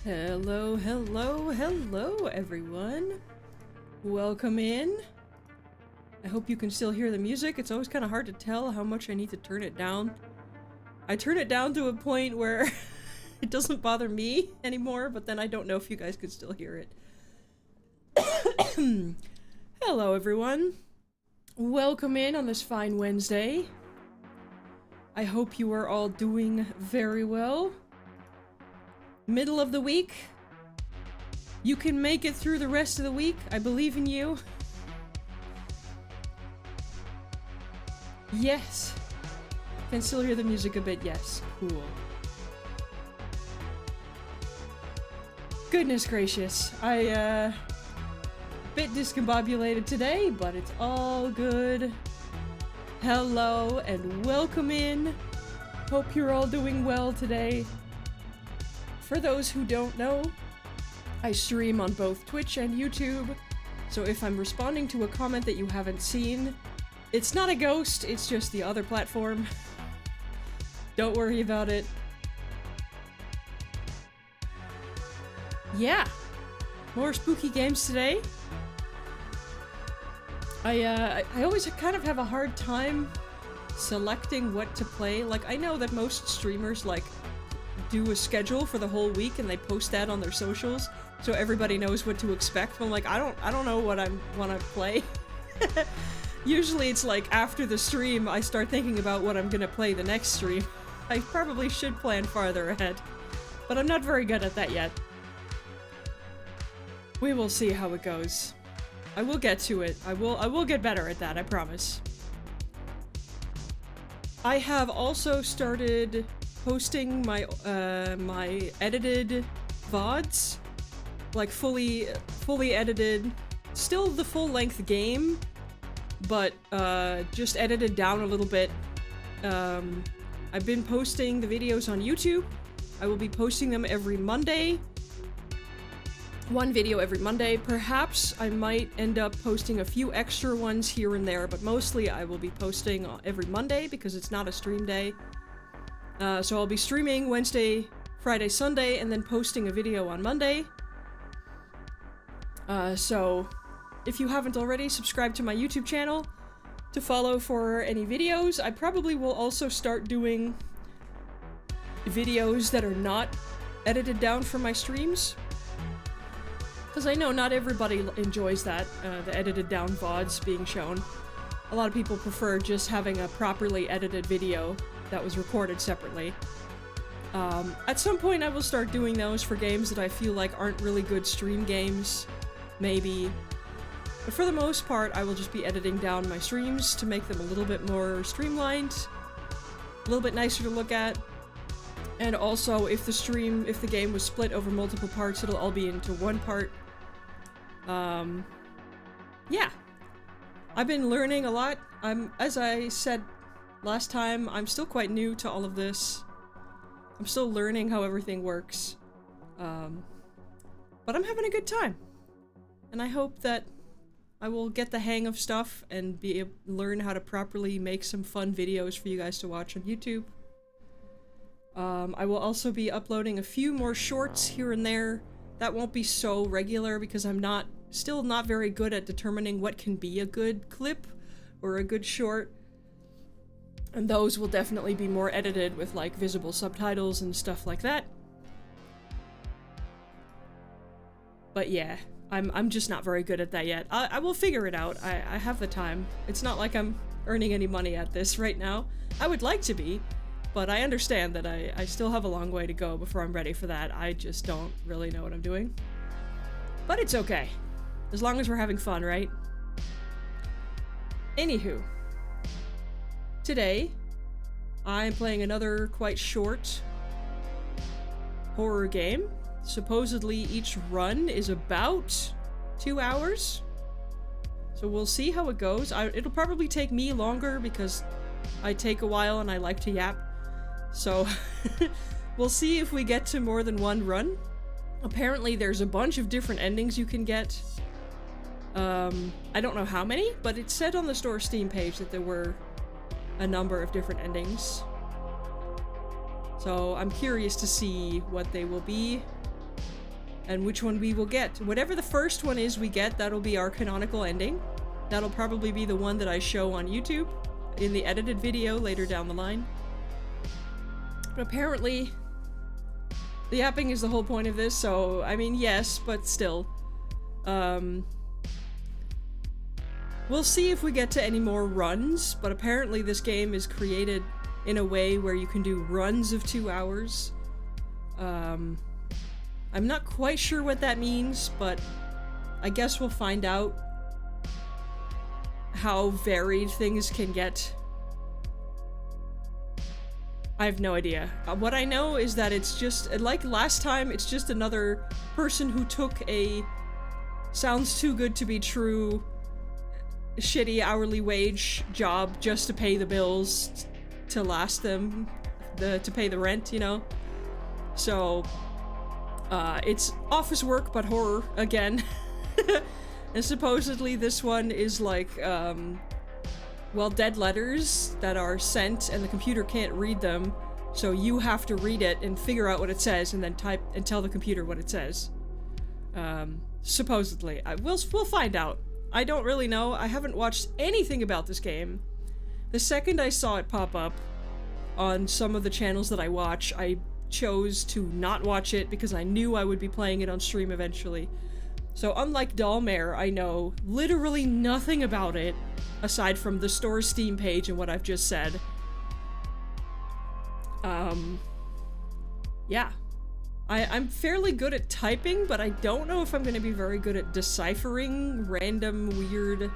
Hello, hello, hello, everyone. Welcome in. I hope you can still hear the music. It's always kind of hard to tell how much I need to turn it down. I turn it down to a point where it doesn't bother me anymore, but then I don't know if you guys could still hear it. Hello, everyone. Welcome in on this fine Wednesday. I hope you are all doing very well. Middle of the week. You can make it through the rest of the week. I believe in you. Yes. Can still hear the music a bit, yes. Cool. Goodness gracious. I, bit discombobulated today, but it's all good. Hello and welcome in. Hope you're all doing well today. For those who don't know, I stream on both Twitch and YouTube, so if I'm responding to a comment that you haven't seen, it's not a ghost, it's just the other platform. Don't worry about it. Yeah, more spooky games today. I always kind of have a hard time selecting what to play. Like, I know that most streamers, like, do a schedule for the whole week and they post that on their socials so everybody knows what to expect. But I'm like, I don't know what I want to play. Usually it's like after the stream I start thinking about what I'm gonna play the next stream. I probably should plan farther ahead, but I'm not very good at that yet. We will see how it goes. I will get to it. I will get better at that, I promise. I have also started posting my my edited VODs, like fully edited, still the full-length game, but just edited down a little bit. I've been posting the videos on YouTube. I will be posting them every Monday. One video every Monday. Perhaps I might end up posting a few extra ones here and there, but mostly I will be posting every Monday because it's not a stream day. So I'll be streaming Wednesday, Friday, Sunday, and then posting a video on Monday. So if you haven't already, subscribe to my YouTube channel to follow for any videos. I probably will also start doing videos that are not edited down from my streams. Because I know not everybody enjoys that, the edited down VODs being shown. A lot of people prefer just having a properly edited video that was recorded separately. At some point I will start doing those for games that I feel like aren't really good stream games, maybe. But for the most part, I will just be editing down my streams to make them a little bit more streamlined, a little bit nicer to look at. And also, if the game was split over multiple parts, it'll all be into one part. Yeah. I've been learning a lot. As I said last time, I'm still quite new to all of this. I'm still learning how everything works. But I'm having a good time. And I hope that I will get the hang of stuff and be able to learn how to properly make some fun videos for you guys to watch on YouTube. I will also be uploading a few more shorts here and there. That won't be so regular because I'm still not very good at determining what can be a good clip or a good short. And those will definitely be more edited with like visible subtitles and stuff like that. But yeah, I'm just not very good at that yet. I will figure it out. I have the time. It's not like I'm earning any money at this right now. I would like to be, but I understand that I still have a long way to go before I'm ready for that. I just don't really know what I'm doing. But it's okay. As long as we're having fun, right? Anywho. Today, I'm playing another quite short horror game. Supposedly each run is about 2 hours. So we'll see how it goes. It'll probably take me longer because I take a while and I like to yap. So we'll see if we get to more than one run. Apparently there's a bunch of different endings you can get. I don't know how many, but it said on the store Steam page that there were a number of different endings. So I'm curious to see what they will be and which one we will get. Whatever the first one is we get, that'll be our canonical ending. That'll probably be the one that I show on YouTube in the edited video later down the line. But apparently the yapping is the whole point of this, so I mean yes, but still. We'll see if we get to any more runs, but apparently this game is created in a way where you can do runs of 2 hours. I'm not quite sure what that means, but I guess we'll find out how varied things can get. I have no idea. What I know is that it's just, like last time, it's just another person who took a sounds too good to be true shitty hourly wage job just to pay the bills to last them, to pay the rent, you know? So, it's office work but horror again. And supposedly this one is like, well, dead letters that are sent and the computer can't read them, so you have to read it and figure out what it says and then type and tell the computer what it says. Supposedly. We'll find out. I don't really know. I haven't watched anything about this game. The second I saw it pop up on some of the channels that I watch, I chose to not watch it because I knew I would be playing it on stream eventually. So unlike Dollmare, I know literally nothing about it aside from the store's Steam page and what I've just said. Yeah. I'm fairly good at typing, but I don't know if I'm gonna be very good at deciphering random weird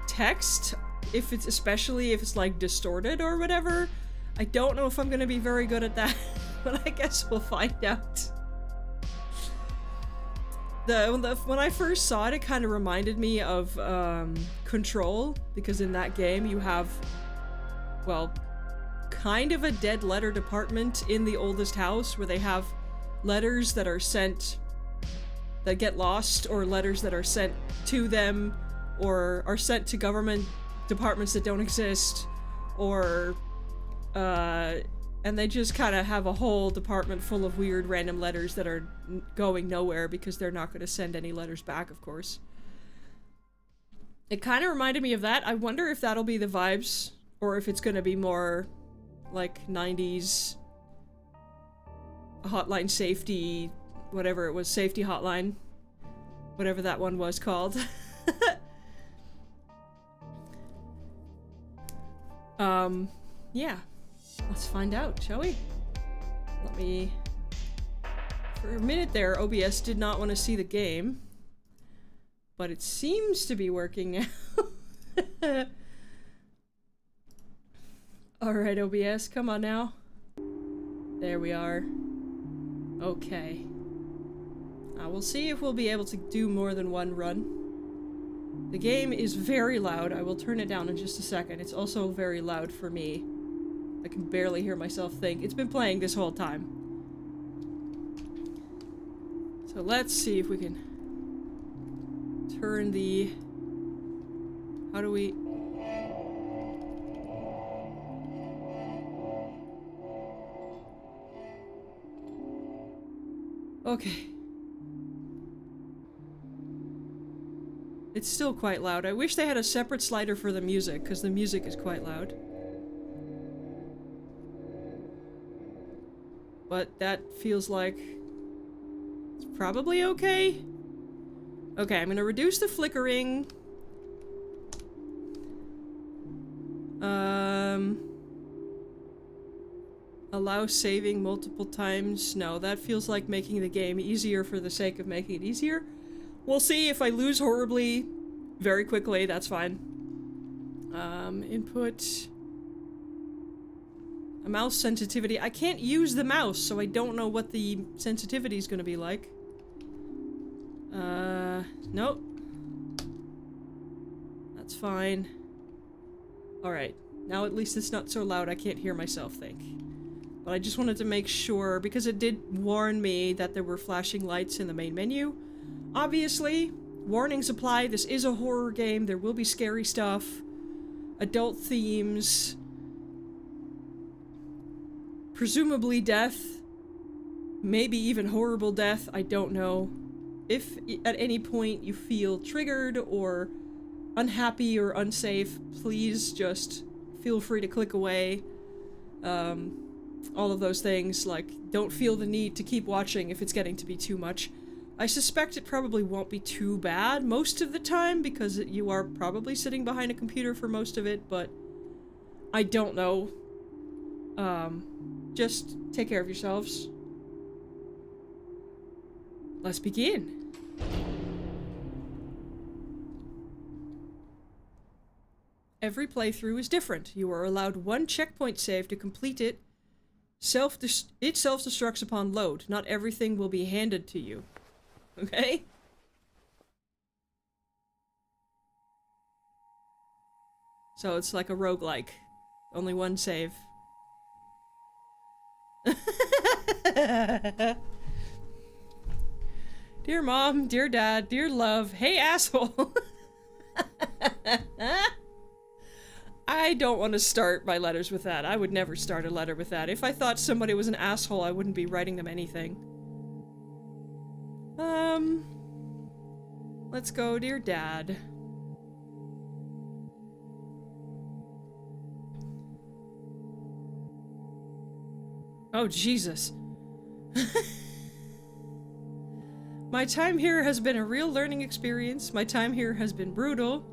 text, especially if it's like distorted or whatever. I don't know if I'm gonna be very good at that, but I guess we'll find out. When I first saw it, it kind of reminded me of Control, because in that game you have, well, kind of a dead letter department in the oldest house where they have letters that are sent that get lost, or letters that are sent to them, or are sent to government departments that don't exist, or and they just kind of have a whole department full of weird random letters that are going nowhere because they're not going to send any letters back, of course. It kind of reminded me of that. I wonder if that'll be the vibes, or if it's going to be more like 90s hotline safety, whatever it was, safety hotline, whatever that one was called. Yeah. Let's find out, shall we? Let me... For a minute there, OBS did not want to see the game, but it seems to be working now. Alright, OBS, come on now. There we are. Okay. Now we'll see if we'll be able to do more than one run. The game is very loud. I will turn it down in just a second. It's also very loud for me. I can barely hear myself think. It's been playing this whole time. So let's see if we can turn the... How do we... Okay. It's still quite loud. I wish they had a separate slider for the music, because the music is quite loud. But that feels like it's probably okay. Okay, I'm gonna reduce the flickering. Allow saving multiple times. No, that feels like making the game easier for the sake of making it easier. We'll see. If I lose horribly very quickly, that's fine. Input... A mouse sensitivity. I can't use the mouse, so I don't know what the sensitivity is gonna be like. Nope. That's fine. Alright. Now at least it's not so loud I can't hear myself think. But I just wanted to make sure, because it did warn me that there were flashing lights in the main menu. Obviously, warnings apply. This is a horror game. There will be scary stuff. Adult themes. Presumably death. Maybe even horrible death. I don't know. If at any point you feel triggered or unhappy or unsafe, please just feel free to click away. All of those things, like, don't feel the need to keep watching if it's getting to be too much. I suspect it probably won't be too bad most of the time, because you are probably sitting behind a computer for most of it, but I don't know. Just take care of yourselves. Let's begin. Every playthrough is different. You are allowed one checkpoint save to complete it. It self-destructs upon load. Not everything will be handed to you. Okay? So it's like a roguelike. Only one save. Dear Mom, dear Dad, dear love, hey asshole! I don't want to start my letters with that. I would never start a letter with that. If I thought somebody was an asshole, I wouldn't be writing them anything. Let's go, dear Dad. Oh, Jesus. My time here has been a real learning experience. My time here has been brutal.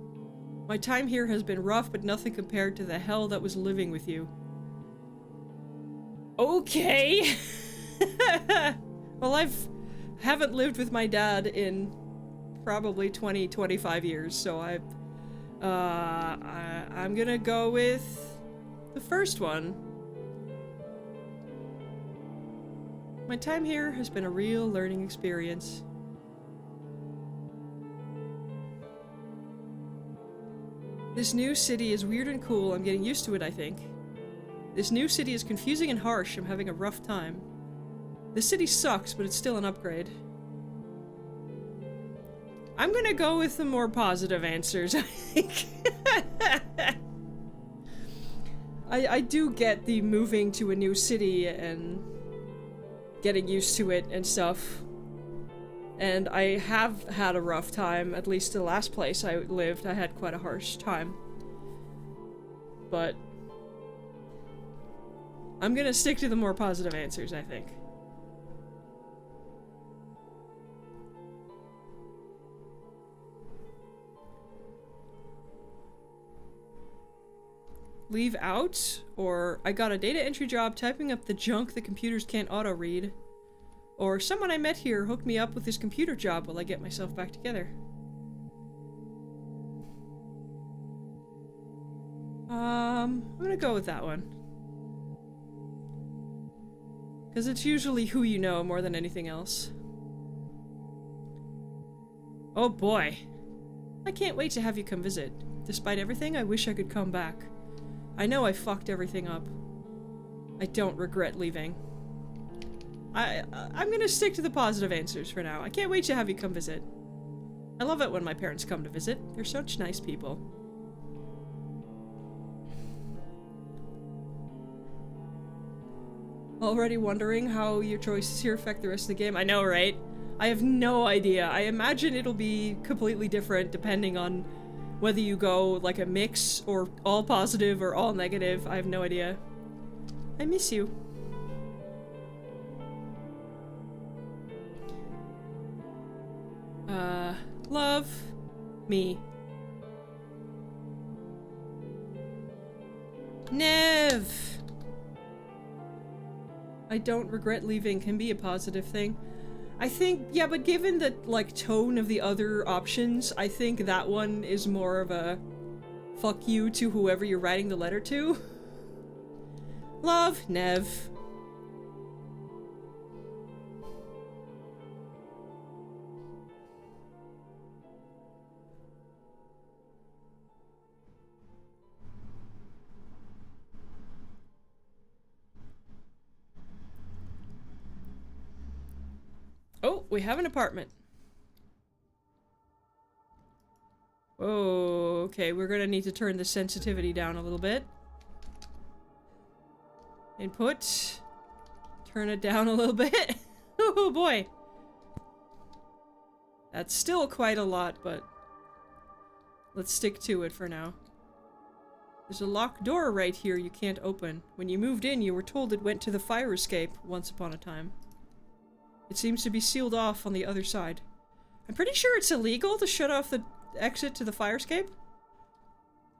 My time here has been rough, but nothing compared to the hell that was living with you. Okay. Well, haven't lived with my dad in probably 25 years, so I'm gonna go with the first one. My time here has been a real learning experience. This new city is weird and cool. I'm getting used to it, I think. This new city is confusing and harsh. I'm having a rough time. The city sucks, but it's still an upgrade. I'm gonna go with the more positive answers, I think. I do get the moving to a new city and getting used to it and stuff. And I have had a rough time, at least the last place I lived, I had quite a harsh time. But I'm gonna stick to the more positive answers, I think. Leave out, or I got a data entry job typing up the junk the computers can't auto-read. Or someone I met here hooked me up with this computer job while I get myself back together. I'm gonna go with that one. Because it's usually who you know more than anything else. Oh boy. I can't wait to have you come visit. Despite everything, I wish I could come back. I know I fucked everything up. I don't regret leaving. I'm gonna stick to the positive answers for now. I can't wait to have you come visit. I love it when my parents come to visit. They're such nice people. Already wondering how your choices here affect the rest of the game? I know, right? I have no idea. I imagine it'll be completely different depending on whether you go like a mix or all positive or all negative. I have no idea. I miss you. Love me. Nev! I don't regret leaving can be a positive thing. I think, yeah, but given the, like, tone of the other options, I think that one is more of a fuck you to whoever you're writing the letter to. Love, Nev. Oh, we have an apartment. Oh, okay, we're gonna need to turn the sensitivity down a little bit. Input. Turn it down a little bit. Oh boy. That's still quite a lot, but let's stick to it for now. There's a locked door right here you can't open. When you moved in, you were told it went to the fire escape once upon a time. It seems to be sealed off on the other side. I'm pretty sure it's illegal to shut off the exit to the fire escape.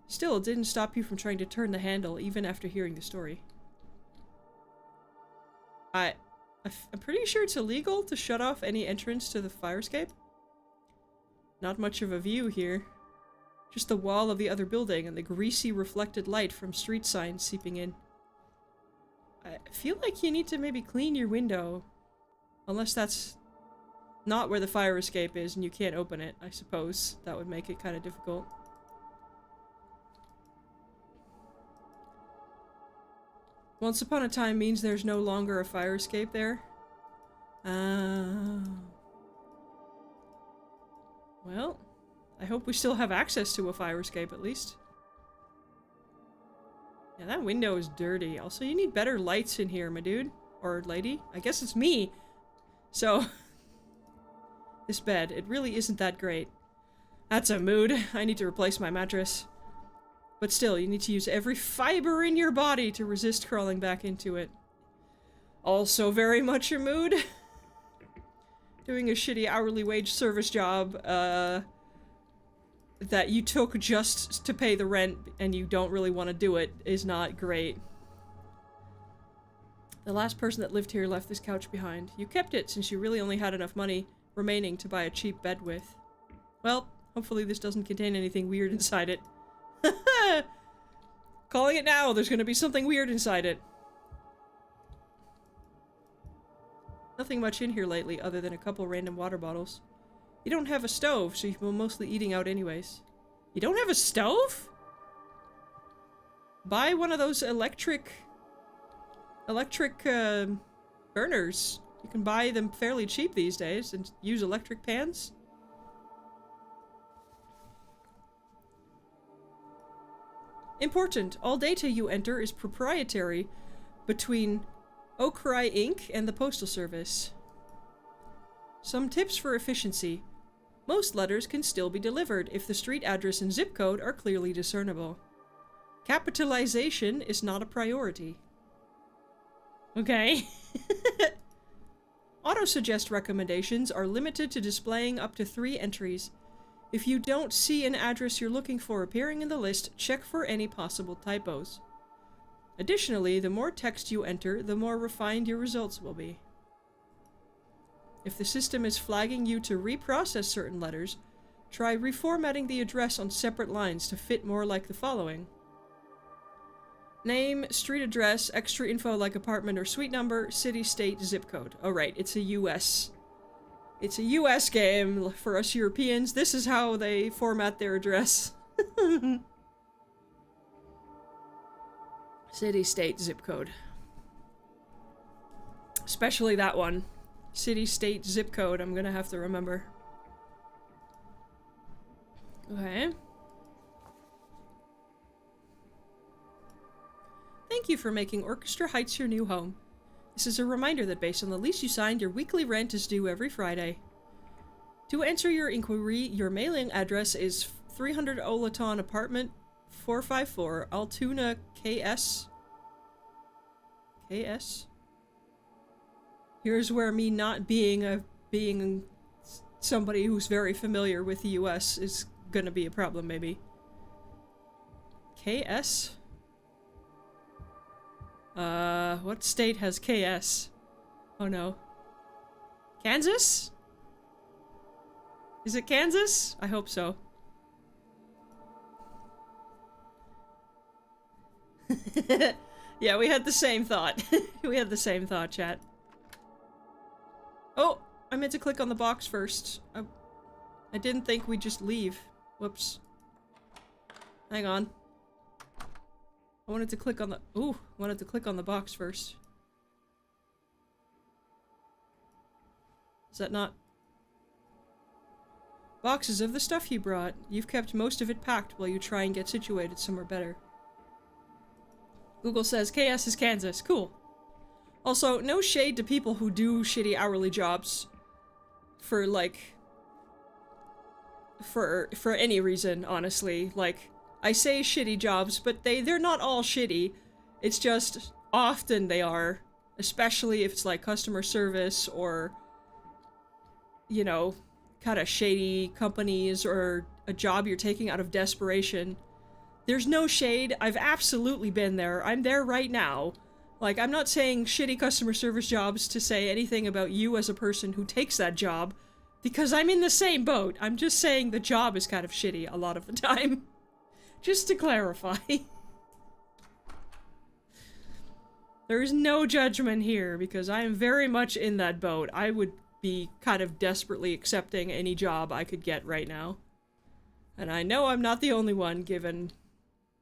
Still, it didn't stop you from trying to turn the handle, even after hearing the story. I'm pretty sure it's illegal to shut off any entrance to the fire escape. Not much of a view here. Just the wall of the other building and the greasy reflected light from street signs seeping in. I feel like you need to maybe clean your window. Unless that's not where the fire escape is and you can't open it, I suppose. That would make it kind of difficult. Once upon a time means there's no longer a fire escape there. Well, I hope we still have access to a fire escape at least. Yeah, that window is dirty. Also, you need better lights in here, my dude. Or lady. I guess it's me. So, this bed, it really isn't that great. That's a mood. I need to replace my mattress. But still, you need to use every fiber in your body to resist crawling back into it. Also very much a mood. Doing a shitty hourly wage service job, that you took just to pay the rent and you don't really want to do it is not great. The last person that lived here left this couch behind. You kept it since you really only had enough money remaining to buy a cheap bed with. Well, hopefully this doesn't contain anything weird inside it. Calling it now, there's gonna be something weird inside it. Nothing much in here lately other than a couple random water bottles. You don't have a stove, so you've been mostly eating out anyways. You don't have a stove? Buy one of those electric burners. You can buy them fairly cheap these days and use electric pans. Important. All data you enter is proprietary between Okrai Inc. and the Postal Service. Some tips for efficiency. Most letters can still be delivered if the street address and zip code are clearly discernible. Capitalization is not a priority. Okay. Auto-suggest recommendations are limited to displaying up to 3 entries. If you don't see an address you're looking for appearing in the list, check for any possible typos. Additionally, the more text you enter, the more refined your results will be. If the system is flagging you to reprocess certain letters, try reformatting the address on separate lines to fit more like the following. Name, street address, extra info like apartment or suite number, city, state, zip code. Oh right, it's a US. It's a US game for us Europeans. This is how they format their address. City, state, zip code. Especially that one. City, state, zip code, I'm gonna have to remember. Okay. Thank you for making Orchestra Heights your new home. This is a reminder that based on the lease you signed, your weekly rent is due every Friday. To answer your inquiry, your mailing address is 300 Olaton Apartment 454, Altoona, KS. KS? Here's where me not being somebody who's very familiar with the US is gonna be a problem, maybe. KS? What state has KS? Oh no. Kansas? Is it Kansas? I hope so. Yeah, we had the same thought. We had the same thought, chat. Oh, I meant to click on the box first. I didn't think we'd just leave. Whoops. Hang on. I wanted to click on the- ooh, I wanted to click on the box first. Is that not- Boxes of the stuff you brought. You've kept most of it packed while you try and get situated somewhere better. Google says KS is Kansas. Cool. Also, no shade to people who do shitty hourly jobs for, like, for any reason, honestly. Like, I say shitty jobs, but they're not all shitty. It's just, often they are. Especially if it's, like, customer service or, you know, kind of shady companies or a job you're taking out of desperation. There's no shade. I've absolutely been there. I'm there right now. Like, I'm not saying shitty customer service jobs to say anything about you as a person who takes that job, because I'm in the same boat. I'm just saying the job is kind of shitty a lot of the time. Just to clarify. There is no judgment here, because I am very much in that boat. I would be kind of desperately accepting any job I could get right now. And I know I'm not the only one, given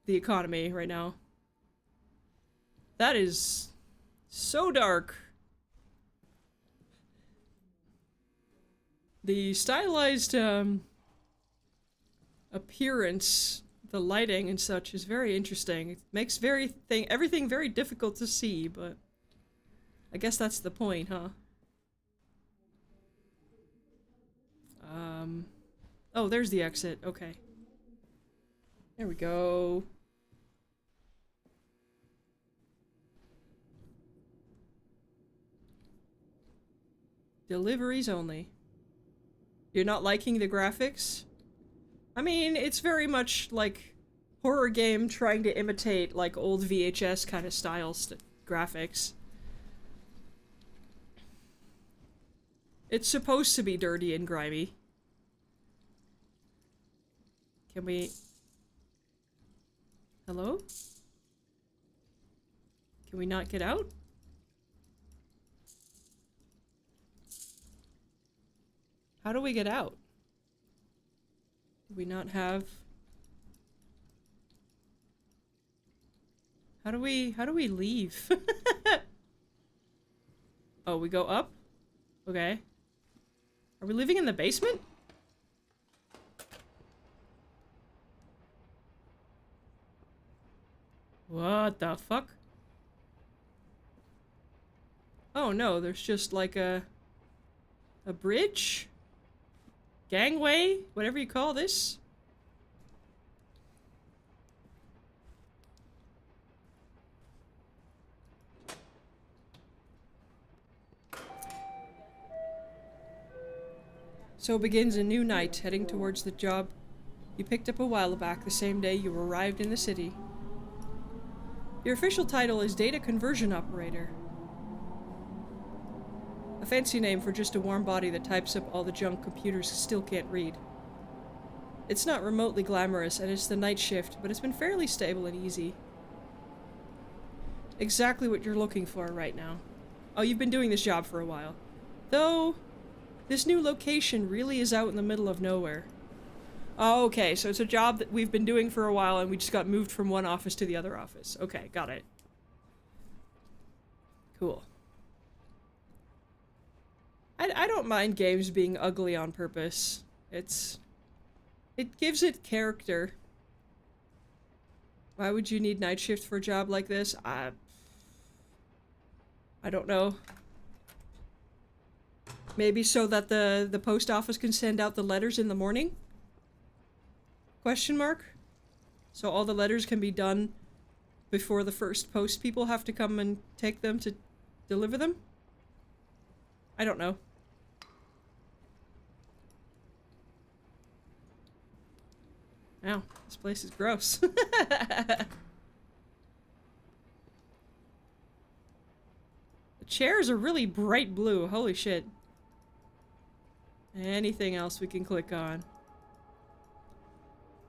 the economy right now. That is so dark. The stylized appearance, the lighting and such is very interesting. It makes everything very difficult to see, but I guess that's the point, huh? Oh, there's the exit. Okay. There we go. Deliveries only. You're not liking the graphics? I mean, it's very much like horror game trying to imitate like old VHS kind of graphics. It's supposed to be dirty and grimy. Can we... Hello? Can we not get out? How do we get out? Do we not have... How do we leave? Oh, we go up? Okay. Are we living in the basement? What the fuck? Oh no, there's just like a bridge? Gangway? Whatever you call this? So begins a new night, heading towards the job you picked up a while back the same day you arrived in the city. Your official title is Data Conversion Operator. A fancy name for just a warm body that types up all the junk computers still can't read. It's not remotely glamorous, and it's the night shift, but it's been fairly stable and easy. Exactly what you're looking for right now. Oh, you've been doing this job for a while. Though, this new location really is out in the middle of nowhere. Oh, okay, so it's a job that we've been doing for a while and we just got moved from one office to the other office. Okay, got it. Cool. I don't mind games being ugly on purpose. It gives it character. Why would you need night shift for a job like this? I don't know. Maybe so that the post office can send out the letters in the morning? Question mark? So all the letters can be done before the first post people have to come and take them to deliver them? I don't know. Ow, this place is gross. The chairs are really bright blue, holy shit. Anything else we can click on?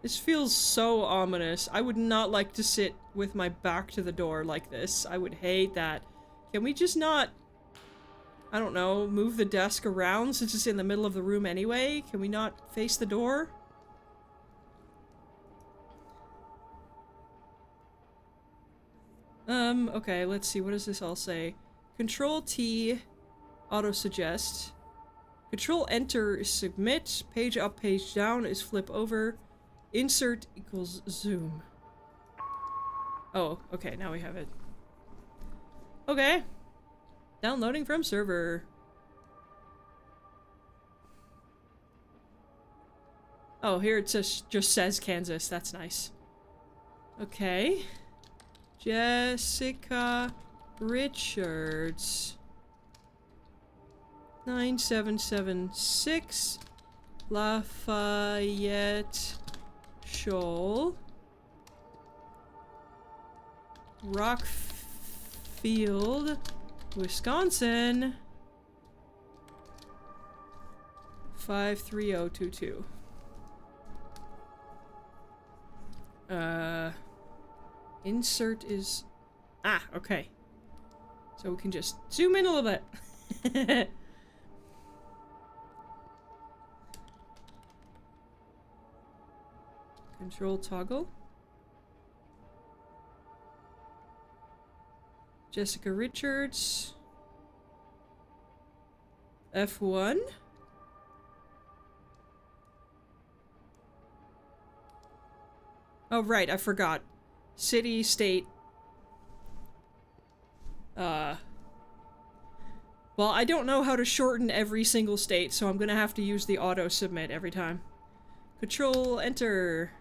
This feels so ominous. I would not like to sit with my back to the door like this. I would hate that. Can we just not, I don't know, move the desk around since it's in the middle of the room anyway? Can we not face the door? Okay, let's see. What does this all say? Control T, auto-suggest. Control Enter is submit. Page up, page down is flip over. Insert equals zoom. Oh, okay, now we have it. Okay. Downloading from server. Oh, here it just says Kansas. That's nice. Okay. Jessica Richards. 9776 Lafayette Shoal. Rockfield, Wisconsin. 53022. Insert is... Ah, okay. So we can just zoom in a little bit. Control toggle. Jessica Richards. F1. Oh, right, I forgot. City, state. Well, I don't know how to shorten every single state, so I'm gonna have to use the auto-submit every time. Control enter.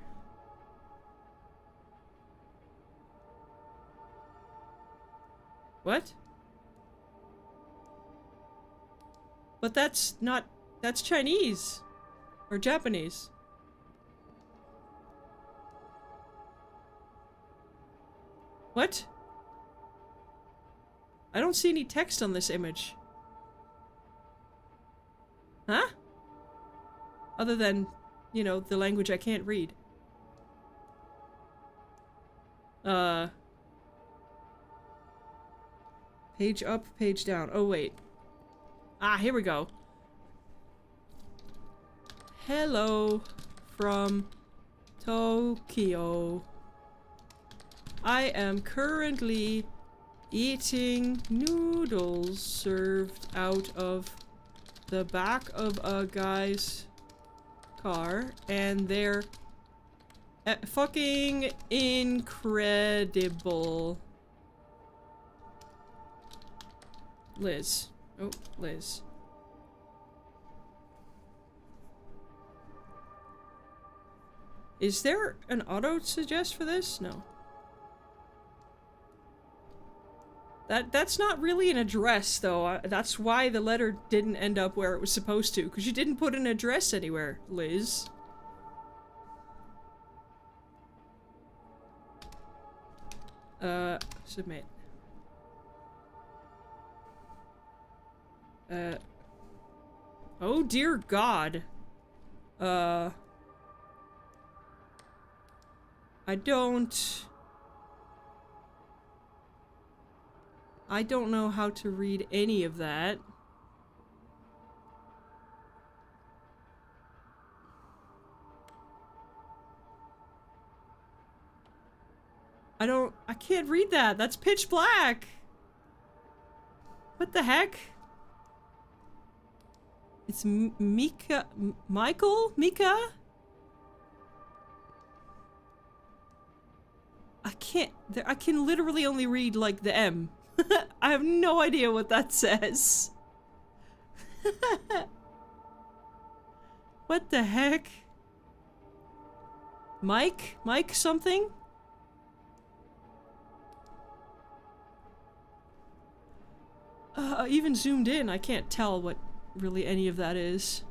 What? But that's not... That's Chinese. Or Japanese. What? I don't see any text on this image. Huh? Other than, you know, the language I can't read. Page up, page down. Oh, wait. Ah, here we go. Hello from Tokyo. I am currently eating noodles served out of the back of a guy's car, and they're fucking incredible. Liz. Oh, Liz. Is there an auto suggest for this? No. That's not really an address, though. That's why the letter didn't end up where it was supposed to, because you didn't put an address anywhere, Liz. Submit. Oh dear God. I don't know how to read any of that. I can't read that. That's pitch black. What the heck? It's Mika, Michael? Mika? I can literally only read, like, the M. I have no idea what that says. What the heck? Mike? Mike something? Even zoomed in, I can't tell what really any of that is.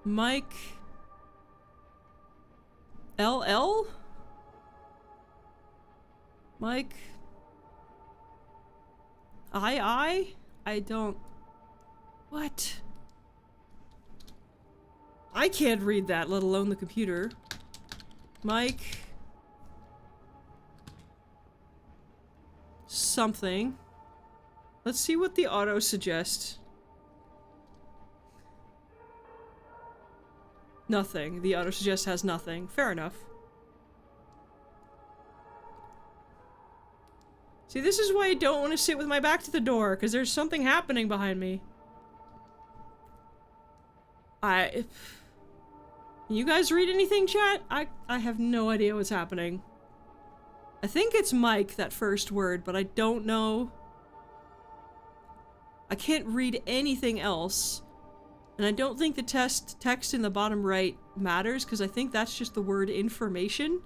Mike... LL? Mike... I don't... What? I can't read that, let alone the computer. Mike... something. Let's see what the auto suggests. Nothing. The auto suggest has nothing. Fair enough. See, this is why I don't want to sit with my back to the door, because there's something happening behind me. You guys read anything, chat? I have no idea what's happening. I think it's Mike, that first word, but I don't know. I can't read anything else. And I don't think the text in the bottom right matters, because I think that's just the word information.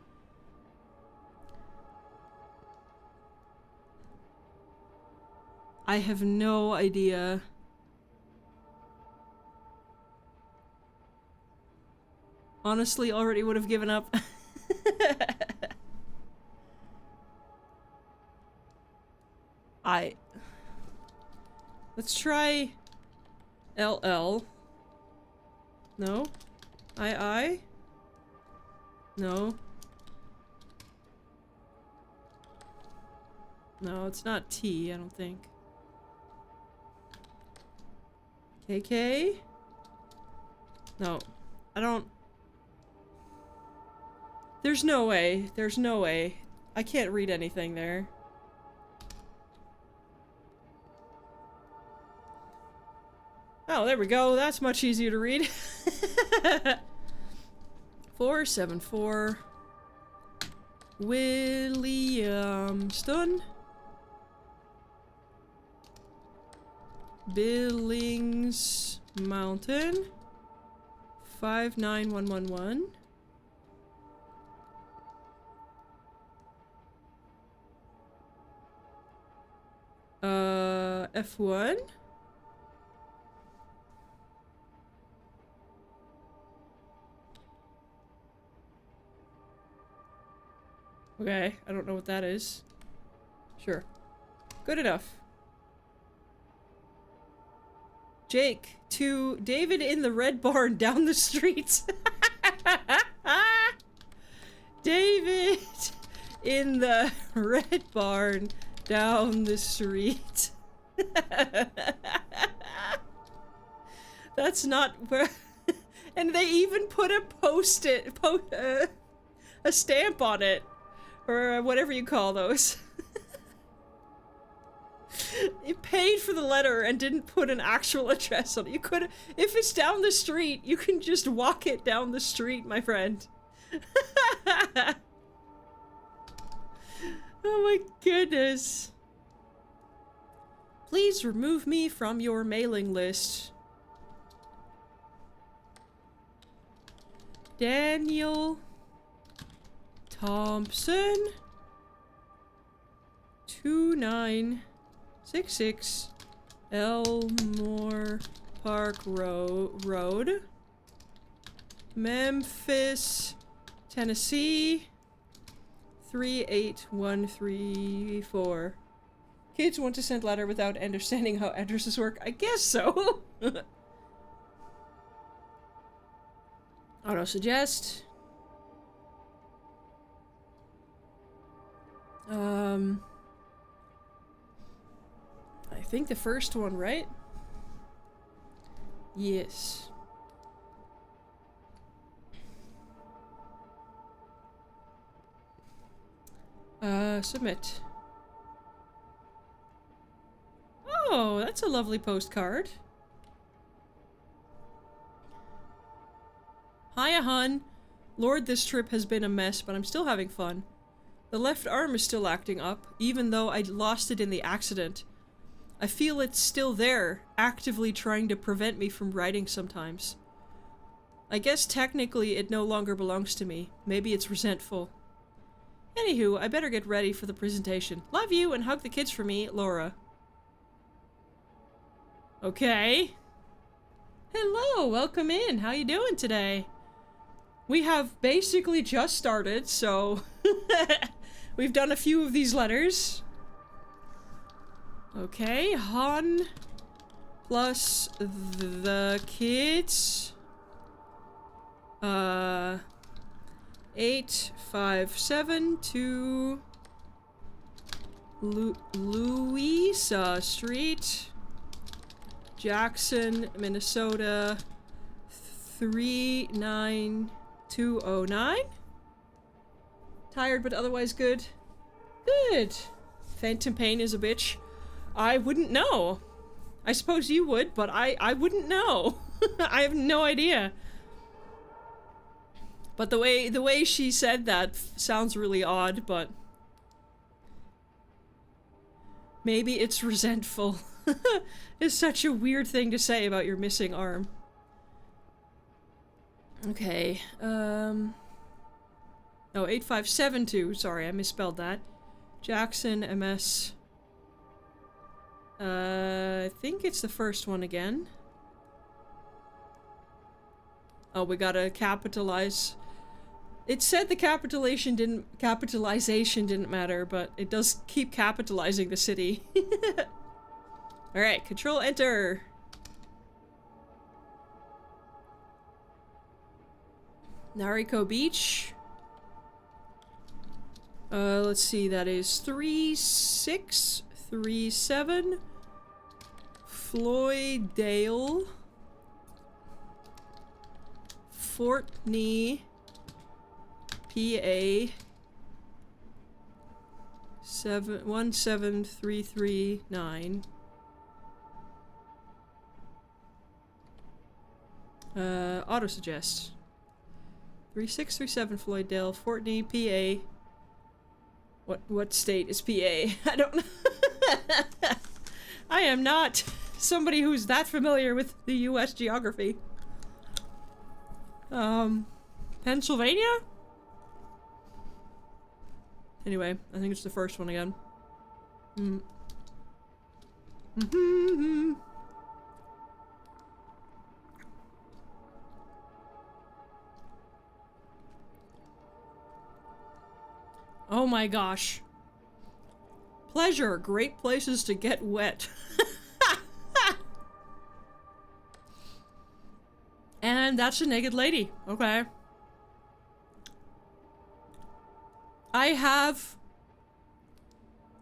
I have no idea. Honestly, already would have given up. Let's try LL. No. I. No. No, it's not T, I don't think. KK? No. I don't... There's no way. There's no way. I can't read anything there. Oh, there we go. That's much easier to read. 474 Williamston Billings Mountain. 59111. F1. Okay, I don't know what that is. Sure. Good enough. Jake to David in the red barn down the street. David in the red barn down the street. That's not where. And they even put a a stamp on it, or whatever you call those. You paid for the letter and didn't put an actual address on it. You could, if it's down the street, you can just walk it down the street, my friend. Oh my goodness. Please remove me from your mailing list. Daniel Thompson 2966 Elmore Park Road, Memphis, Tennessee 38134. Kids want to send letter without understanding how addresses work? I guess so. Auto suggest. I think the first one, right? Yes. Submit. Oh, that's a lovely postcard. Hiya, hun. Lord, this trip has been a mess, but I'm still having fun. The left arm is still acting up, even though I lost it in the accident. I feel it's still there, actively trying to prevent me from writing sometimes. I guess technically it no longer belongs to me. Maybe it's resentful. Anywho, I better get ready for the presentation. Love you and hug the kids for me, Laura. Okay. Hello, welcome in. How you doing today? We have basically just started, so we've done a few of these letters. Okay, Han plus the kids. 857 to Louisa Street, Jackson, Minnesota 39209. Tired but otherwise good. Good. Phantom pain is a bitch. I wouldn't know. I suppose you would, but I wouldn't know. I have no idea. But the way she said that sounds really odd, but maybe it's resentful. It's such a weird thing to say about your missing arm. Okay, oh, 8572, sorry, I misspelled that. Jackson, MS. I think it's the first one again. Oh, we gotta capitalize. It said the capitalization didn't matter, but it does keep capitalizing the city. Alright, control enter. Nariko Beach. Let's see, that is 3637 Floydale, Fortney, PA 17339. Auto suggest. 3637 Floydale, Fortney, PA. What state is PA? I don't know. I am not somebody who's that familiar with the US geography. Pennsylvania? Anyway, I think it's the first one again. Oh my gosh. Pleasure, great places to get wet. And that's a naked lady. Okay. I have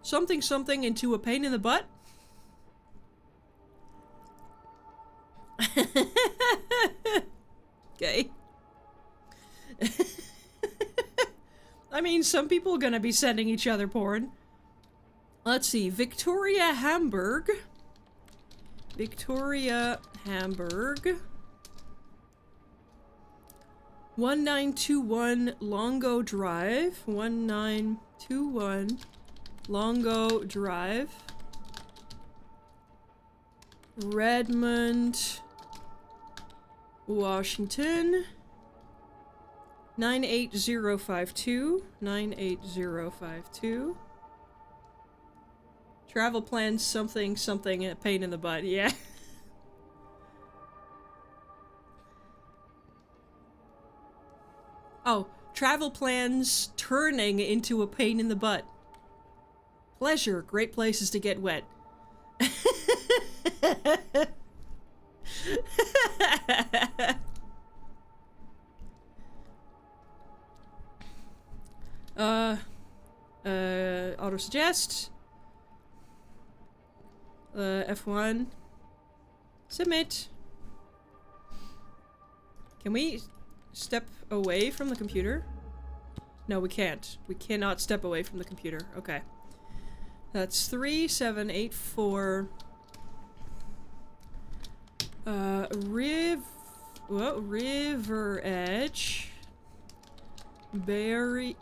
something into a pain in the butt. Okay. I mean, some people are gonna be sending each other porn. Let's see, Victoria, Hamburg. Victoria, Hamburg. 1921 Longo Drive. 1921 Longo Drive. Redmond, Washington. 98052. 98052. Travel plans something a pain in the butt. Yeah. Oh, travel plans turning into a pain in the butt. Pleasure, great places to get wet. Auto-suggest. F1. Submit. Can we step away from the computer? No, we can't. We cannot step away from the computer. Okay. That's 3784. River Edge. Berrien.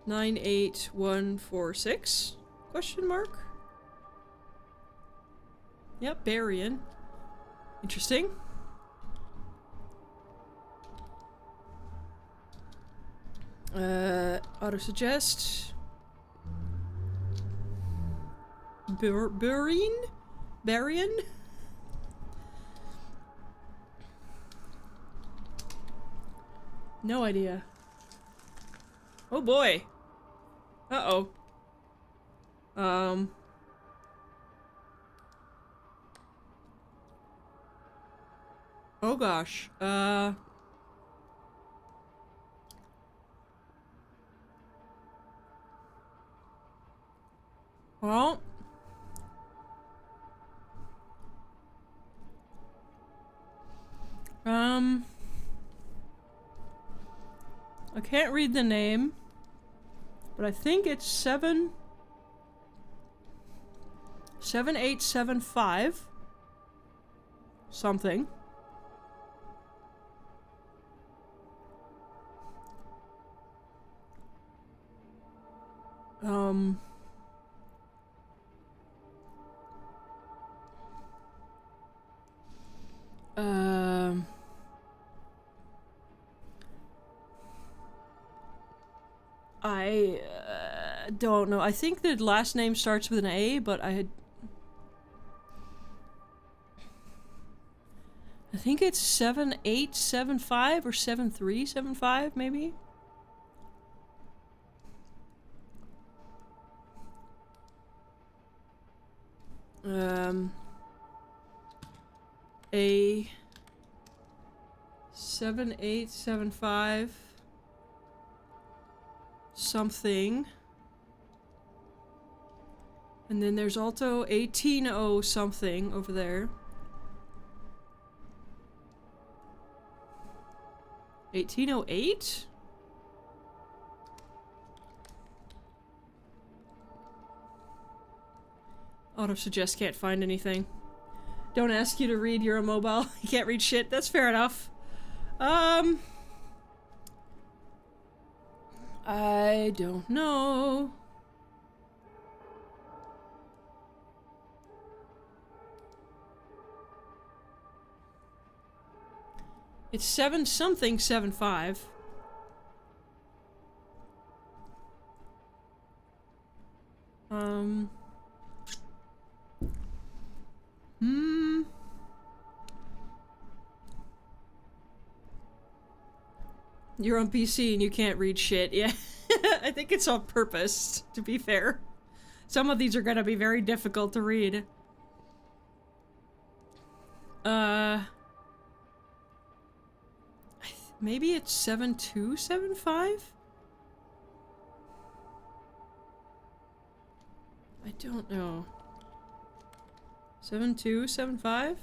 98146? Question mark? Yep, Berrien. Interesting. Auto-suggest. Berrien? No idea. Oh boy. Uh-oh. Oh gosh. Well. I can't read the name, but I think it's 7875 something. I don't know. I think the last name starts with an A, but I think it's 7875 or 7375, maybe? A 7875 something. And then there's also 180 something over there. 1808? Auto-suggest can't find anything. Don't ask you to read, you're a mobile. You can't read shit. That's fair enough. I don't know. It's 7 something 75. You're on PC and you can't read shit. Yeah. I think it's on purpose, to be fair. Some of these are gonna be very difficult to read. Maybe it's 7275? I don't know. 7275?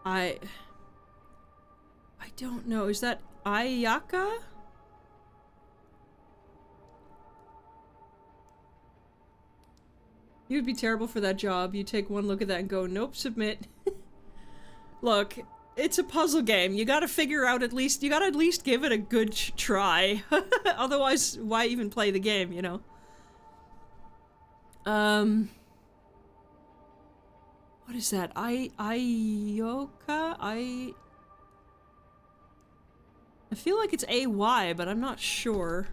I don't know. Is that Ayaka? You'd be terrible for that job. You take one look at that and go, nope, submit. Look, it's a puzzle game. You gotta figure out at least, you gotta at least give it a good try. Otherwise, why even play the game, you know? What is that? Ayoka? I feel like it's AY, but I'm not sure.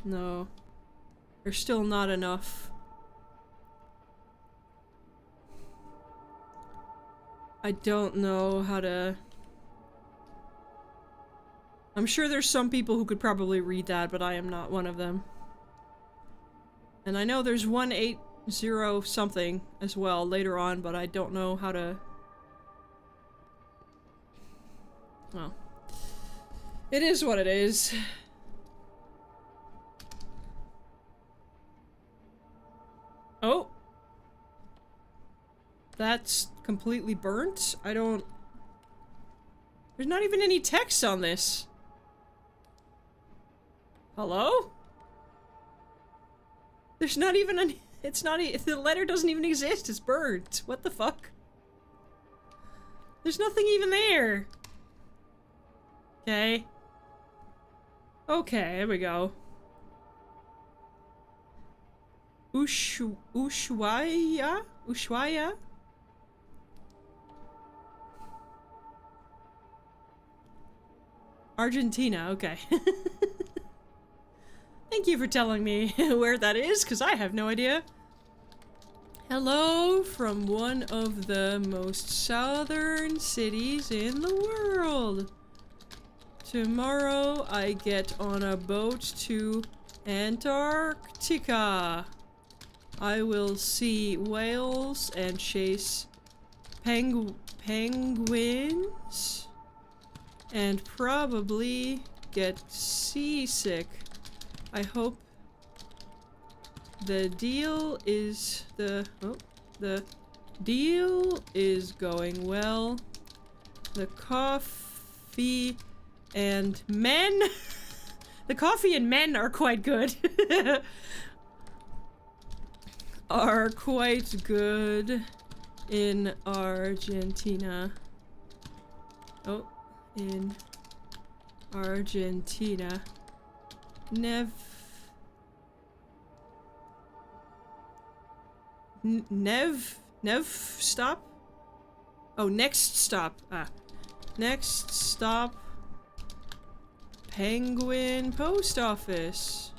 No. There's still not enough. I don't know how to... I'm sure there's some people who could probably read that, but I am not one of them. And I know there's 180 something as well later on, but I don't know how to... Well, it is what it is. Oh. That's completely burnt? I don't... There's not even any text on this. Hello? There's not even any... It's not... The letter doesn't even exist. It's burnt. What the fuck? There's nothing even there. Okay. Okay, here we go. Ushuaia? Ushuaia? Argentina, okay. Thank you for telling me where that is, because I have no idea. Hello from one of the most southern cities in the world. Tomorrow I get on a boat to Antarctica. I will see whales and chase penguins and probably get seasick. I hope the deal is the deal is going well. The coffee and men the coffee and men are quite good. Are quite good in Argentina. Oh, in Argentina. Nev stop? Oh, next stop. Next stop. Penguin Post Office.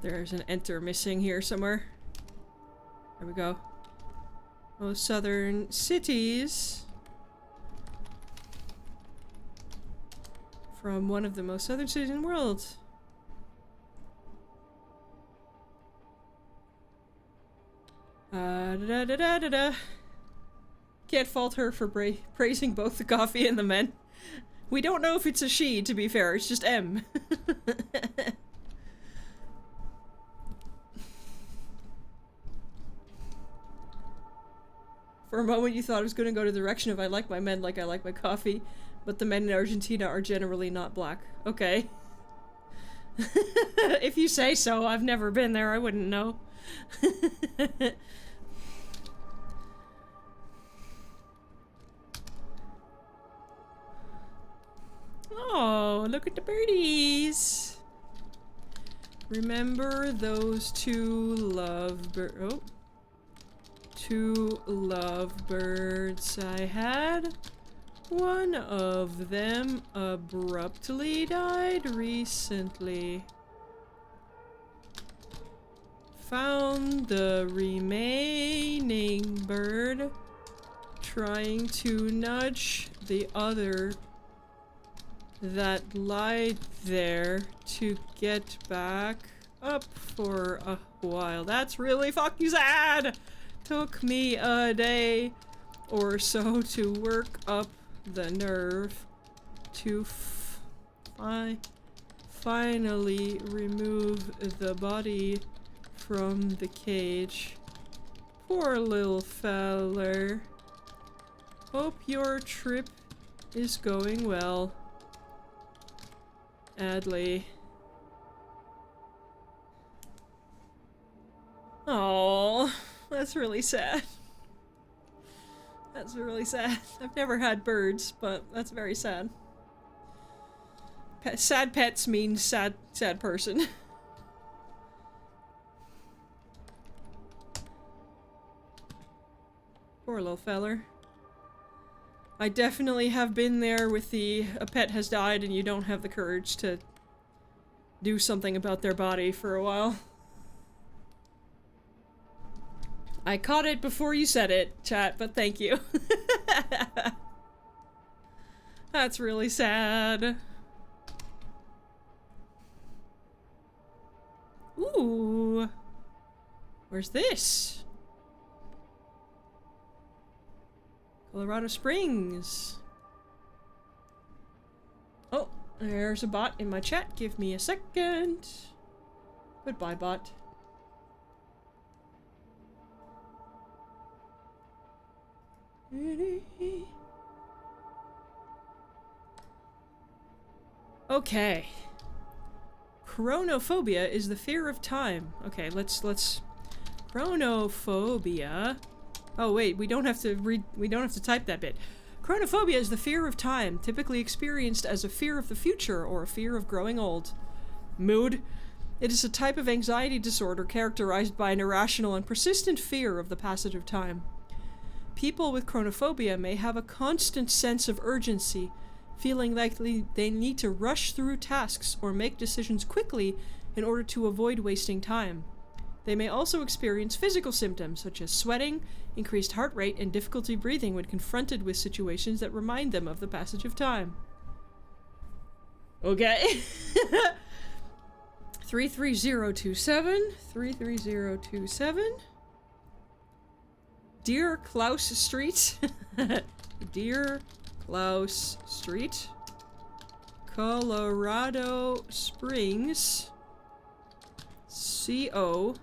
There's an enter missing here somewhere. There we go. Most southern cities. From one of the most southern cities in the world. Can't fault her for praising both the coffee and the men. We don't know if it's a she, to be fair. It's just M. For a moment you thought I was going to go to the direction of I like my men like I like my coffee, but the men in Argentina are generally not black. Okay. If you say so, I've never been there, I wouldn't know. Oh, look at the birdies! Remember those two lovebirds I had? One of them abruptly died recently. Found the remaining bird, trying to nudge the other that lied there to get back up for a while. That's really fucking sad! Took me a day or so to work up the nerve to finally remove the body from the cage. Poor little feller. Hope your trip is going well. Adley. Oh, that's really sad. That's really sad. I've never had birds, but that's very sad. Sad pets means sad person. Poor little feller. I definitely have been there with a pet has died and you don't have the courage to do something about their body for a while. I caught it before you said it, chat, but thank you. That's really sad. Ooh. Where's this? Colorado Springs. Oh, there's a bot in my chat. Give me a second. Goodbye, bot. Okay. Chronophobia is the fear of time. Okay, let's Chronophobia. Oh wait, we don't have to type that bit. Chronophobia is the fear of time, typically experienced as a fear of the future or a fear of growing old. Mood. It is a type of anxiety disorder characterized by an irrational and persistent fear of the passage of time. People with chronophobia may have a constant sense of urgency, feeling like they need to rush through tasks or make decisions quickly in order to avoid wasting time. They may also experience physical symptoms such as sweating, increased heart rate, and difficulty breathing when confronted with situations that remind them of the passage of time. Okay. 33027. 33027. Dear Klaus Street. Dear Klaus Street. Colorado Springs. CO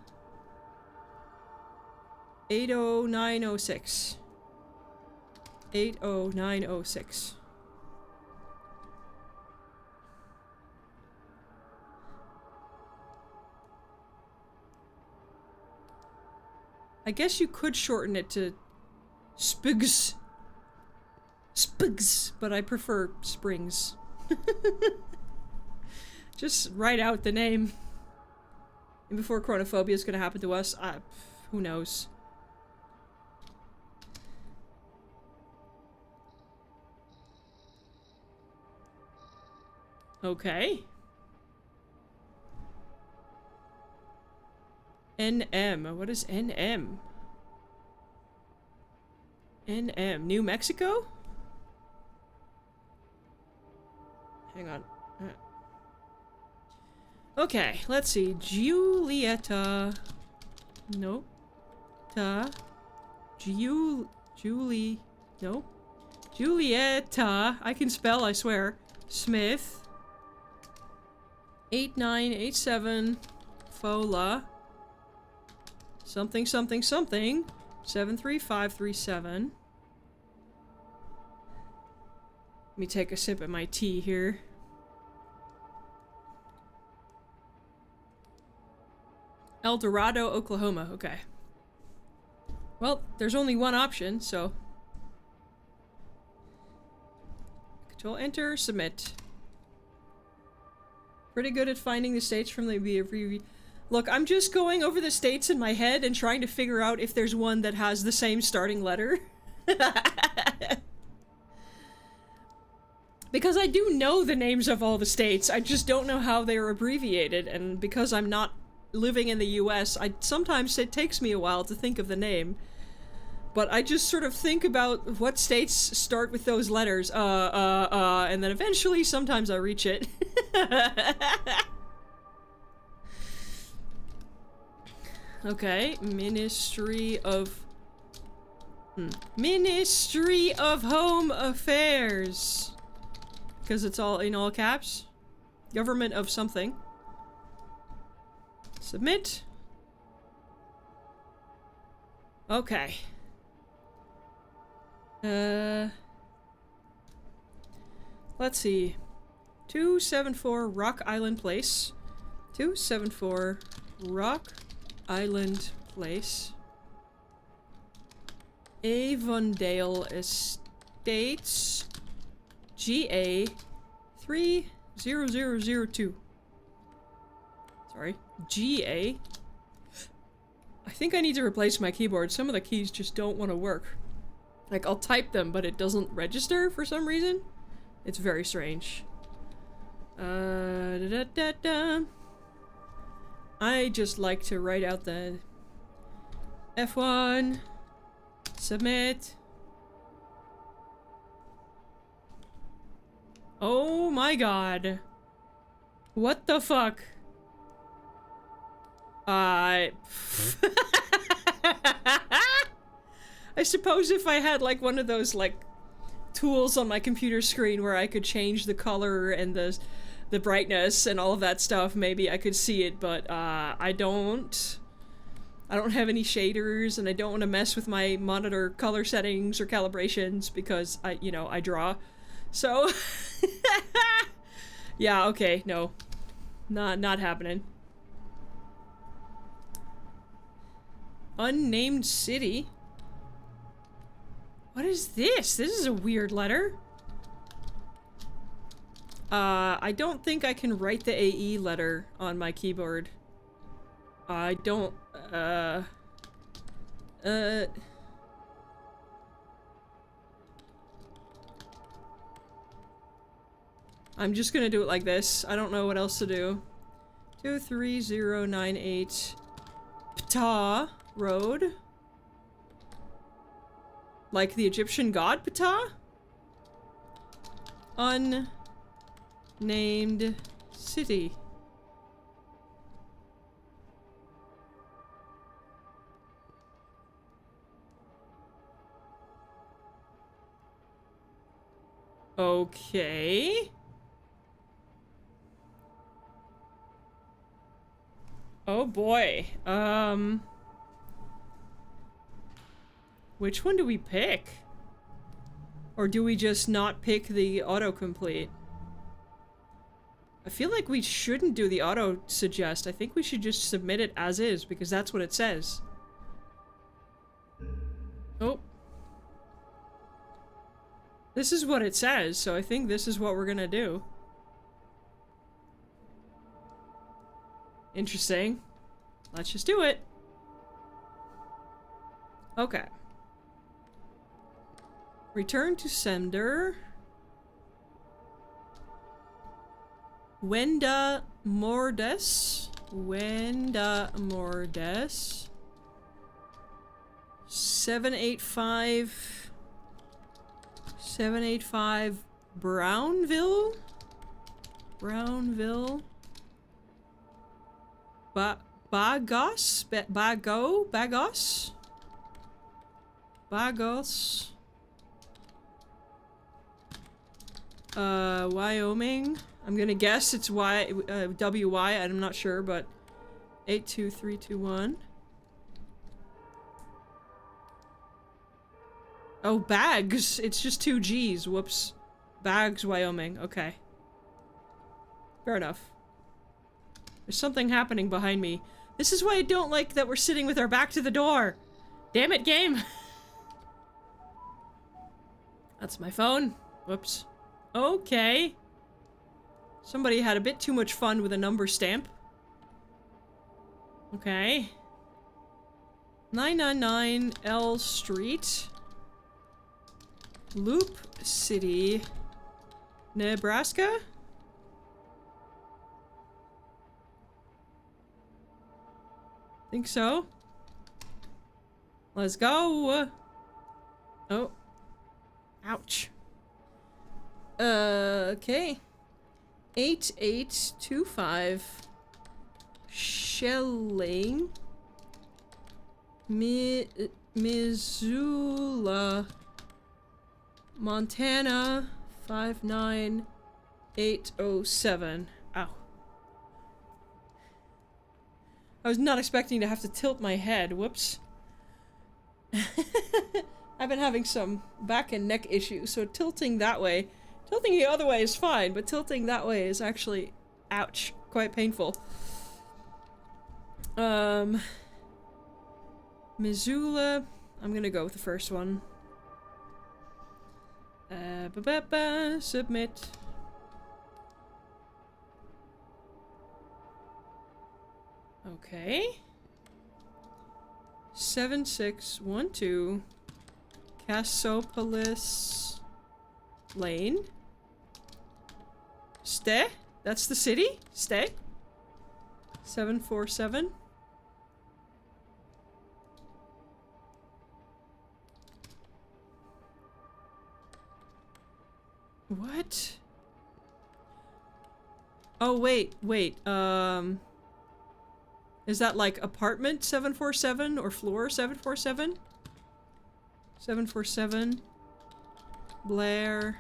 80906. 80906. I guess you could shorten it to Spigs. Spigs, but I prefer Springs. Just write out the name. And before chronophobia is gonna happen to us, who knows? Okay. NM. What is NM? NM. New Mexico? Hang on. Okay, let's see. Julieta. Nope. Julie. Nope. Julieta. I can spell, I swear. Smith. 8987. Fola. Something, something, something. 73537. Let me take a sip of my tea here. El Dorado, Oklahoma. Okay. Well, there's only one option, so... Control Enter, Submit. Pretty good at finding the states from the review. Look, I'm just going over the states in my head and trying to figure out if there's one that has the same starting letter. Because I do know the names of all the states, I just don't know how they are abbreviated, and because I'm not living in the US, sometimes it takes me a while to think of the name. But I just sort of think about what states start with those letters, and then eventually, sometimes I reach it. Okay, Ministry of Home Affairs. Because it's all in all caps. Government of something. Submit. Okay. Let's see. 274 Rock Island Place. 274 Rock Island Place. Avondale Estates. GA 30002. Sorry. GA. I think I need to replace my keyboard. Some of the keys just don't want to work. Like, I'll type them, but it doesn't register for some reason. It's very strange. I just like to write out the F1. Submit. Oh my god. What the fuck? I suppose if I had like one of those like tools on my computer screen where I could change the color and the brightness and all of that stuff, maybe I could see it, but I don't have any shaders, and I don't want to mess with my monitor color settings or calibrations because I draw. So yeah, okay, no. Not happening. Unnamed city? What is this? This is a weird letter. I don't think I can write the AE letter on my keyboard. I don't, I'm just gonna do it like this. I don't know what else to do. 23098 Ptah Road. Like the Egyptian god Ptah? Unnamed city. Okay. Oh boy. Which one do we pick? Or do we just not pick the autocomplete? I feel like we shouldn't do the auto suggest. I think we should just submit it as is, because that's what it says. Oh. This is what it says, so I think this is what we're gonna do. Interesting. Let's just do it. Okay. Return to sender. Wenda Mordes. 785 Brownville. Bagos. Wyoming. I'm gonna guess it's WY, I'm not sure, but 82321. Oh, Bags. It's just 2 G's. Whoops. Bags, Wyoming. Okay. Fair enough. There's something happening behind me. This is why I don't like that we're sitting with our back to the door. Damn it, game. That's my phone. Whoops. Okay. Somebody had a bit too much fun with a number stamp. Okay. 999 L Street. Loop City. Nebraska? Think so. Let's go. Oh. Ouch. Okay. 8825 Shelling Missoula Montana 59807. Ow. I was not expecting to have to tilt my head. Whoops. I've been having some back and neck issues, so tilting that way. Tilting the other way is fine, but tilting that way is actually, ouch, quite painful. Missoula. I'm gonna go with the first one. Submit. Okay. 7612 Cassopolis Lane. Stay? That's the city? Stay? 747. What? Oh, wait. Is that like apartment 747 or floor 747? 747. Blair,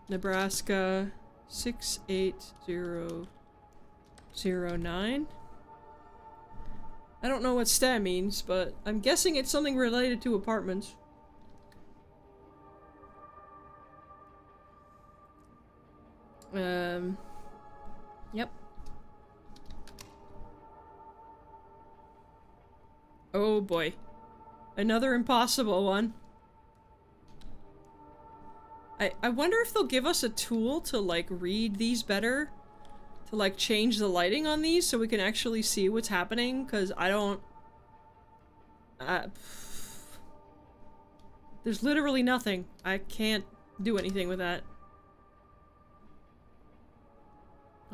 Nebraska 68009. I don't know what STA means, but I'm guessing it's something related to apartments. Yep. Oh boy. Another impossible one. I wonder if they'll give us a tool to, like, read these better? To, like, change the lighting on these so we can actually see what's happening? Because I don't... there's literally nothing. I can't do anything with that.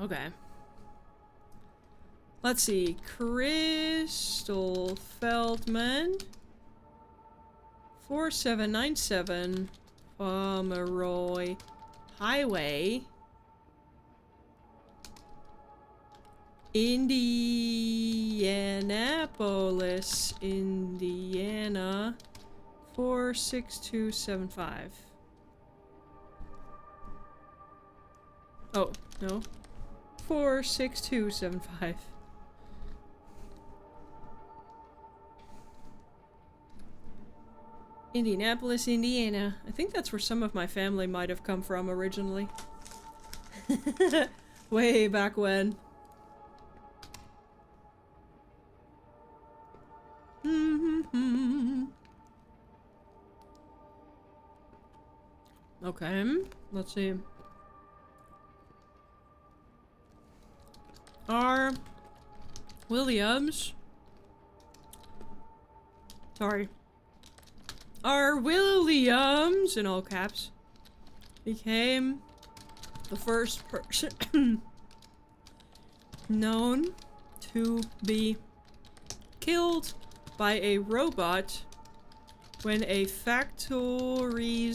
Okay. Let's see. Crystal Feldman. 4797 Pomeroy Highway. Indianapolis, Indiana. 46275. Oh, no. 46275. Indianapolis, Indiana. I think that's where some of my family might have come from originally. Way back when. Okay, let's see. R. Williams. Sorry. R. Williams, in all caps, became the first person known to be killed by a robot when a factory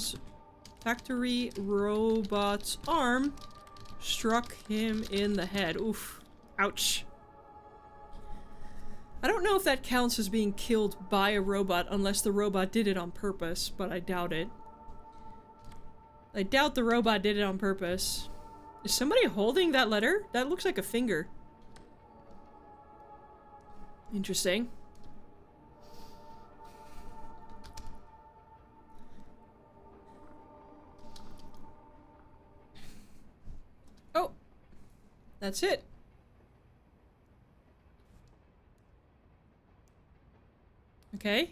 robot's arm struck him in the head. Oof. Ouch. I don't know if that counts as being killed by a robot unless the robot did it on purpose, but I doubt it. I doubt the robot did it on purpose. Is somebody holding that letter? That looks like a finger. Interesting. That's it. Okay.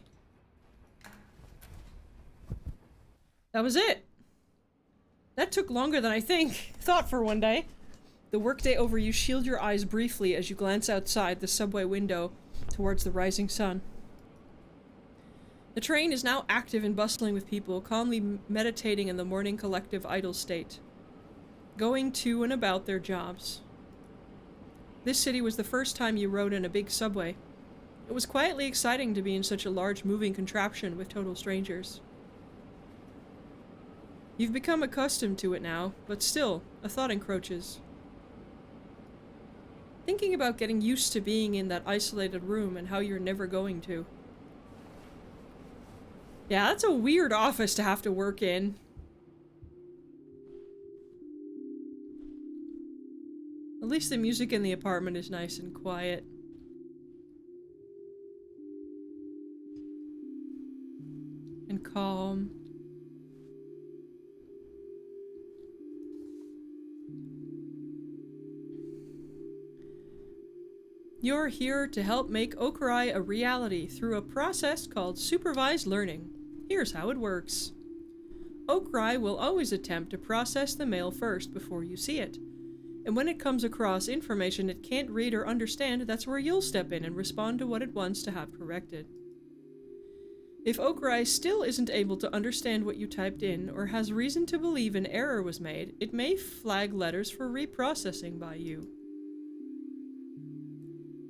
That was it. That took longer than I thought for one day. The workday over, you shield your eyes briefly as you glance outside the subway window towards the rising sun. The train is now active and bustling with people, calmly meditating in the morning collective idle state, going to and about their jobs. This city was the first time you rode in a big subway. It was quietly exciting to be in such a large moving contraption with total strangers. You've become accustomed to it now, but still, a thought encroaches. Thinking about getting used to being in that isolated room and how you're never going to. Yeah, that's a weird office to have to work in. At least the music in the apartment is nice and quiet. And calm. You're here to help make Okurai a reality through a process called supervised learning. Here's how it works. Okurai will always attempt to process the mail first before you see it. And when it comes across information it can't read or understand, that's where you'll step in and respond to what it wants to have corrected. If Okurai still isn't able to understand what you typed in, or has reason to believe an error was made, it may flag letters for reprocessing by you.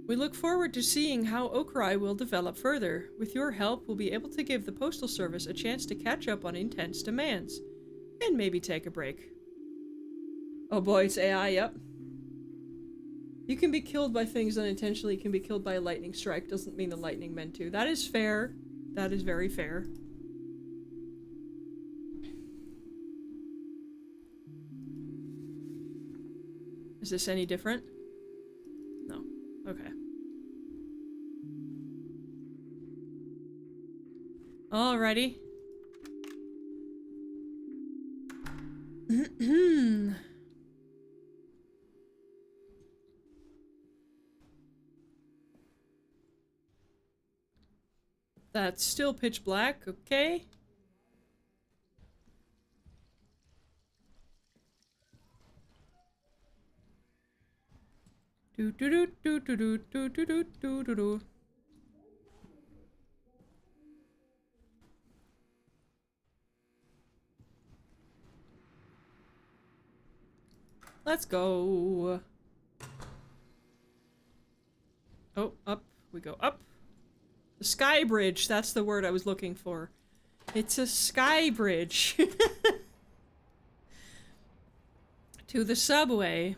We look forward to seeing how Okurai will develop further. With your help, we'll be able to give the Postal Service a chance to catch up on intense demands. And maybe take a break. Oh boy, it's AI, yep. You can be killed by things unintentionally, you can be killed by a lightning strike. Doesn't mean the lightning meant to. That is fair. That is very fair. Is this any different? No. Okay. Alrighty. That's still pitch black, okay. Do do do do do do do do do do do. Let's go. Oh, up. We go up. The sky bridge, that's the word I was looking for. It's a sky bridge. To the subway.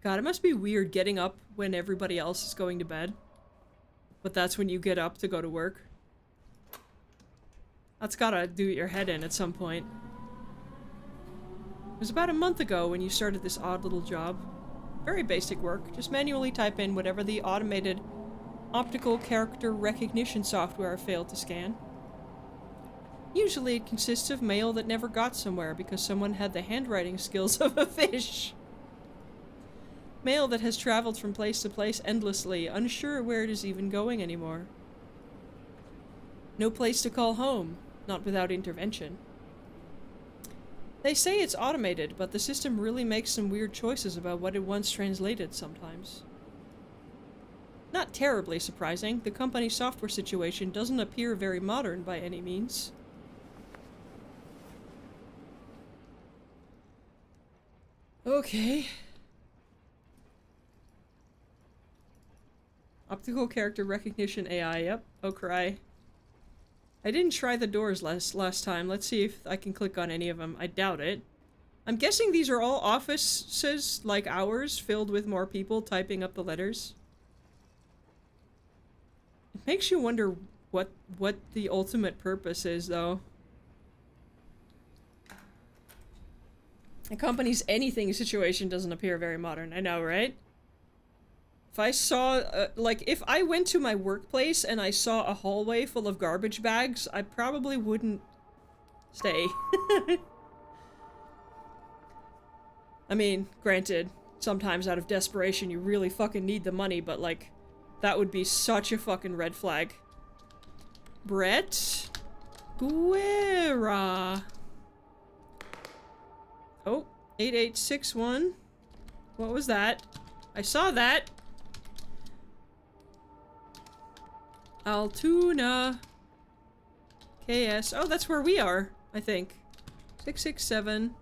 God, it must be weird getting up when everybody else is going to bed. But that's when you get up to go to work. That's gotta do your head in at some point. It was about a month ago when you started this odd little job. Very basic work. Just manually type in whatever the automated optical character recognition software failed to scan. Usually it consists of mail that never got somewhere because someone had the handwriting skills of a fish. Mail that has traveled from place to place endlessly, unsure where it is even going anymore. No place to call home, not without intervention. They say it's automated, but the system really makes some weird choices about what it once translated sometimes. Not terribly surprising, the company's software situation doesn't appear very modern by any means. Okay. Optical character recognition AI, yep. Okurai. I didn't try the doors last time. Let's see if I can click on any of them. I doubt it. I'm guessing these are all offices like ours, filled with more people typing up the letters. It makes you wonder what the ultimate purpose is, though. The company's anything situation doesn't appear very modern. I know, right? If I saw, like, if I went to my workplace and I saw a hallway full of garbage bags, I probably wouldn't stay. I mean, granted, sometimes out of desperation you really fucking need the money, but like, that would be such a fucking red flag. Brett Guerra. Oh, 8861. What was that? I saw that. Altoona. KS. Oh, that's where we are, I think. 667.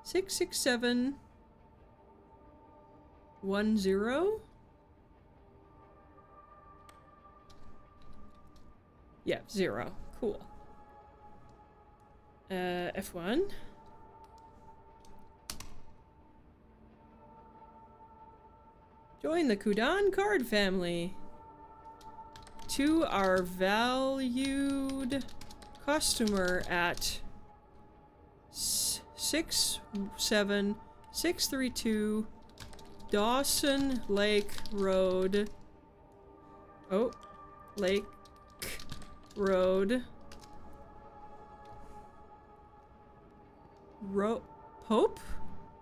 667. 10? Yeah, 0. Cool. F1. Join the Kudan card family. To our valued customer at 67632 Dawson Lake Road. Oh, Lake Road. Pope?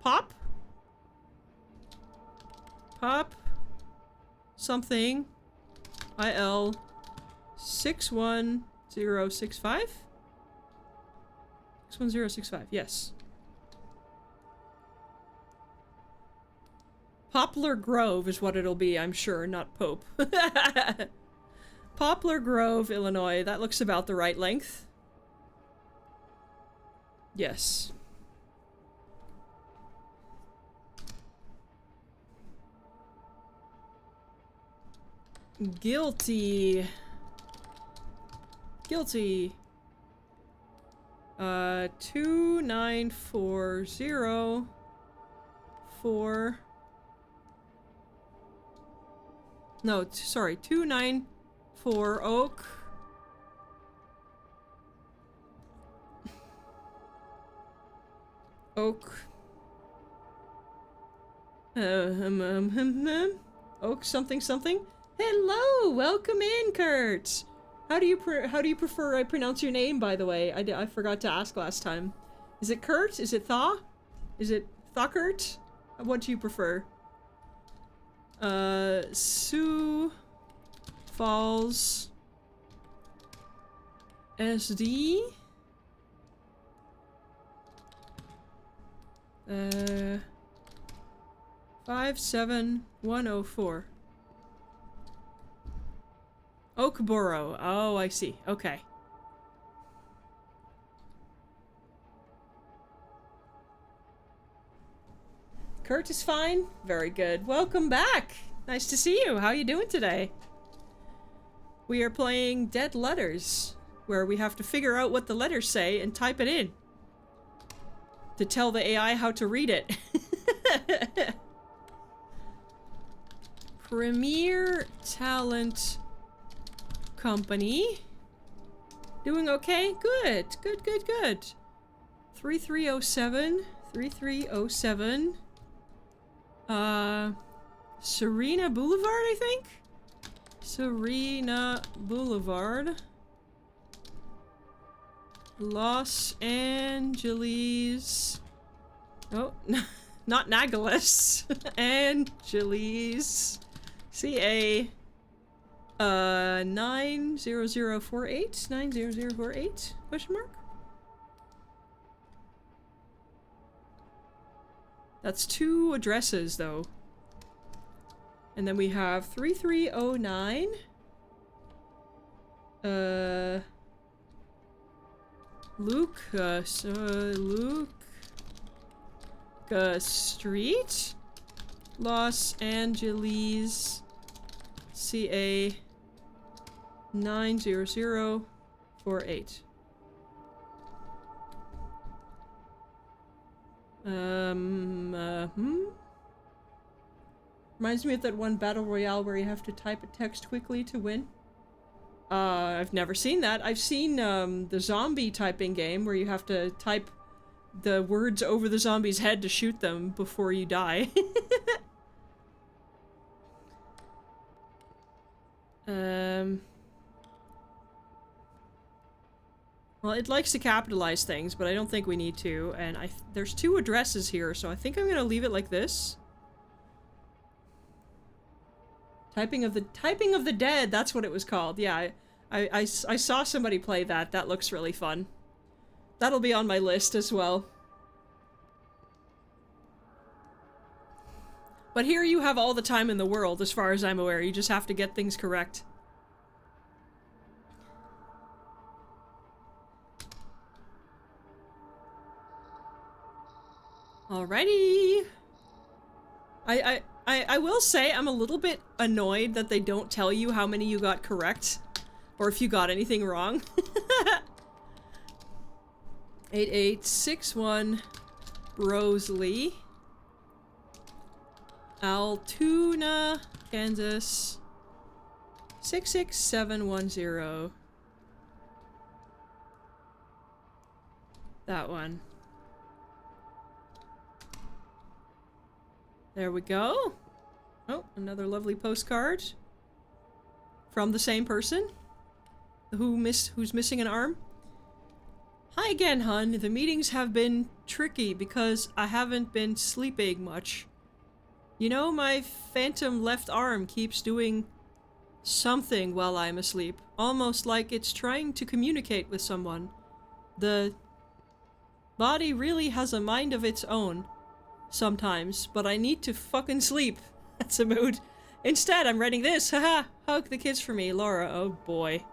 Pop? Pop? Something. IL 61065? 61065, yes. Poplar Grove is what it'll be, I'm sure, not Pope. Poplar Grove, Illinois. That looks about the right length. Yes. Guilty. Guilty. 29404. No, sorry, 294 Oak. Oak. Oak something something. Hello, welcome in, Kurt. How do you prefer I pronounce your name, by the way? I forgot to ask last time. Is it Kurt? Is it Thaw? Is it Thawkert? What do you prefer? Sioux Falls SD. 57104. Oakboro. Oh, I see. Okay. Kurt is fine. Very good. Welcome back. Nice to see you. How are you doing today? We are playing Dead Letters, where we have to figure out what the letters say and type it in to tell the AI how to read it. Premier Talent Company. Doing okay? Good. Good, good, good. 3307. 3307. Serena Boulevard, I think? Serena Boulevard. Los Angeles. Oh, not Nagalis. Angeles. CA. 90048? 90048? Question mark? That's 2 addresses, though. And then we have 3309. Lucas Street, Los Angeles, CA 90048. Reminds me of that one battle royale where you have to type a text quickly to win. I've never seen that. I've seen the zombie typing game where you have to type the words over the zombie's head to shoot them before you die. Well, it likes to capitalize things, but I don't think we need to, and there's 2 addresses here, so I think I'm gonna leave it like this. Typing of the Dead, that's what it was called. Yeah, I saw somebody play that. That looks really fun. That'll be on my list as well. But here you have all the time in the world, as far as I'm aware. You just have to get things correct. Alrighty. I will say I'm a little bit annoyed that they don't tell you how many you got correct. Or if you got anything wrong. 8861 Rosalie. Altoona, Kansas. 66710. That one. There we go. Oh, another lovely postcard. From the same person. Who's missing an arm. Hi again, hun. The meetings have been tricky because I haven't been sleeping much. You know, my phantom left arm keeps doing something while I'm asleep. Almost like it's trying to communicate with someone. The body really has a mind of its own. Sometimes, but I need to fucking sleep. That's a mood. Instead, I'm writing this. Haha! Hug the kids for me, Laura. Oh boy.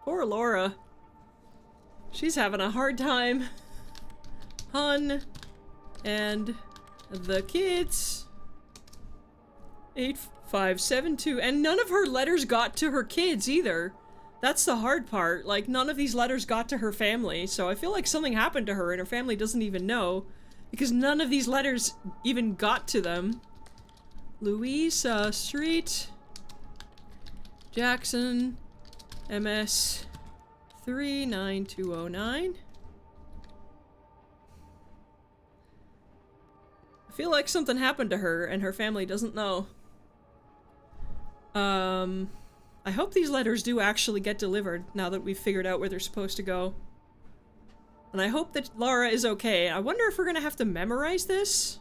Poor Laura. She's having a hard time. Hun. And the kids. 8572. And none of her letters got to her kids either. That's the hard part. Like, none of these letters got to her family. So I feel like something happened to her and her family doesn't even know. Because none of these letters even got to them. Louisa Street. Jackson. MS 39209. I feel like something happened to her and her family doesn't know. I hope these letters do actually get delivered now that we've figured out where they're supposed to go. And I hope that Laura is okay. I wonder if we're gonna have to memorize this?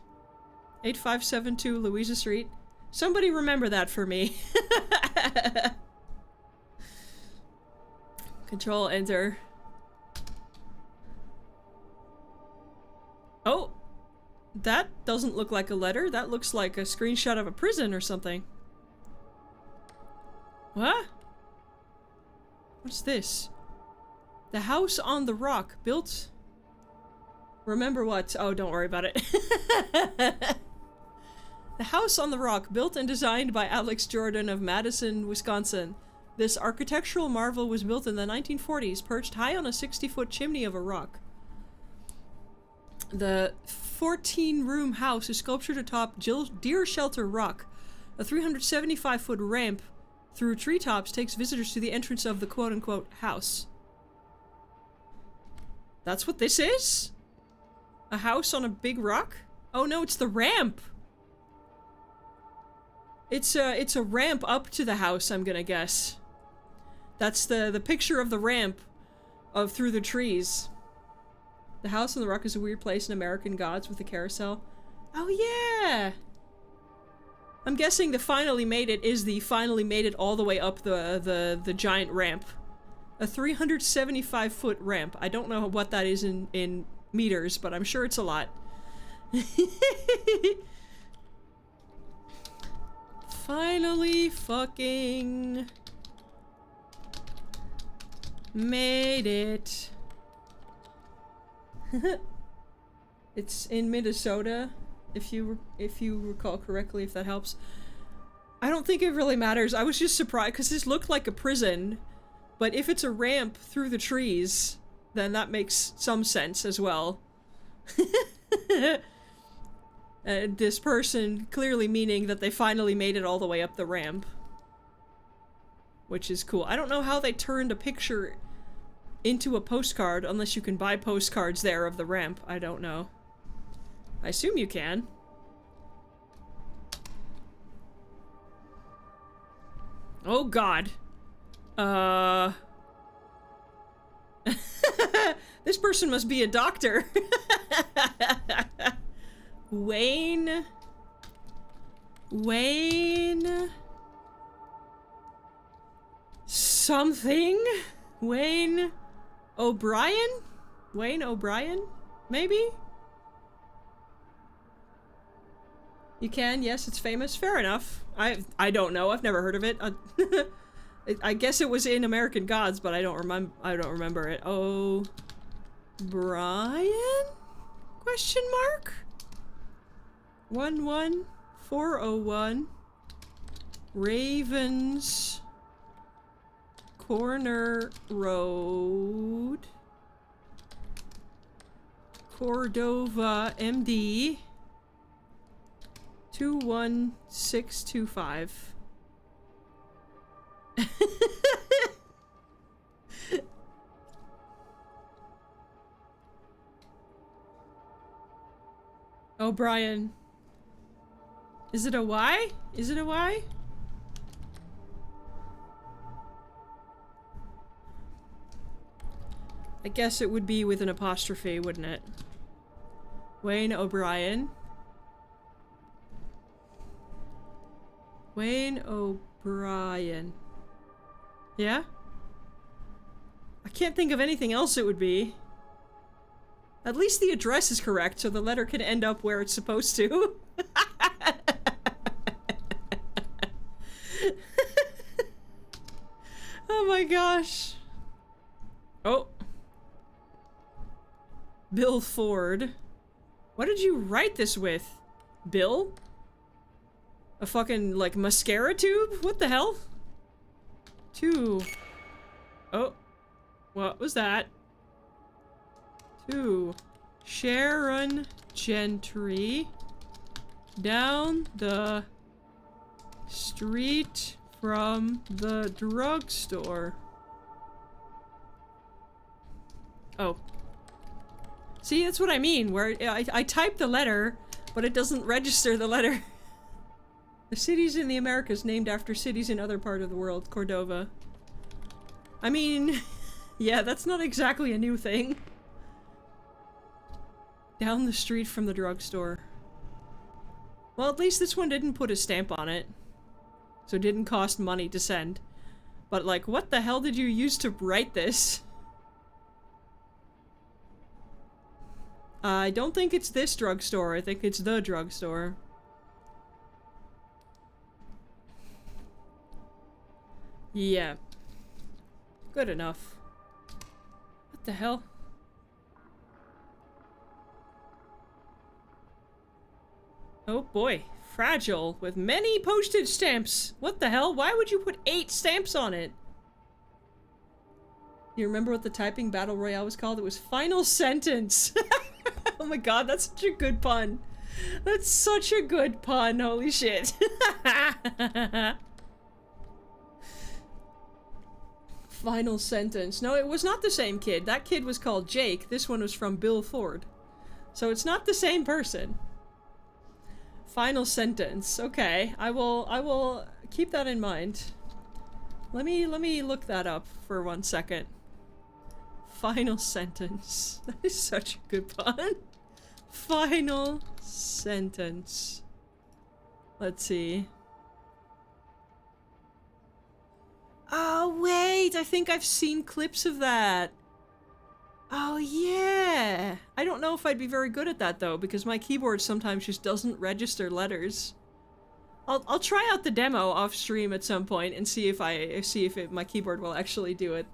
8572 Louisa Street. Somebody remember that for me. Control Enter. Oh! That doesn't look like a letter. That looks like a screenshot of a prison or something. What? What's this? The house on the rock, built... Remember what? Oh, don't worry about it. The house on the rock, built and designed by Alex Jordan of Madison, Wisconsin. This architectural marvel was built in the 1940s, perched high on a 60-foot chimney of a rock. The 14-room house is sculptured atop Deer Shelter Rock. A 375-foot ramp through treetops takes visitors to the entrance of the quote-unquote house. That's what this is? A house on a big rock? Oh no, it's the ramp! It's a ramp up to the house, I'm gonna guess. That's the picture of the ramp through the trees. The house on the rock is a weird place in American Gods with a carousel. Oh yeah! I'm guessing the finally made it is the finally made it all the way up the giant ramp. A 375-foot ramp. I don't know what that is in meters, but I'm sure it's a lot. Finally fucking made it. It's in Minnesota, if you recall correctly, if that helps. I don't think it really matters. I was just surprised because this looked like a prison, but if it's a ramp through the trees, then that makes some sense as well. This person clearly meaning that they finally made it all the way up the ramp. Which is cool. I don't know how they turned a picture into a postcard unless you can buy postcards there of the ramp. I don't know. I assume you can. Oh god. This person must be a doctor. Wayne. Something? Wayne O'Brien? Wayne O'Brien? Maybe? You can, yes, it's famous. Fair enough. I don't know. I've never heard of it. I guess it was in American Gods, but I don't remember it. O'Brien? Question mark? 11401 Ravens Corner Road, Cordova, MD 21625. O'Brien. Is it a Y? Is it a Y? I guess it would be with an apostrophe, wouldn't it? Wayne O'Brien. Wayne O'Brien. Yeah? I can't think of anything else it would be. At least the address is correct, so the letter can end up where it's supposed to. Oh my gosh. Oh. Bill Ford. What did you write this with? Bill? A fucking, like, mascara tube? What the hell? 2. Oh. What was that? 2. Sharon Gentry. Down the street from the drugstore. Oh. See, that's what I mean, where I type the letter, but it doesn't register the letter. The city's in the Americas named after cities in other part of the world. Cordova. I mean, yeah, that's not exactly a new thing. Down the street from the drugstore. Well, at least this one didn't put a stamp on it. So it didn't cost money to send. But, like, what the hell did you use to write this? I don't think it's this drugstore. I think it's the drugstore. Yeah. Good enough. What the hell? Oh boy. Fragile with many postage stamps. What the hell? Why would you put 8 stamps on it? You remember what the typing battle royale was called? It was Final Sentence. Oh my god, that's such a good pun. That's such a good pun. Holy shit. Final Sentence. No, it was not the same kid. That kid was called Jake. This one was from Bill Ford. So it's not the same person. Final Sentence. Okay, I will keep that in mind. Let me look that up for 1 second. Final Sentence. That is such a good pun. Final Sentence. Let's see. Oh wait, I think I've seen clips of that. Oh yeah! I don't know if I'd be very good at that though, because my keyboard sometimes just doesn't register letters. I'll try out the demo off stream at some point and see if my keyboard will actually do it.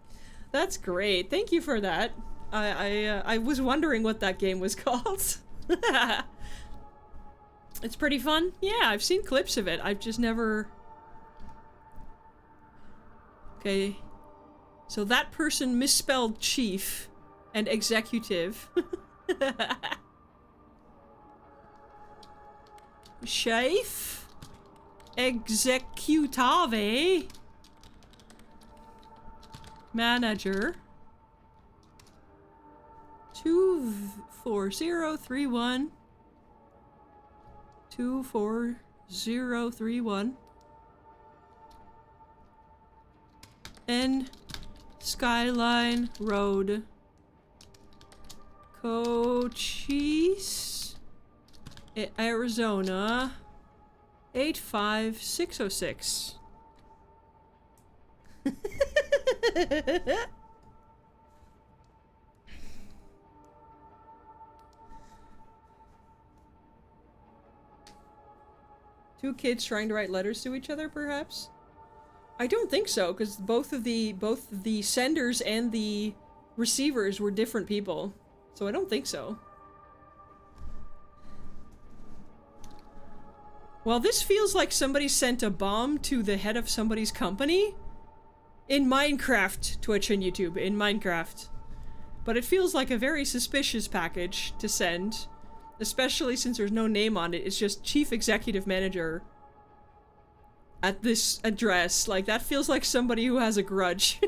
That's great. Thank you for that. I was wondering what that game was called. It's pretty fun. Yeah, I've seen clips of it. I've just never. Okay. So that person misspelled chief and executive. Chief? Executave? Manager? 24031 24031 N Skyline Road Cochise, Arizona, 85606. Two kids trying to write letters to each other, perhaps? I don't think so, because both the senders and the receivers were different people. So I don't think so. Well, this feels like somebody sent a bomb to the head of somebody's company. In Minecraft, Twitch and YouTube, in Minecraft. But it feels like a very suspicious package to send. Especially since there's no name on it, it's just Chief Executive Manager at this address. Like, that feels like somebody who has a grudge.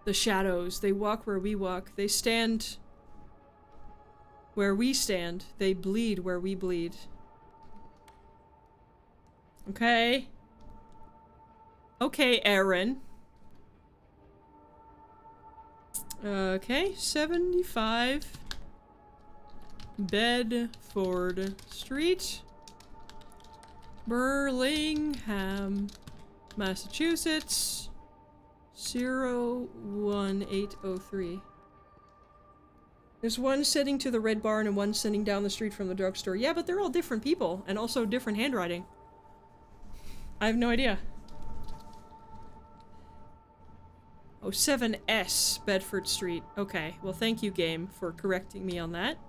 The shadows, they walk where we walk. They stand where we stand. They bleed where we bleed. Okay. Okay, Aaron. Okay, 75 Bedford Street, Burlingham, Massachusetts, 01803. There's one sitting to the Red Barn and one sitting down the street from the drugstore. Yeah, but they're all different people, and also different handwriting. I have no idea. Oh, 7S Bedford Street. Okay, well thank you, game, for correcting me on that.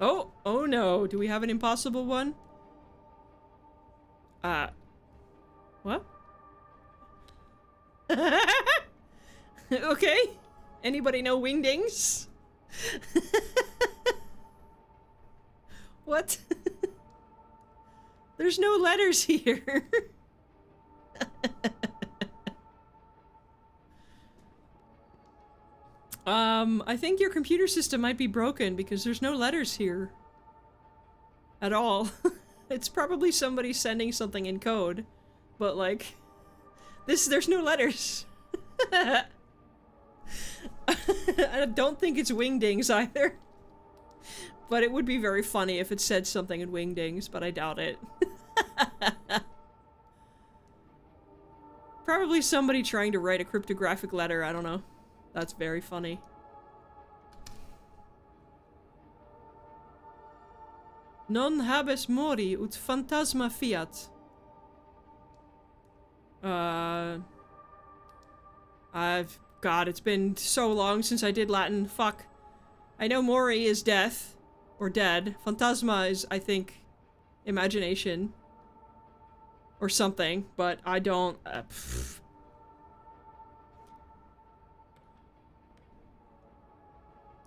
Oh, oh no, do we have an impossible one? What? Okay. Anybody know wingdings? What? There's no letters here. I think your computer system might be broken because there's no letters here. At all. It's probably somebody sending something in code. But like, there's no letters. I don't think it's wingdings either. But it would be very funny if it said something in wingdings, but I doubt it. Probably somebody trying to write a cryptographic letter, I don't know. That's very funny. Non habes mori ut phantasma fiat. God, it's been so long since I did Latin. Fuck. I know mori is death. Or dead. Phantasma is, I think, imagination. Or something, but I don't...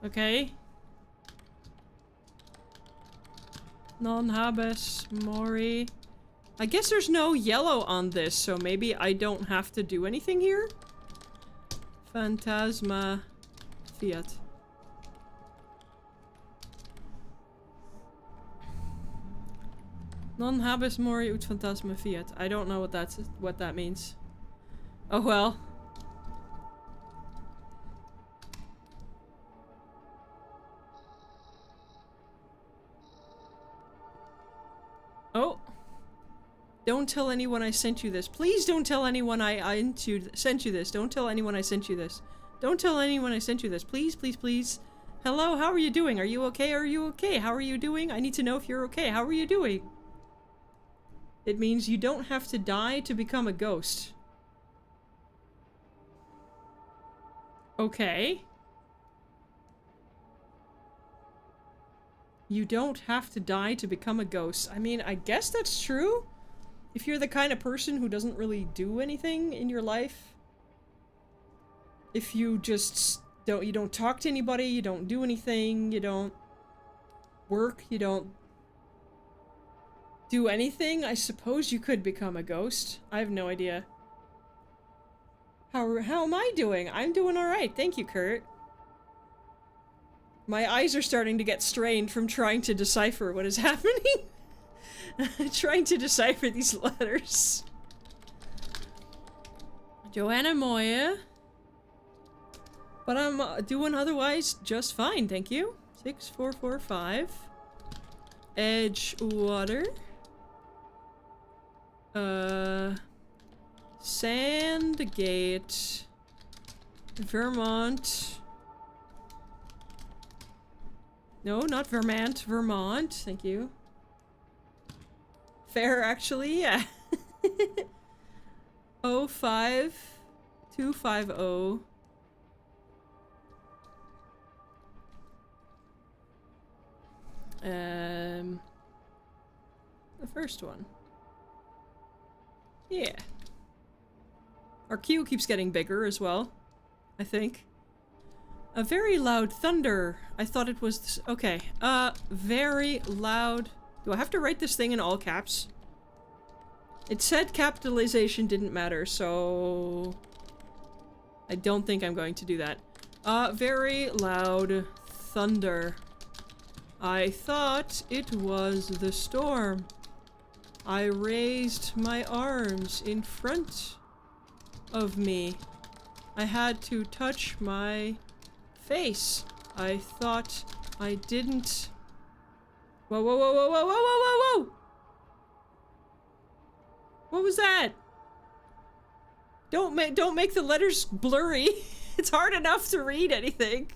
Okay. Non habes mori. I guess there's no yellow on this, so maybe I don't have to do anything here? Phantasma fiat. Non habes mori ut phantasma fiat. I don't know what that means. Oh well. Oh. Don't tell anyone I sent you this. Please don't tell anyone I sent you this. Don't tell anyone I sent you this. Don't tell anyone I sent you this. Please, please, please. Hello, how are you doing? Are you okay? Are you okay? How are you doing? I need to know if you're okay. How are you doing? It means you don't have to die to become a ghost. Okay. You don't have to die to become a ghost. I mean, I guess that's true. If you're the kind of person who doesn't really do anything in your life. If you just you don't talk to anybody, you don't do anything, you don't work, you don't do anything, I suppose you could become a ghost. I have no idea. How am I doing? I'm doing alright, thank you, Kurt. My eyes are starting to get strained from trying to decipher what is happening. Trying to decipher these letters. Joanna Moya. But I'm doing otherwise just fine, thank you. 6445. Edgewater. Sandgate. Vermont. No, not Vermont. Vermont, thank you. Fair, actually, yeah. 05250. The first one. Yeah. Our queue keeps getting bigger as well, I think. A very loud thunder. I thought it was okay. Very loud. Do I have to write this thing in all caps? It said capitalization didn't matter, so I don't think I'm going to do that. Very loud thunder. I thought it was the storm. I raised my arms in front of me. I had to touch my face. I thought I didn't. Whoa, whoa, whoa, whoa, whoa, whoa, whoa, whoa, whoa! What was that? Don't make the letters blurry. It's hard enough to read anything.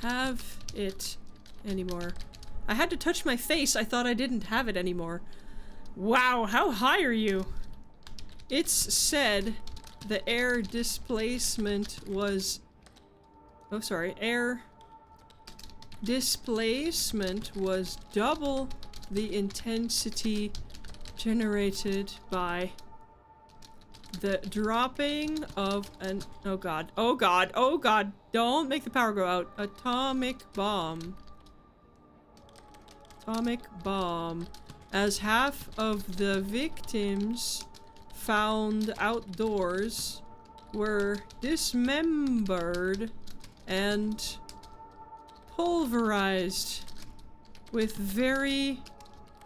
Have it anymore. I had to touch my face. I thought I didn't have it anymore. Wow, how high are you? It's said the air displacement was... Oh, sorry. Air displacement was double the intensity generated by the dropping of an... Oh god. Oh god. Oh god. Don't make the power go out. Atomic bomb. Atomic bomb. As half of the victims found outdoors were dismembered and pulverized, with very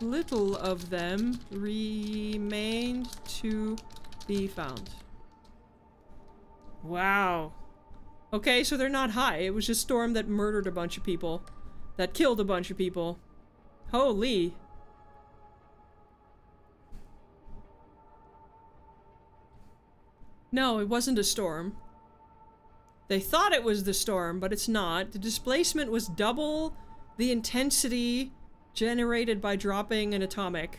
little of them remained to be found. Wow. Okay, so they're not high. It was just a storm that murdered a bunch of people. That killed a bunch of people. Holy. No, it wasn't a storm. They thought it was the storm, but it's not. The displacement was double the intensity generated by dropping an atomic.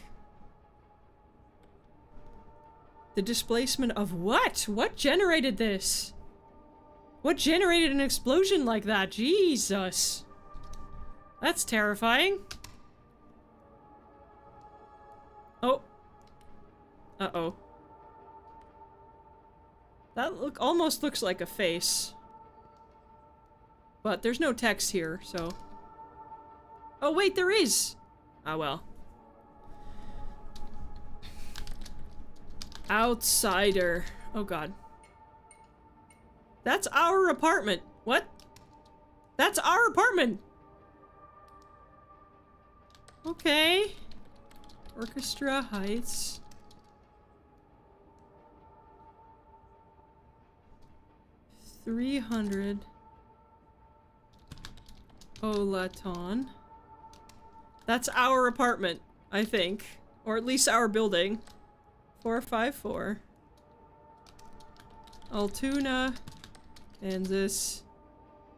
The displacement of what? What generated this? What generated an explosion like that? Jesus. That's terrifying. Oh. Uh-oh. That almost looks like a face. But there's no text here, so... Oh wait, there is! Ah well. Outsider. Oh god. That's our apartment. What? That's our apartment! Okay. Orchestra Heights. $300. Olaton. That's our apartment, I think. Or at least our building. 454. Altoona, Kansas.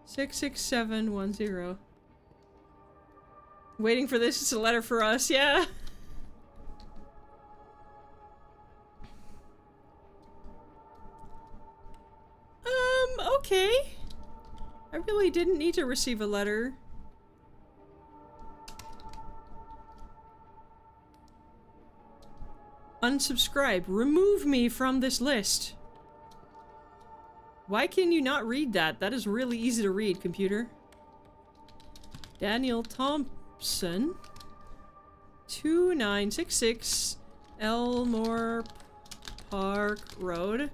66710. Waiting for this. It's a letter for us, yeah. Okay. I really didn't need to receive a letter. Unsubscribe. Remove me from this list. Why can you not read that? That is really easy to read, computer. Daniel Thompson. 2966 Elmore Park Road.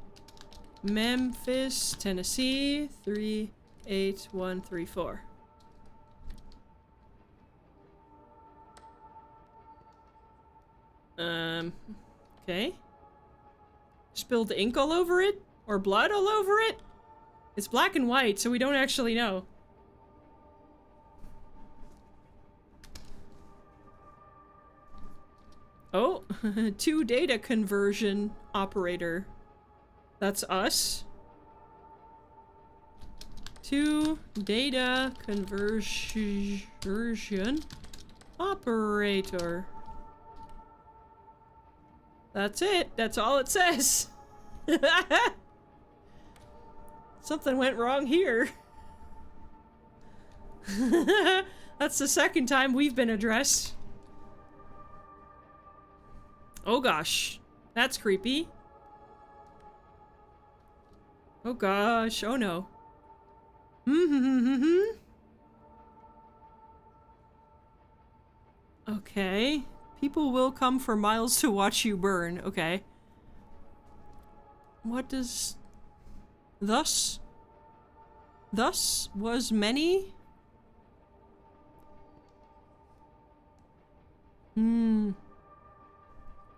Memphis, Tennessee, 38134. Okay. Spilled ink all over it? Or blood all over it? It's black and white, so we don't actually know. Oh, to data conversion operator. That's us. To data conversion operator. That's it. That's all it says. Something went wrong here. That's the second time we've been addressed. Oh gosh. That's creepy. Oh gosh. Oh no. Okay. People will come for miles to watch you burn. Okay. What does... Thus was many?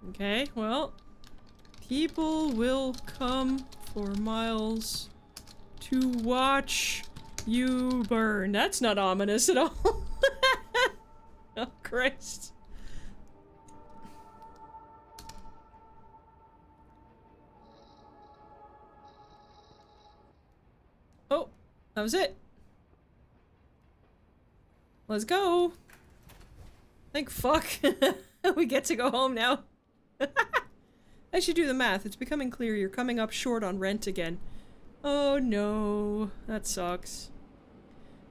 Okay, well... People will come for miles to watch you burn. That's not ominous at all. Oh, Christ. Oh, that was it. Let's go. Thank fuck. We get to go home now. I should do the math. It's becoming clear you're coming up short on rent again. Oh no, that sucks.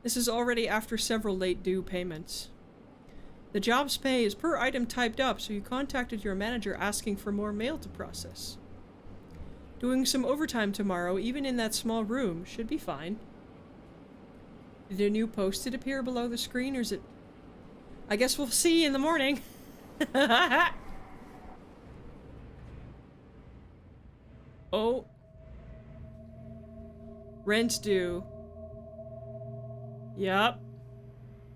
This is already after several late due payments. The job's pay is per item typed up, so you contacted your manager asking for more mail to process. Doing some overtime tomorrow, even in that small room, should be fine. Did a new post-it appear below the screen, or is it... I guess we'll see in the morning. Oh. Rent due. Yup.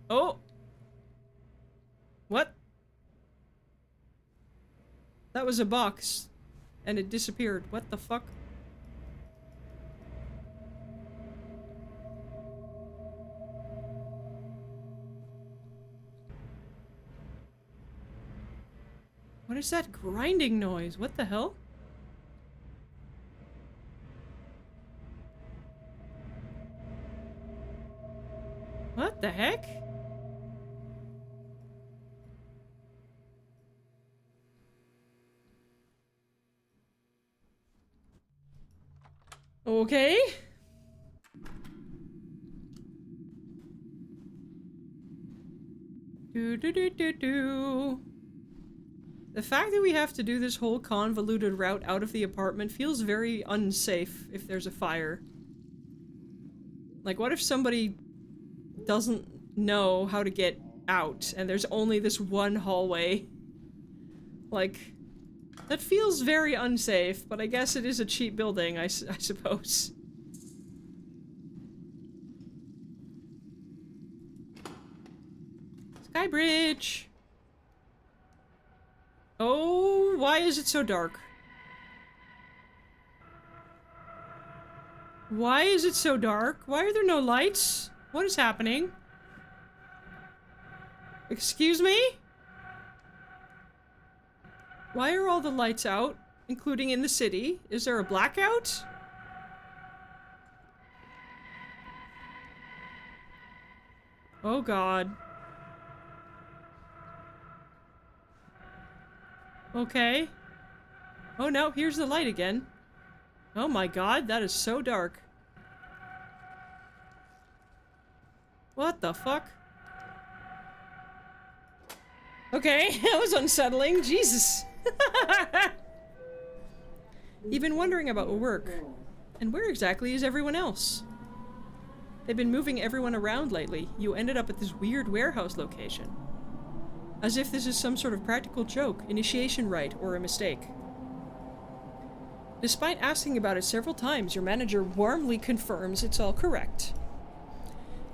Oh. What? That was a box. And it disappeared. What the fuck? What is that grinding noise? What the hell? What the heck? Okay. Do. The fact that we have to do this whole convoluted route out of the apartment feels very unsafe if there's a fire. Like, what if somebody doesn't know how to get out and there's only this one hallway? Like, that feels very unsafe, but I guess it is a cheap building, I suppose. Sky Bridge! Oh, why is it so dark? Why is it so dark? Why are there no lights? What is happening? Excuse me? Why are all the lights out, including in the city? Is there a blackout? Oh god. Okay. Oh no, here's the light again. Oh my god, that is so dark. What the fuck? Okay, that was unsettling. Jesus. You've been wondering about work. And where exactly is everyone else? They've been moving everyone around lately. You ended up at this weird warehouse location. As if this is some sort of practical joke, initiation rite, or a mistake. Despite asking about it several times, your manager warmly confirms it's all correct.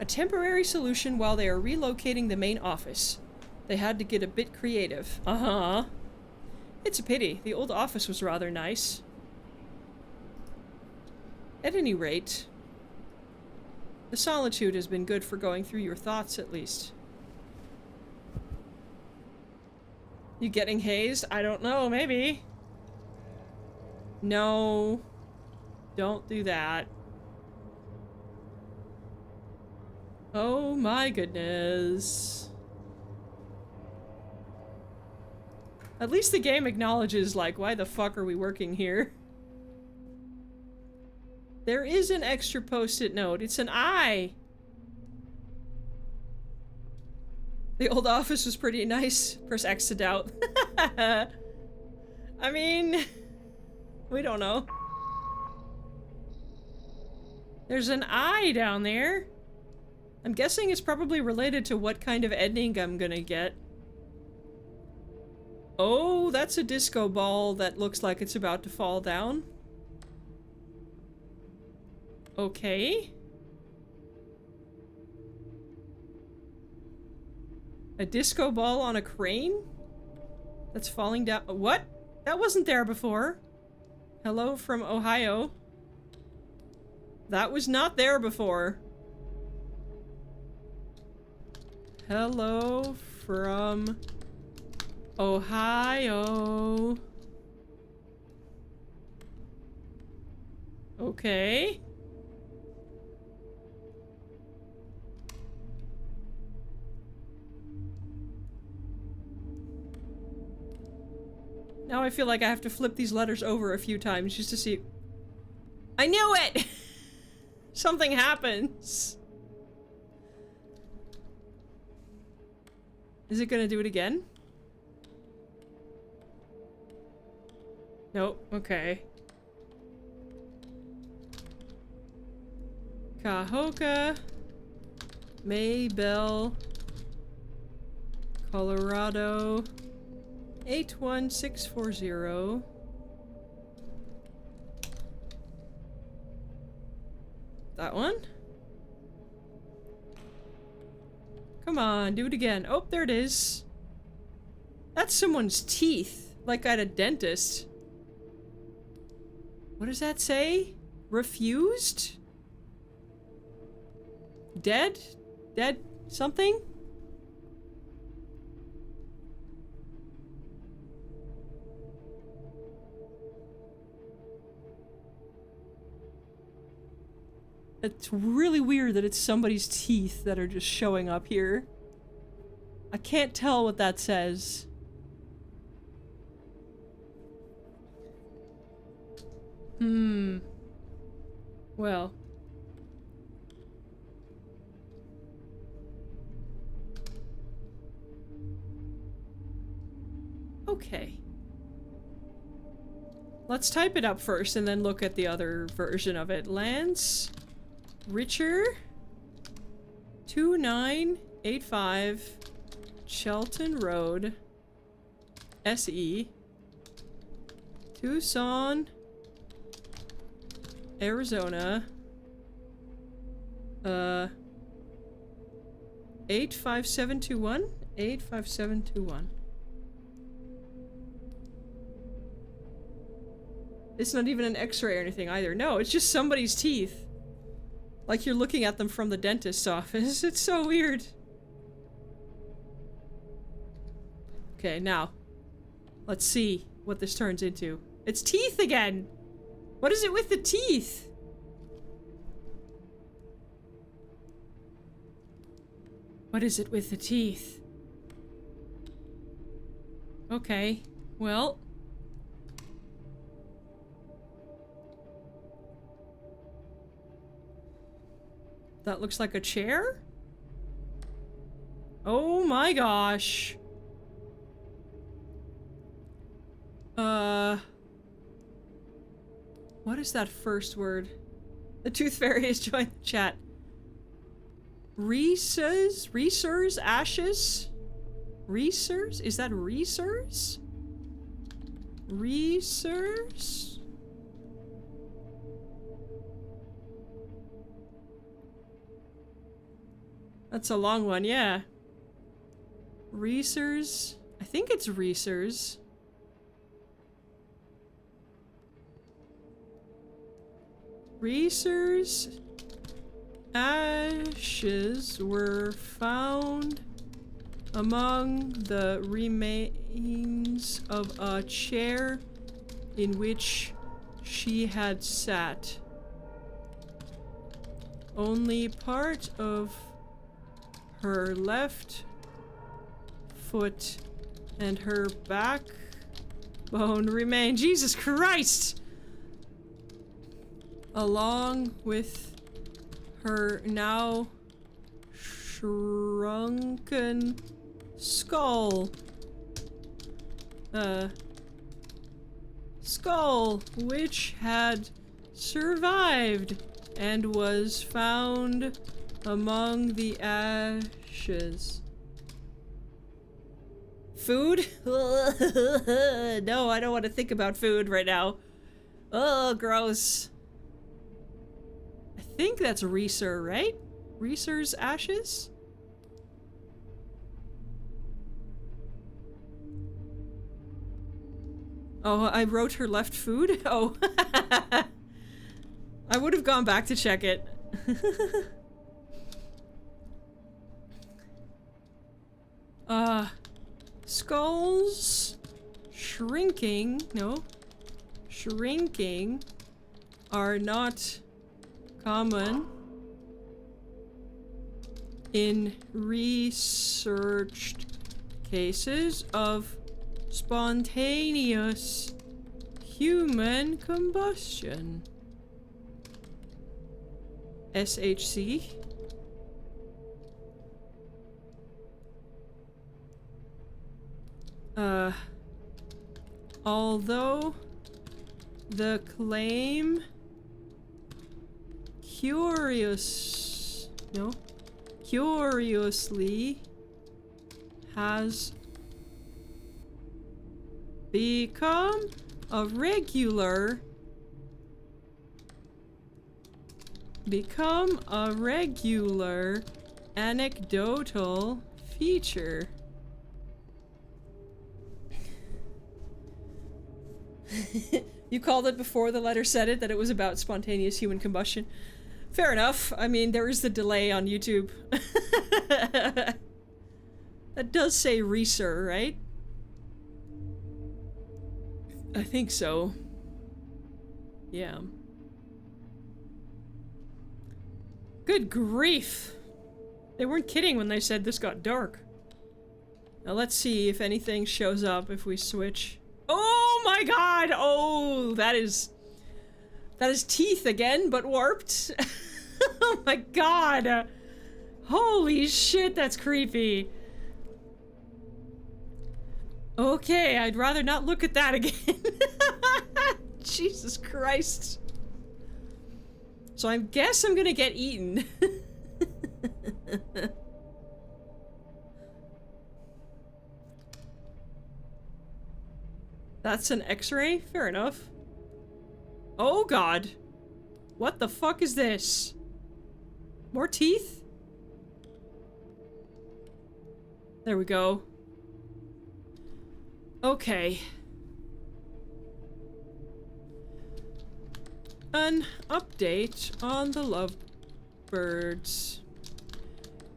A temporary solution while they are relocating the main office. They had to get a bit creative. Uh-huh. It's a pity. The old office was rather nice. At any rate, the solitude has been good for going through your thoughts, at least. You getting hazed? I don't know, maybe. No. Don't do that. Oh my goodness. At least the game acknowledges, like, why the fuck are we working here? There is an extra post-it note. It's an eye. The old office was pretty nice. Press X to doubt. I mean, we don't know. There's an eye down there. I'm guessing it's probably related to what kind of ending I'm gonna get. Oh, that's a disco ball that looks like it's about to fall down. Okay. A disco ball on a crane? That's falling down. What? That wasn't there before. Hello from Ohio. That was not there before. Hello from Ohio. Okay. Now I feel like I have to flip these letters over a few times just to see. I knew it! Something happens. Is it gonna do it again? Nope, okay. Cahokia, Maybell, Colorado, 81640. That one? Come on, do it again. Oh, there it is. That's someone's teeth, like at a dentist. What does that say? Refused? Dead? Dead something? It's really weird that it's somebody's teeth that are just showing up here. I can't tell what that says. Well. Okay. Let's type it up first and then look at the other version of it. Lance Richer 2985 Shelton Road SE Tucson Arizona 85721 85721. It's not even an x-ray or anything either. No, it's just somebody's teeth. Like you're looking at them from the dentist's office. It's so weird. Okay, now. Let's see what this turns into. It's teeth again! What is it with the teeth? What is it with the teeth? Okay, well. That looks like a chair? Oh my gosh. What is that first word? The Tooth Fairy has joined the chat. Reesers? Ashes? Reesers? Is that Reesers? Reesers? That's a long one, yeah. Reesers? I think it's Reesers. Reese's ashes were found among the remains of a chair in which she had sat. Only part of her left foot and her backbone remained. Jesus Christ! Along with her now shrunken skull. Skull, which had survived and was found among the ashes. Food? No, I don't want to think about food right now. Oh, gross. I think that's Reeser, right? Reeser's ashes? Oh, I wrote her left food? Oh. I would have gone back to check it. Skulls shrinking are not common in researched cases of spontaneous human combustion. SHC. Although the claim curiously has become a regular anecdotal feature. You called it before the letter said it, that it was about spontaneous human combustion. Fair enough. I mean, there is the delay on YouTube. That does say Reeser, right? I think so. Yeah. Good grief! They weren't kidding when they said this got dark. Now let's see if anything shows up if we switch. Oh my god! Oh, that is teeth again, but warped. Oh my god! Holy shit, that's creepy. Okay, I'd rather not look at that again. Jesus Christ. So I guess I'm gonna get eaten. That's an X-ray? Fair enough. Oh god. What the fuck is this? More teeth? There we go. Okay. An update on the lovebirds.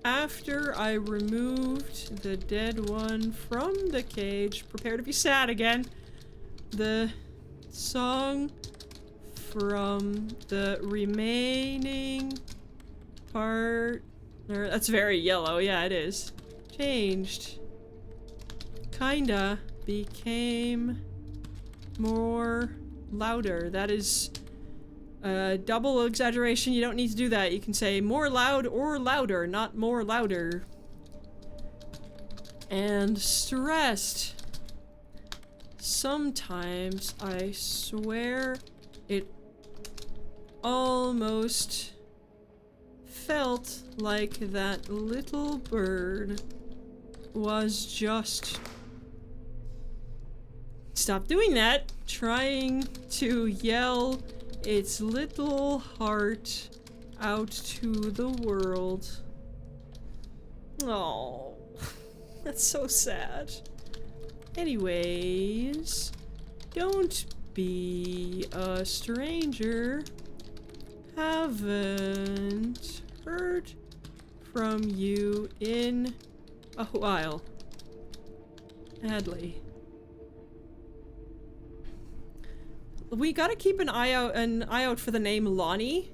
After I removed the dead one from the cage, prepare to be sad again. The song from the remaining part... That's very yellow, yeah it is. Changed. Kinda became more louder. That is double exaggeration. You don't need to do that. You can say more loud or louder, not more louder. And stressed. Sometimes I swear it almost felt like that little bird was just... Stop doing that! Trying to yell its little heart out to the world. Oh, that's so sad. Anyways, don't be a stranger haven't heard from you in a while. Adley. We gotta keep an eye out for the name Lonnie.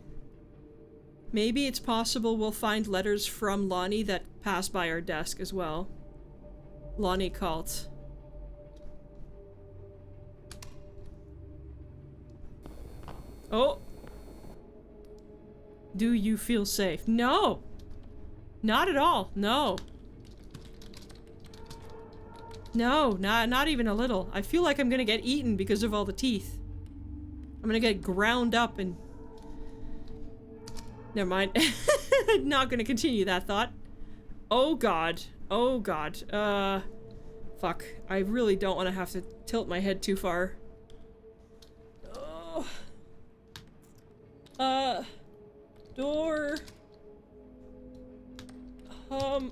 Maybe it's possible we'll find letters from Lonnie that pass by our desk as well. Lonnie Cult. Oh! Do you feel safe? No! Not at all. No. No, not even a little. I feel like I'm gonna get eaten because of all the teeth. I'm gonna get ground up and... Never mind. Not gonna continue that thought. Oh god. Oh god. Fuck. I really don't want to have to tilt my head too far. Door. Oh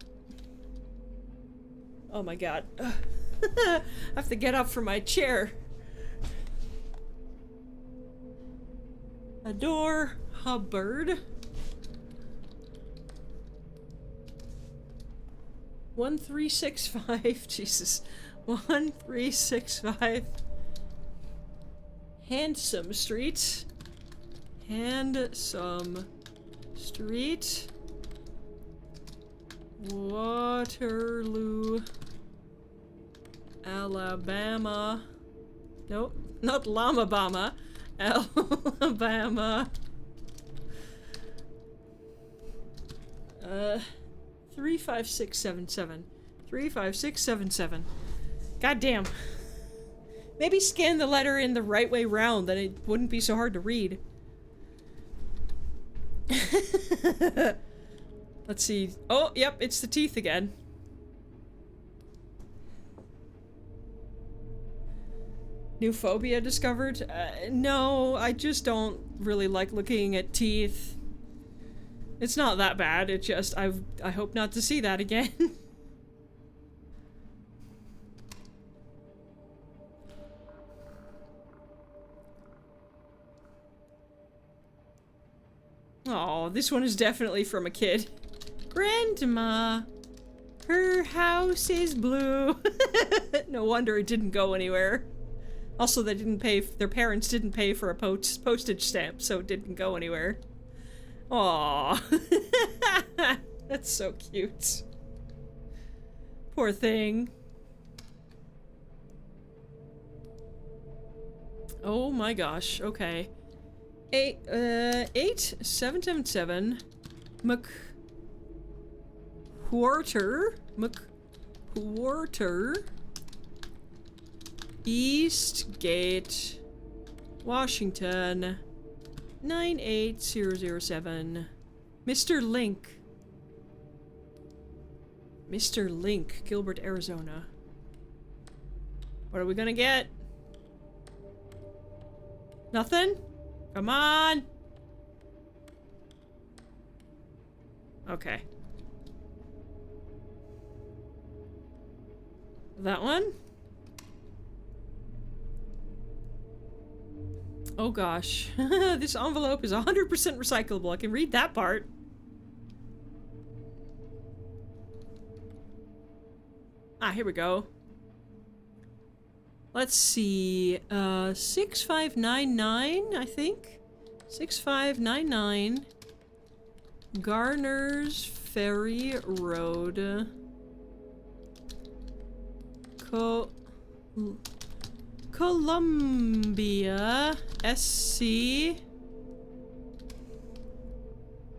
my god. I have to get up from my chair. A door. A bird. 1365. Jesus. 1365. Handsome Street. Handsome Street. Waterloo. Alabama. Nope. Not Lamabama. Alabama. 35677. 35677. God damn. Maybe scan the letter in the right way round, then it wouldn't be so hard to read. Let's see. Oh, yep, it's the teeth again. New phobia discovered? No, I just don't really like looking at teeth. It's not that bad, it just, I hope not to see that again. Oh, this one is definitely from a kid. Grandma, her house is blue. No wonder it didn't go anywhere. Also, they didn't pay, their parents didn't pay for a postage stamp, so it didn't go anywhere. Aww. That's so cute. Poor thing. Oh my gosh, okay. 8777 McWhorter Eastgate, Washington 98007. Mr. Link. Mr. Link, Gilbert, Arizona. What are we gonna get? Nothing? Come on! Okay. That one? Oh gosh. This envelope is 100% recyclable. I can read that part. Ah, here we go. Let's see. 6599, I think? 6599. Garner's Ferry Road. Columbia, SC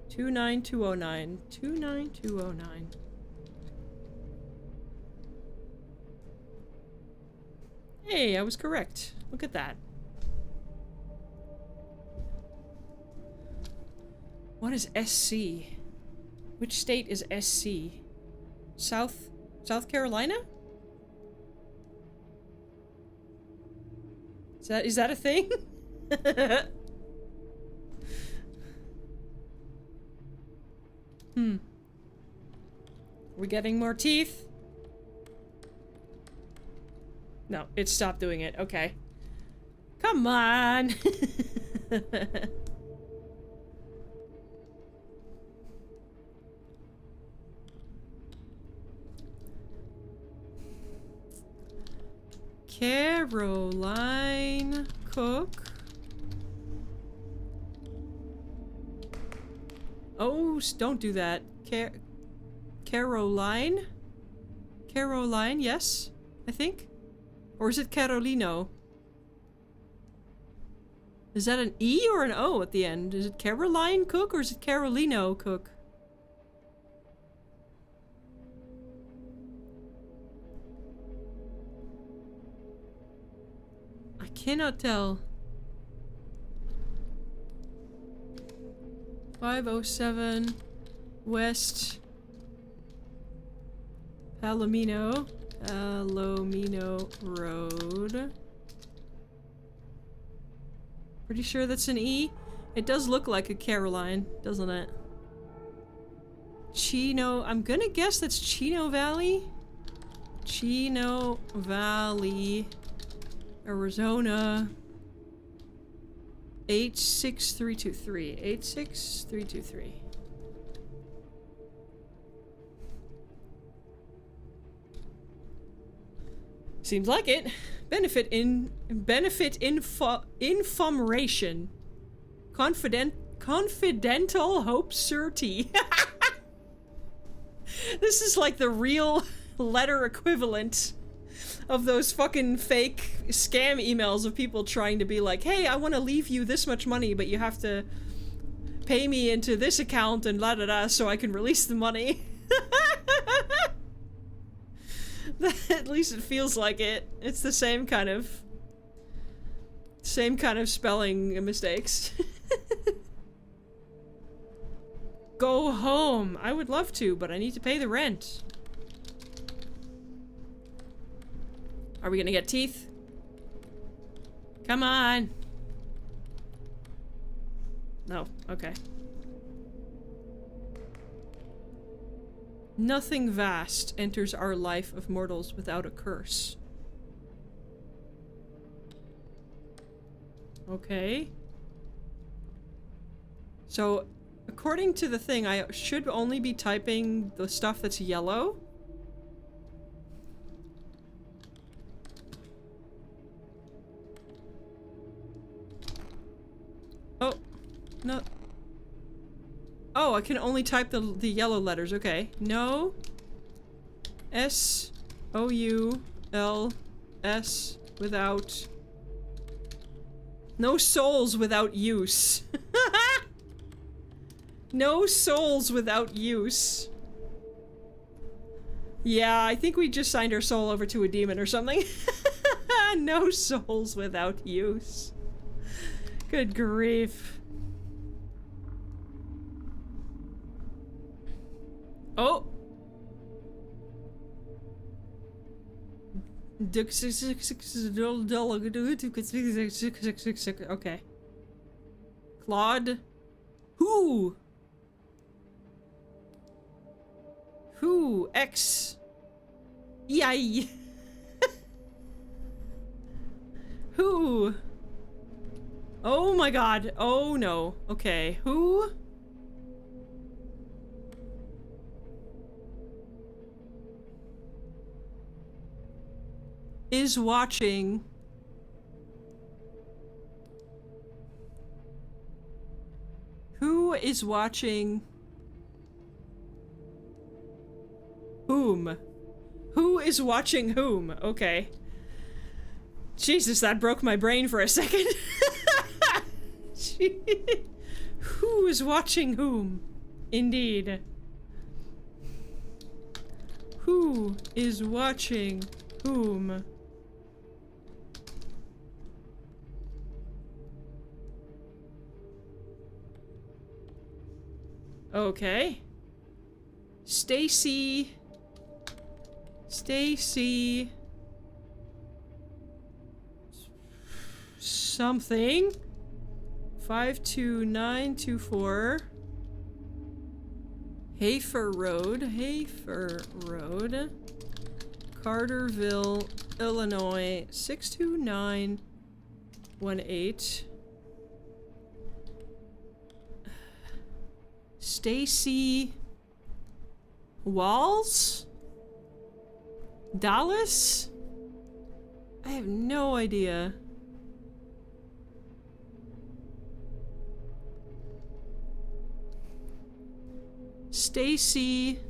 29209. 29209. Hey, I was correct. Look at that. What is SC? Which state is SC? South Carolina? Is that a thing? We getting more teeth? No, it stopped doing it. Okay. Come on! Caroline Cook. Oh, don't do that. Caroline? Caroline, yes, I think. Or is it Carolino? Is that an E or an O at the end? Is it Caroline Cook or is it Carolino Cook? I cannot tell. 507 West Palomino Road. Pretty sure that's an E. It does look like a Caroline, doesn't it? Chino, I'm gonna guess that's Chino Valley? Chino Valley, Arizona. 86323. 86323. Seems like it. Benefit information. Confidential hope surety. This is like the real letter equivalent of those fucking fake scam emails of people trying to be like, hey, I want to leave you this much money, but you have to pay me into this account and la da da so I can release the money. At least it feels like it. It's the same kind of spelling mistakes. Go home. I would love to, but I need to pay the rent. Are we gonna get teeth? Come on. No, okay. Nothing vast enters our life of mortals without a curse. Okay. So, according to the thing, I should only be typing the stuff that's yellow. Oh, no. Oh, I can only type the yellow letters, okay. No. S-O-U-L-S without... No souls without use. No souls without use. Yeah, I think we just signed our soul over to a demon or something. No souls without use. Good grief. Oh! Okay. Claude. Who? Who? X. Yay. Who? Oh my god. Oh no. Okay. Who? Is watching who is watching whom? Who is watching whom? Okay. Jesus, that broke my brain for a second. Who is watching whom? Indeed. Who is watching whom? Okay. Stacy. Something. 52924. Hafer Road. Carterville, Illinois, 62918. Stacy Walls? Dallas? I have no idea. Stacy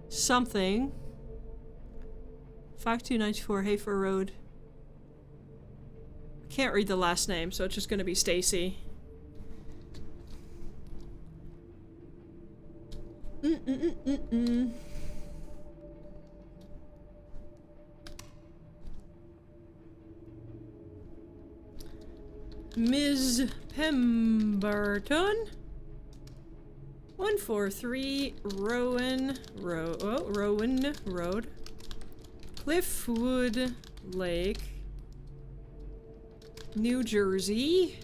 something. 5294 Hafer Road. I can't read the last name, so it's just gonna be Stacy. Ms. Pemberton? 143 Rowan Road. Cliffwood Lake. New Jersey.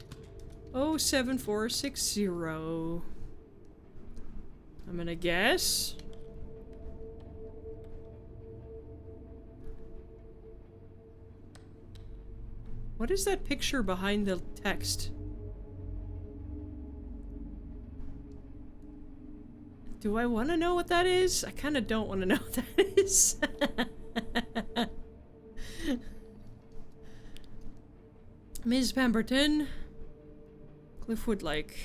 07460. I'm gonna guess. What is that picture behind the text? Do I want to know what that is? I kind of don't want to know what that is. Ms. Pemberton. Cliffwood Lake.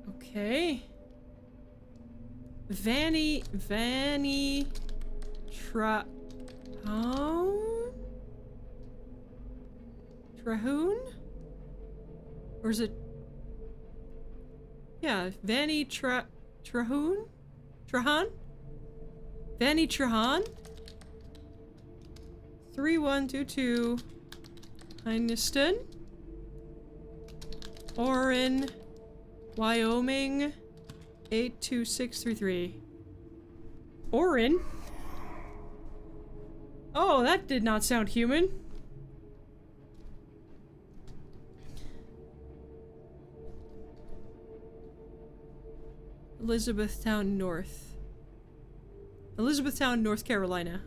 Okay. Vanny Trahoon? Or is it? Yeah, Vanny Trahoon? Trahan? Vanny Trahan? 3122 Heiniston? Orin, Wyoming 82633. Orin? Oh, that did not sound human. Elizabethtown, North Carolina.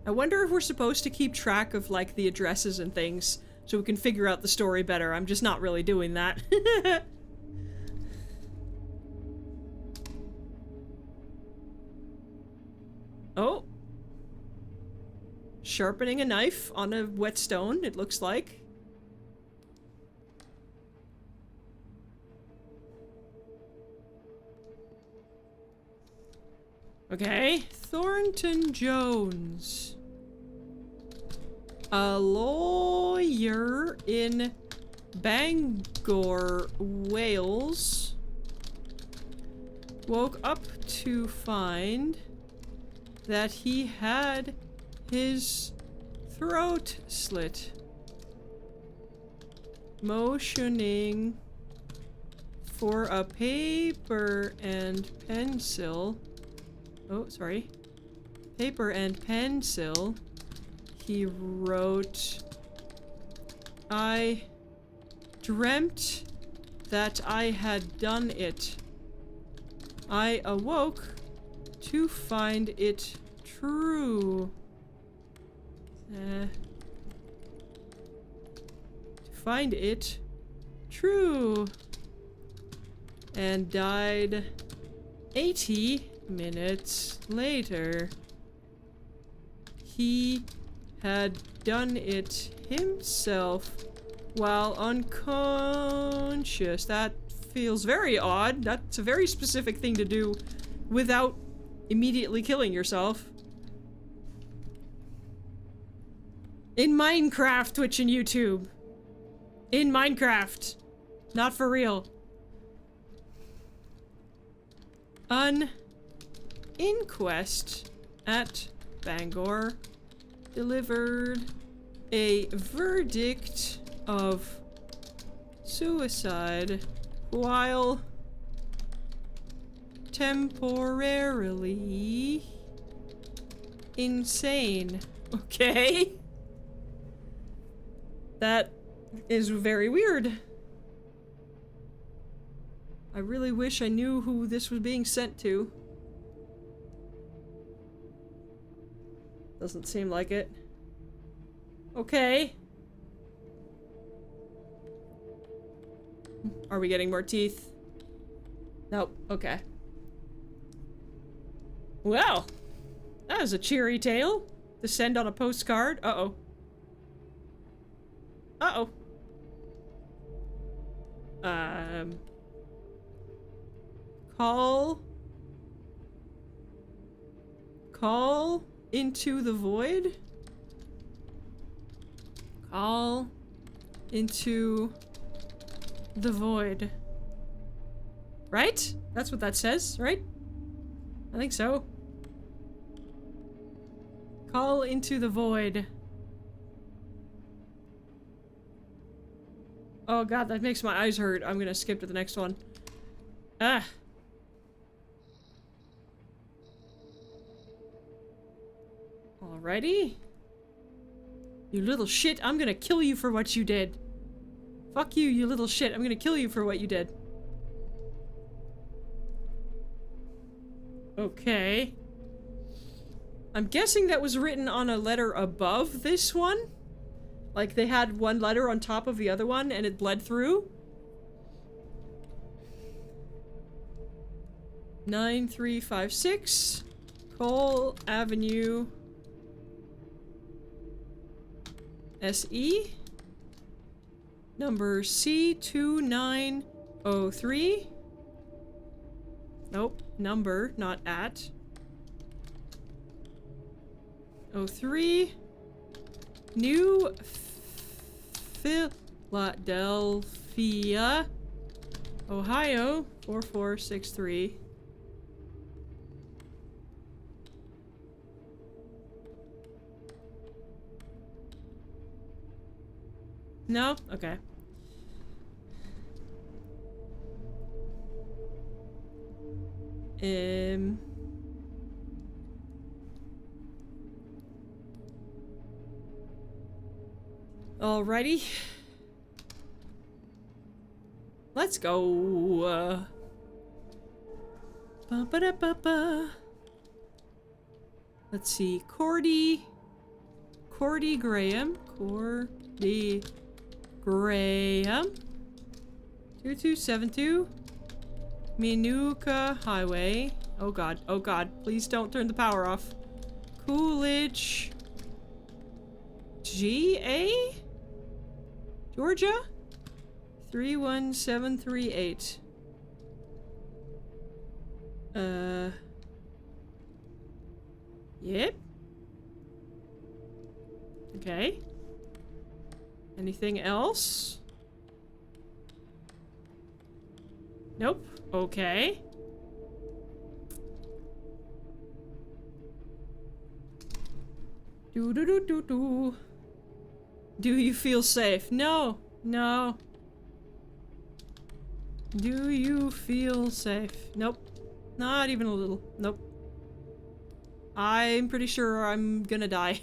I wonder if we're supposed to keep track of, like, the addresses and things so we can figure out the story better. I'm just not really doing that. Oh. Sharpening a knife on a whetstone, it looks like. Okay. Thornton Jones. A lawyer in Bangor, Wales, woke up to find that he had his throat slit. Motioning for a paper and pencil. Oh, sorry. Paper and pencil. He wrote, I dreamt that I had done it. I awoke to find it true. To find it true. And died 80 minutes later. He had done it himself while unconscious. That feels very odd. That's a very specific thing to do without immediately killing yourself. In Minecraft, Twitch and YouTube. In Minecraft. Not for real. An inquest at Bangor delivered a verdict of suicide while temporarily insane. Okay. That is very weird. I really wish I knew who this was being sent to. Doesn't seem like it. Okay. Are we getting more teeth? Nope. Okay. Well, that was a cheery tale to send on a postcard. Uh-oh. Uh-oh. Call into the void? Call into the void. Right? That's what that says, right? I think so. Call into the void. Oh god, that makes my eyes hurt. I'm gonna skip to the next one. Ah. Alrighty. You little shit, I'm gonna kill you for what you did. Fuck you, you little shit. I'm gonna kill you for what you did. Okay. I'm guessing that was written on a letter above this one? Like they had one letter on top of the other one and it bled through? 9356 Cole Avenue SE number C2903. Nope, number, not at. 03 New Philadelphia, Ohio 4463. No? Okay. Alrighty. Let's go. Ba-ba-da-ba-ba. Let's see. Cordy Graham. Cordy Graham. 2272. Minooka Highway. Oh god. Oh god. Please don't turn the power off. Coolidge. GA? Georgia? 31738. Yep. Okay. Anything else? Nope. Okay. Do. Do you feel safe? No. No. Do you feel safe? Nope. Not even a little. Nope. I'm pretty sure I'm gonna die.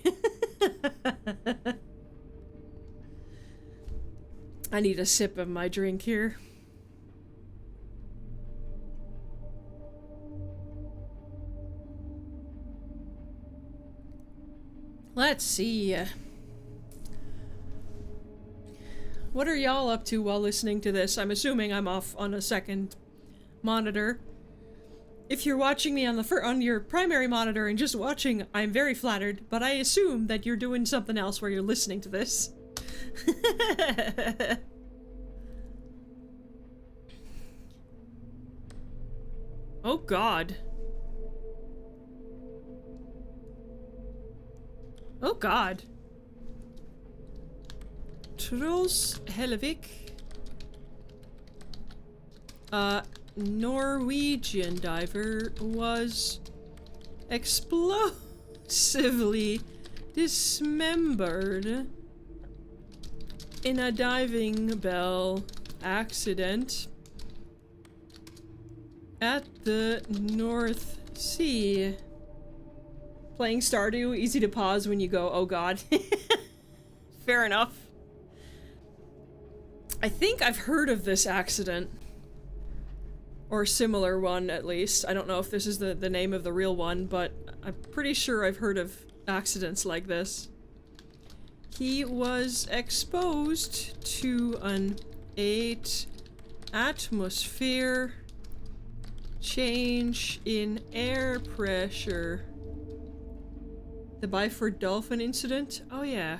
I need a sip of my drink here. Let's see. What are y'all up to while listening to this? I'm assuming I'm off on a second monitor. If you're watching me on your primary monitor and just watching, I'm very flattered, but I assume that you're doing something else where you're listening to this. Oh god. Oh god. Truls Hellevik. Norwegian diver was explosively dismembered in a diving bell accident at the North Sea. Playing Stardew, easy to pause when you go, oh god. Fair enough. I think I've heard of this accident. Or a similar one, at least. I don't know if this is the name of the real one, but I'm pretty sure I've heard of accidents like this. He was exposed to an 8 atmosphere change in air pressure. The Byford Dolphin incident? Oh yeah.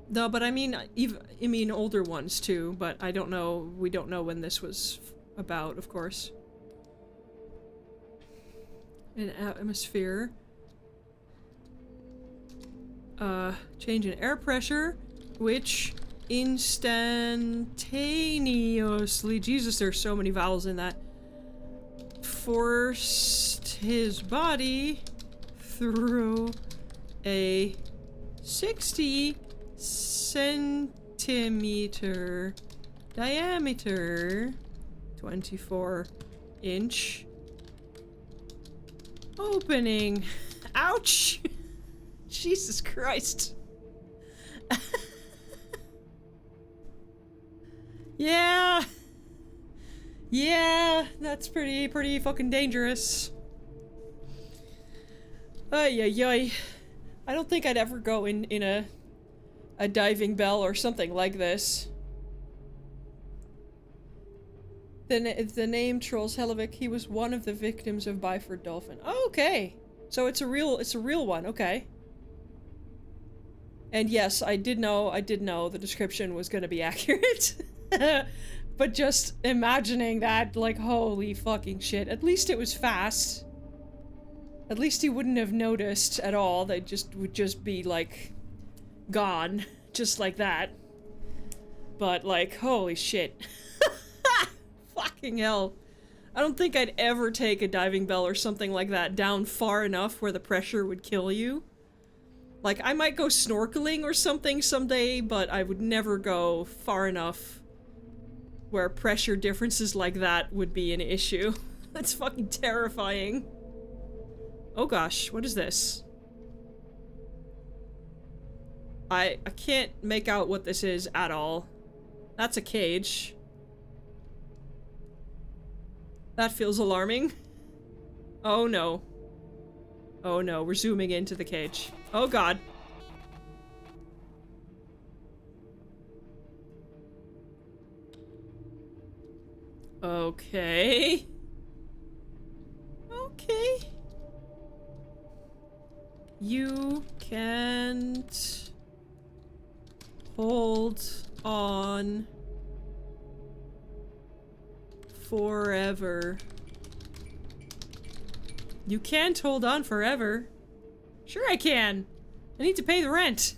No, but I mean, older ones too, but I don't know, we don't know when this was about, of course. An atmosphere. Change in air pressure, which instantaneously, Jesus, there's so many vowels in that, forced his body through a 60 centimeter diameter, 24-inch opening. Ouch! Jesus Christ. Yeah. Yeah, that's pretty fucking dangerous. Ay ay ay. I don't think I'd ever go in a diving bell or something like this. The name Trolls Hellevick, he was one of the victims of Byford Dolphin. Oh, okay. So it's a real one, okay. And yes, I did know the description was gonna be accurate. But just imagining that, like, holy fucking shit. At least it was fast. At least he wouldn't have noticed at all. They would just be, like, gone. Just like that. But, like, holy shit. Fucking hell. I don't think I'd ever take a diving bell or something like that down far enough where the pressure would kill you. Like, I might go snorkeling or something someday, but I would never go far enough where pressure differences like that would be an issue. That's fucking terrifying. Oh gosh, what is this? I can't make out what this is at all. That's a cage. That feels alarming. Oh no. Oh no, we're zooming into the cage. Oh god. Okay. Okay. You can't hold on forever. You can't hold on forever. Sure I can. I need to pay the rent.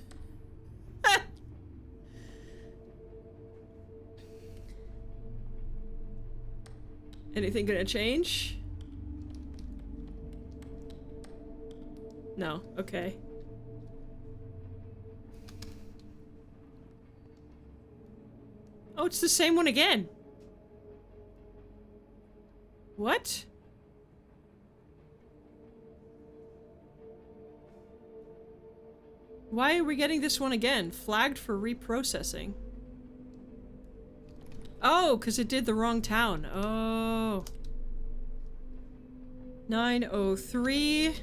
Anything gonna change? No, okay. Oh, it's the same one again. What? Why are we getting this one again? Flagged for reprocessing. Oh, because it did the wrong town. Oh. 903.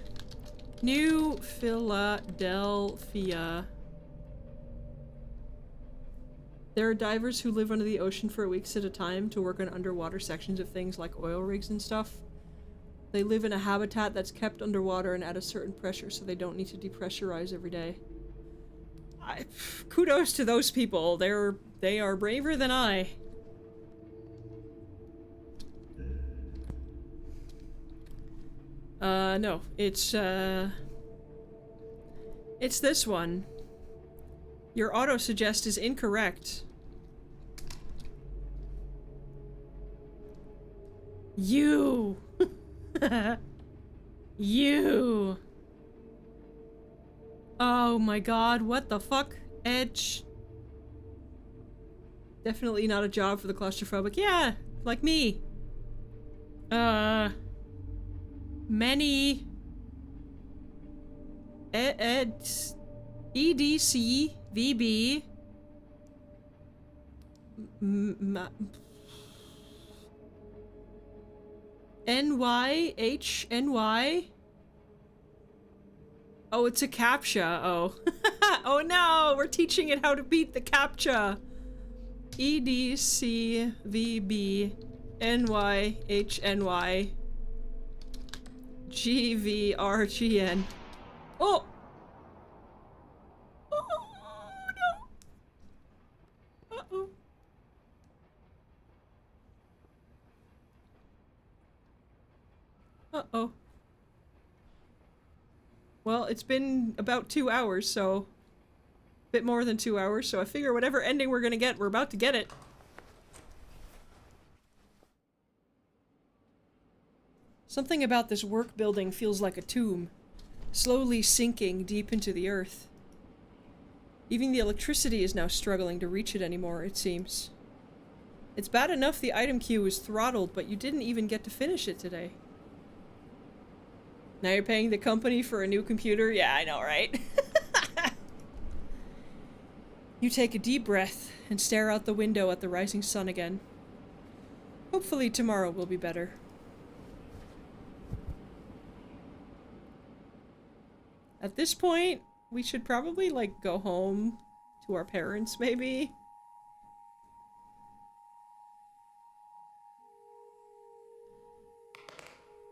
New Philadelphia. There are divers who live under the ocean for weeks at a time to work on underwater sections of things like oil rigs and stuff. They live in a habitat that's kept underwater and at a certain pressure, so they don't need to depressurize every day. Kudos to those people. They are braver than I. No. It's this one. Your auto-suggest is incorrect. You! You! Oh my god, what the fuck? Edge. Definitely not a job for the claustrophobic. Yeah, like me. Many EDC VB NYHNY? Oh, it's a CAPTCHA. Oh. Oh no, we're teaching it how to beat the CAPTCHA. EDCVBNYHNY GVRGN. Oh! Oh no! Uh-oh. Uh-oh. Well, it's been about 2 hours, so... a bit more than 2 hours, so I figure whatever ending we're gonna get, we're about to get it. Something about this work building feels like a tomb, slowly sinking deep into the earth. Even the electricity is now struggling to reach it anymore, it seems. It's bad enough the item queue is throttled, but you didn't even get to finish it today. Now you're paying the company for a new computer? Yeah, I know, right? You take a deep breath and stare out the window at the rising sun again. Hopefully tomorrow will be better. At this point, we should probably, like, go home to our parents, maybe?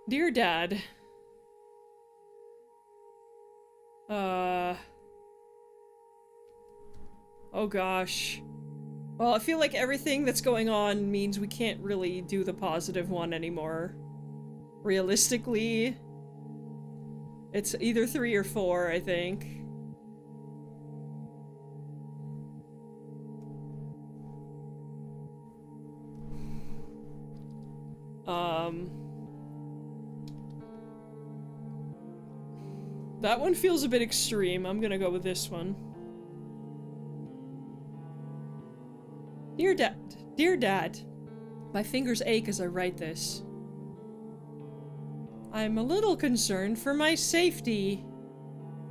Dear Dad. Oh gosh. Well, I feel like everything that's going on means we can't really do the positive one anymore. Realistically, it's either 3 or 4, I think. That one feels a bit extreme. I'm gonna go with this one. Dear Dad, my fingers ache as I write this. I'm a little concerned for my safety.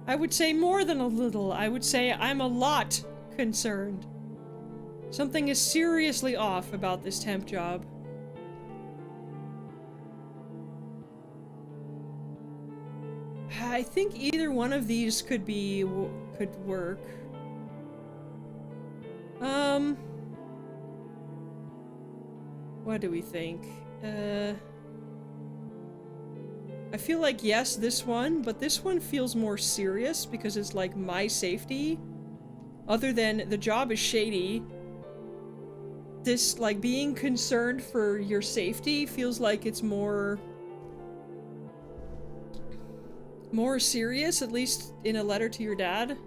I would say more than a little. I would say I'm a lot concerned. Something is seriously off about this temp job. I think either one of these could work. What do we think? I feel like yes, this one, but this one feels more serious because it's like my safety. Other than the job is shady. This, like, being concerned for your safety feels like it's more serious, at least in a letter to your dad.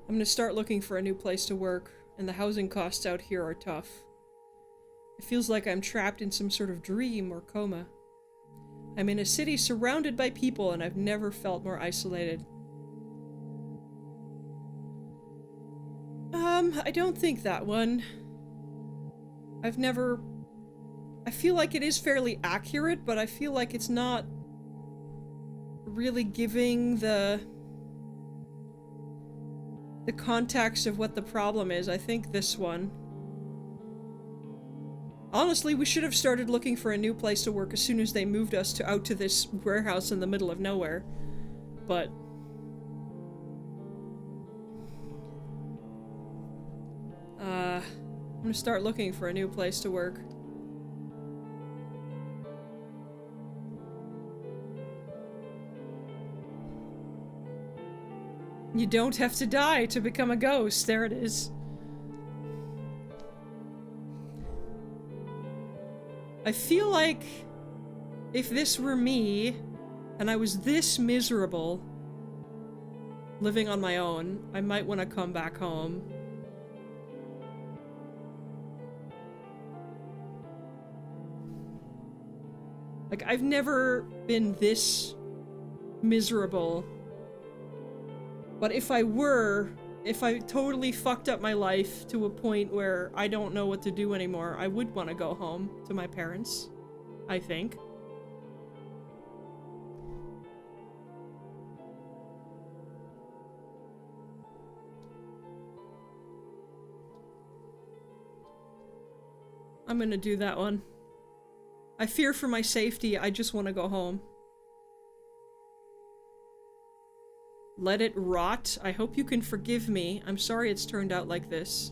I'm gonna start looking for a new place to work, and the housing costs out here are tough. It feels like I'm trapped in some sort of dream or coma. I'm in a city surrounded by people, and I've never felt more isolated. I don't think that one. I feel like it is fairly accurate, but I feel like it's not really giving the context of what the problem is. I think this one. Honestly, we should have started looking for a new place to work as soon as they moved us out to this warehouse in the middle of nowhere. But I'm gonna start looking for a new place to work. You don't have to die to become a ghost. There it is. I feel like if this were me, and I was this miserable, living on my own, I might want to come back home. Like, I've never been this miserable. But if I totally fucked up my life to a point where I don't know what to do anymore, I would want to go home to my parents, I think. I'm gonna do that one. I fear for my safety, I just want to go home. Let it rot. I hope you can forgive me. I'm sorry it's turned out like this.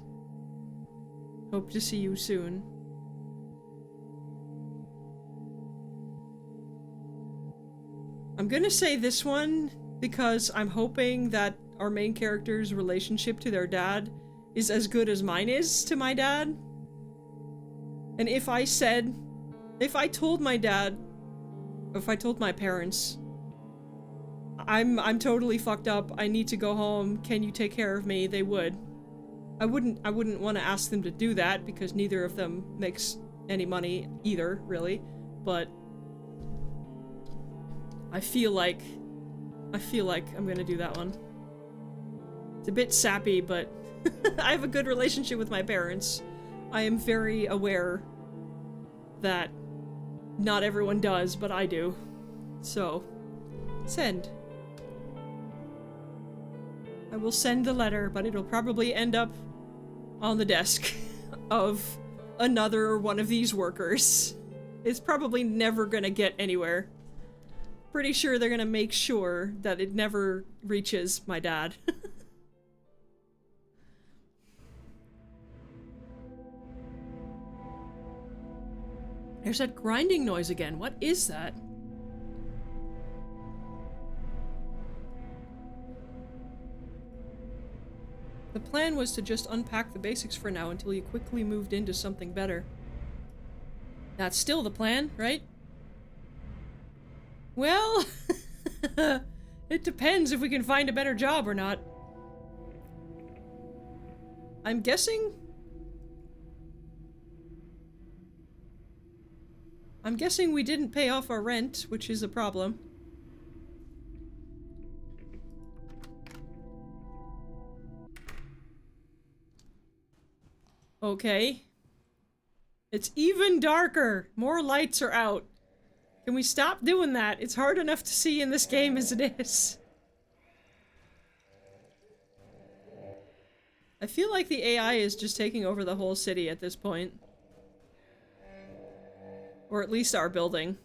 Hope to see you soon. I'm gonna say this one because I'm hoping that our main character's relationship to their dad is as good as mine is to my dad. And if I told my dad, if I told my parents, I'm totally fucked up, I need to go home, can you take care of me, they would. I wouldn't want to ask them to do that because neither of them makes any money either, really, but I feel like I'm gonna do that one. It's a bit sappy, but I have a good relationship with my parents. I am very aware that not everyone does, but I do. So, send. I will send the letter, but it'll probably end up on the desk of another one of these workers. It's probably never gonna get anywhere. Pretty sure they're gonna make sure that it never reaches my dad. There's that grinding noise again. What is that? The plan was to just unpack the basics for now until you quickly moved into something better. That's still the plan, right? Well, it depends if we can find a better job or not. I'm guessing we didn't pay off our rent, which is a problem. Okay. It's even darker. More lights are out. Can we stop doing that? It's hard enough to see in this game as it is. I feel like the AI is just taking over the whole city at this point. Or at least our building.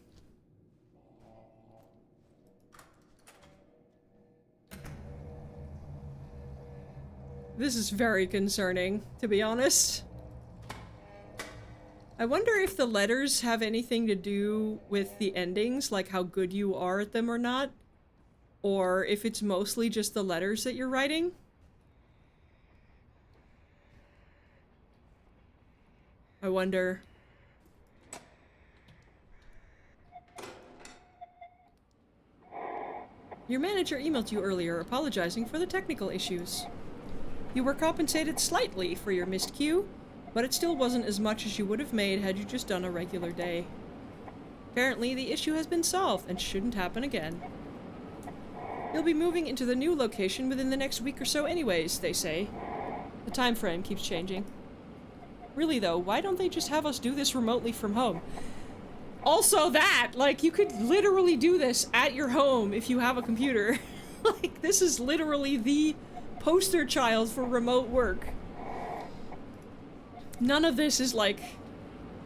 This is very concerning, to be honest. I wonder if the letters have anything to do with the endings, like how good you are at them or not. Or if it's mostly just the letters that you're writing. I wonder. Your manager emailed you earlier apologizing for the technical issues. You were compensated slightly for your missed queue, but it still wasn't as much as you would have made had you just done a regular day. Apparently, the issue has been solved and shouldn't happen again. You'll be moving into the new location within the next week or so anyways, they say. The time frame keeps changing. Really though, why don't they just have us do this remotely from home? Also that! Like, you could literally do this at your home if you have a computer. Like, this is literally the poster child for remote work. None of this is, like,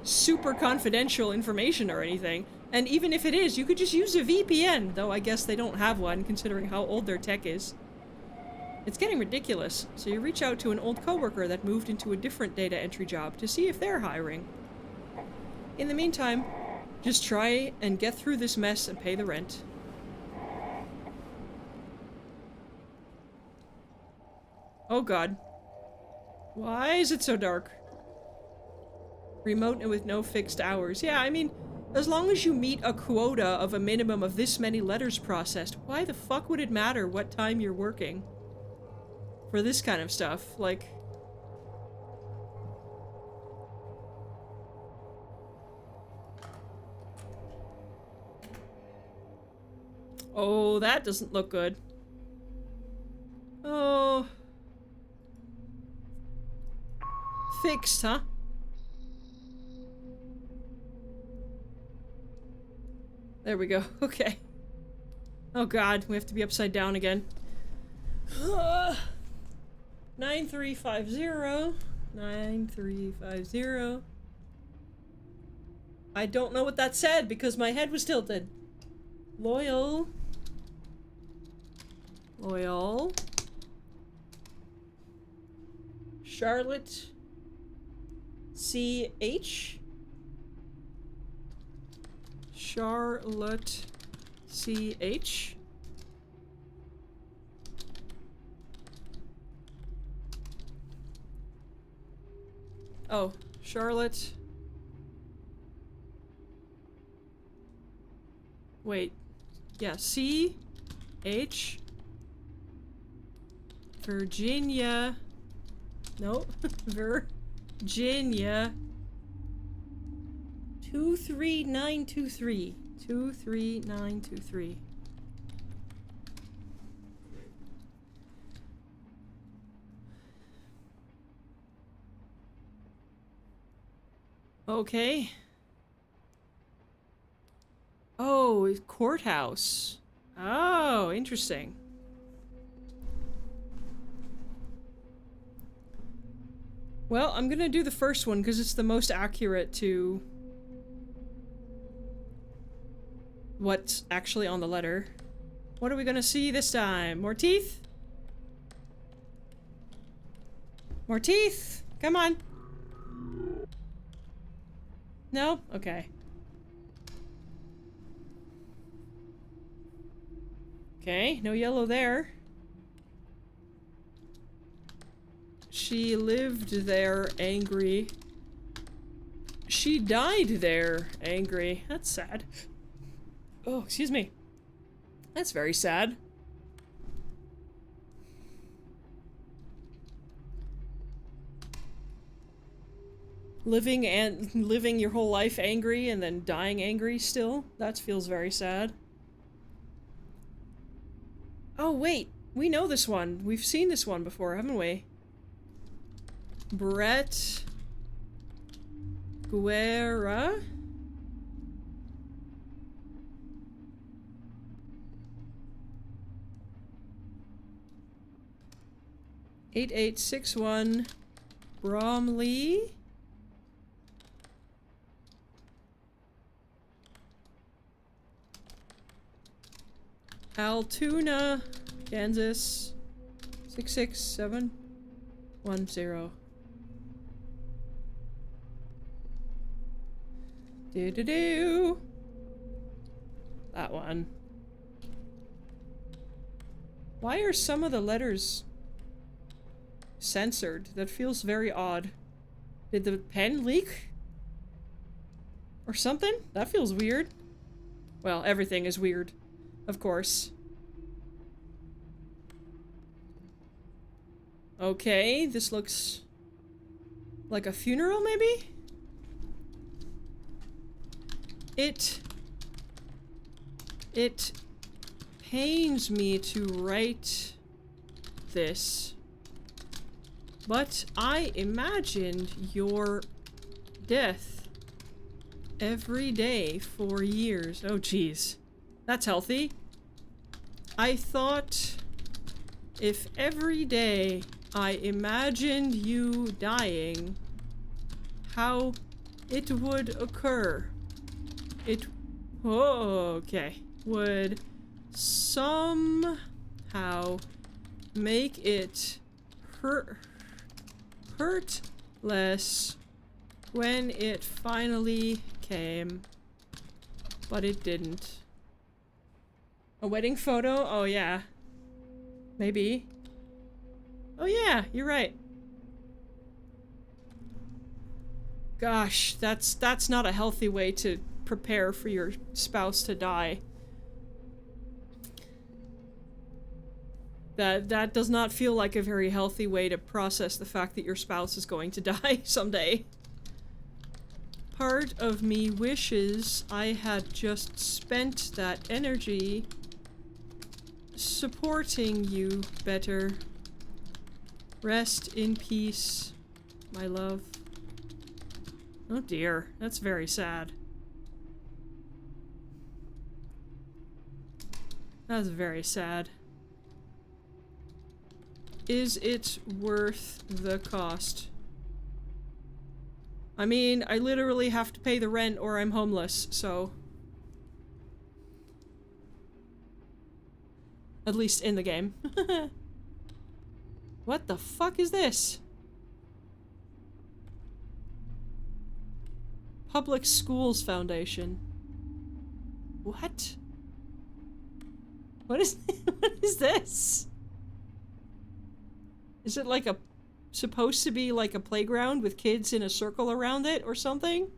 super confidential information or anything. And even if it is, you could just use a VPN, though I guess they don't have one, considering how old their tech is. It's getting ridiculous, so you reach out to an old coworker that moved into a different data entry job to see if they're hiring. In the meantime, just try and get through this mess and pay the rent. Oh god. Why is it so dark? Remote and with no fixed hours. Yeah, I mean, as long as you meet a quota of a minimum of this many letters processed, why the fuck would it matter what time you're working? For this kind of stuff, like... Oh, that doesn't look good. Oh... Fixed, huh? There we go. Okay. Oh god, we have to be upside down again. 9350. 9350. I don't know what that said because my head was tilted. Loyal. Loyal. Charlotte. C.H. Charlotte. C.H. Oh, Charlotte. Wait. Yeah, C.H. Virginia. No, Virginia. 23923. 23923. Okay. Oh, courthouse. Oh, interesting. Well, I'm gonna do the first one because it's the most accurate to what's actually on the letter. What are we gonna see this time? More teeth? More teeth? Come on. No? Okay. Okay, no yellow there. She lived there, angry. She died there, angry. That's sad. Oh, excuse me. That's very sad. Living your whole life angry and then dying angry still? That feels very sad. Oh, wait. We know this one. We've seen this one before, haven't we? Brett Guerra? (8861) Bromley. Altoona, Kansas. 66710. Do-do-do. That one. Why are some of the letters censored? That feels very odd. Did the pen leak? Or something? That feels weird. Well, everything is weird. Of course. Okay, this looks like a funeral, maybe? It pains me to write this, but I imagined your death every day for years. Oh, jeez. That's healthy. I thought if every day I imagined you dying, how it would occur. It, okay, would somehow make it hurt less when it finally came, but it didn't. A wedding photo? Oh yeah. Maybe. Oh yeah, you're right. Gosh, that's not a healthy way to prepare for your spouse to die. That does not feel like a very healthy way to process the fact that your spouse is going to die someday. Part of me wishes I had just spent that energy supporting you better. Rest in peace, my love. Oh dear, that's very sad. That's very sad. Is it worth the cost? I mean, I literally have to pay the rent or I'm homeless, so... At least in the game. What the fuck is this? Public Schools Foundation. What? What is what is this? Is it like a supposed to be like a playground with kids in a circle around it or something?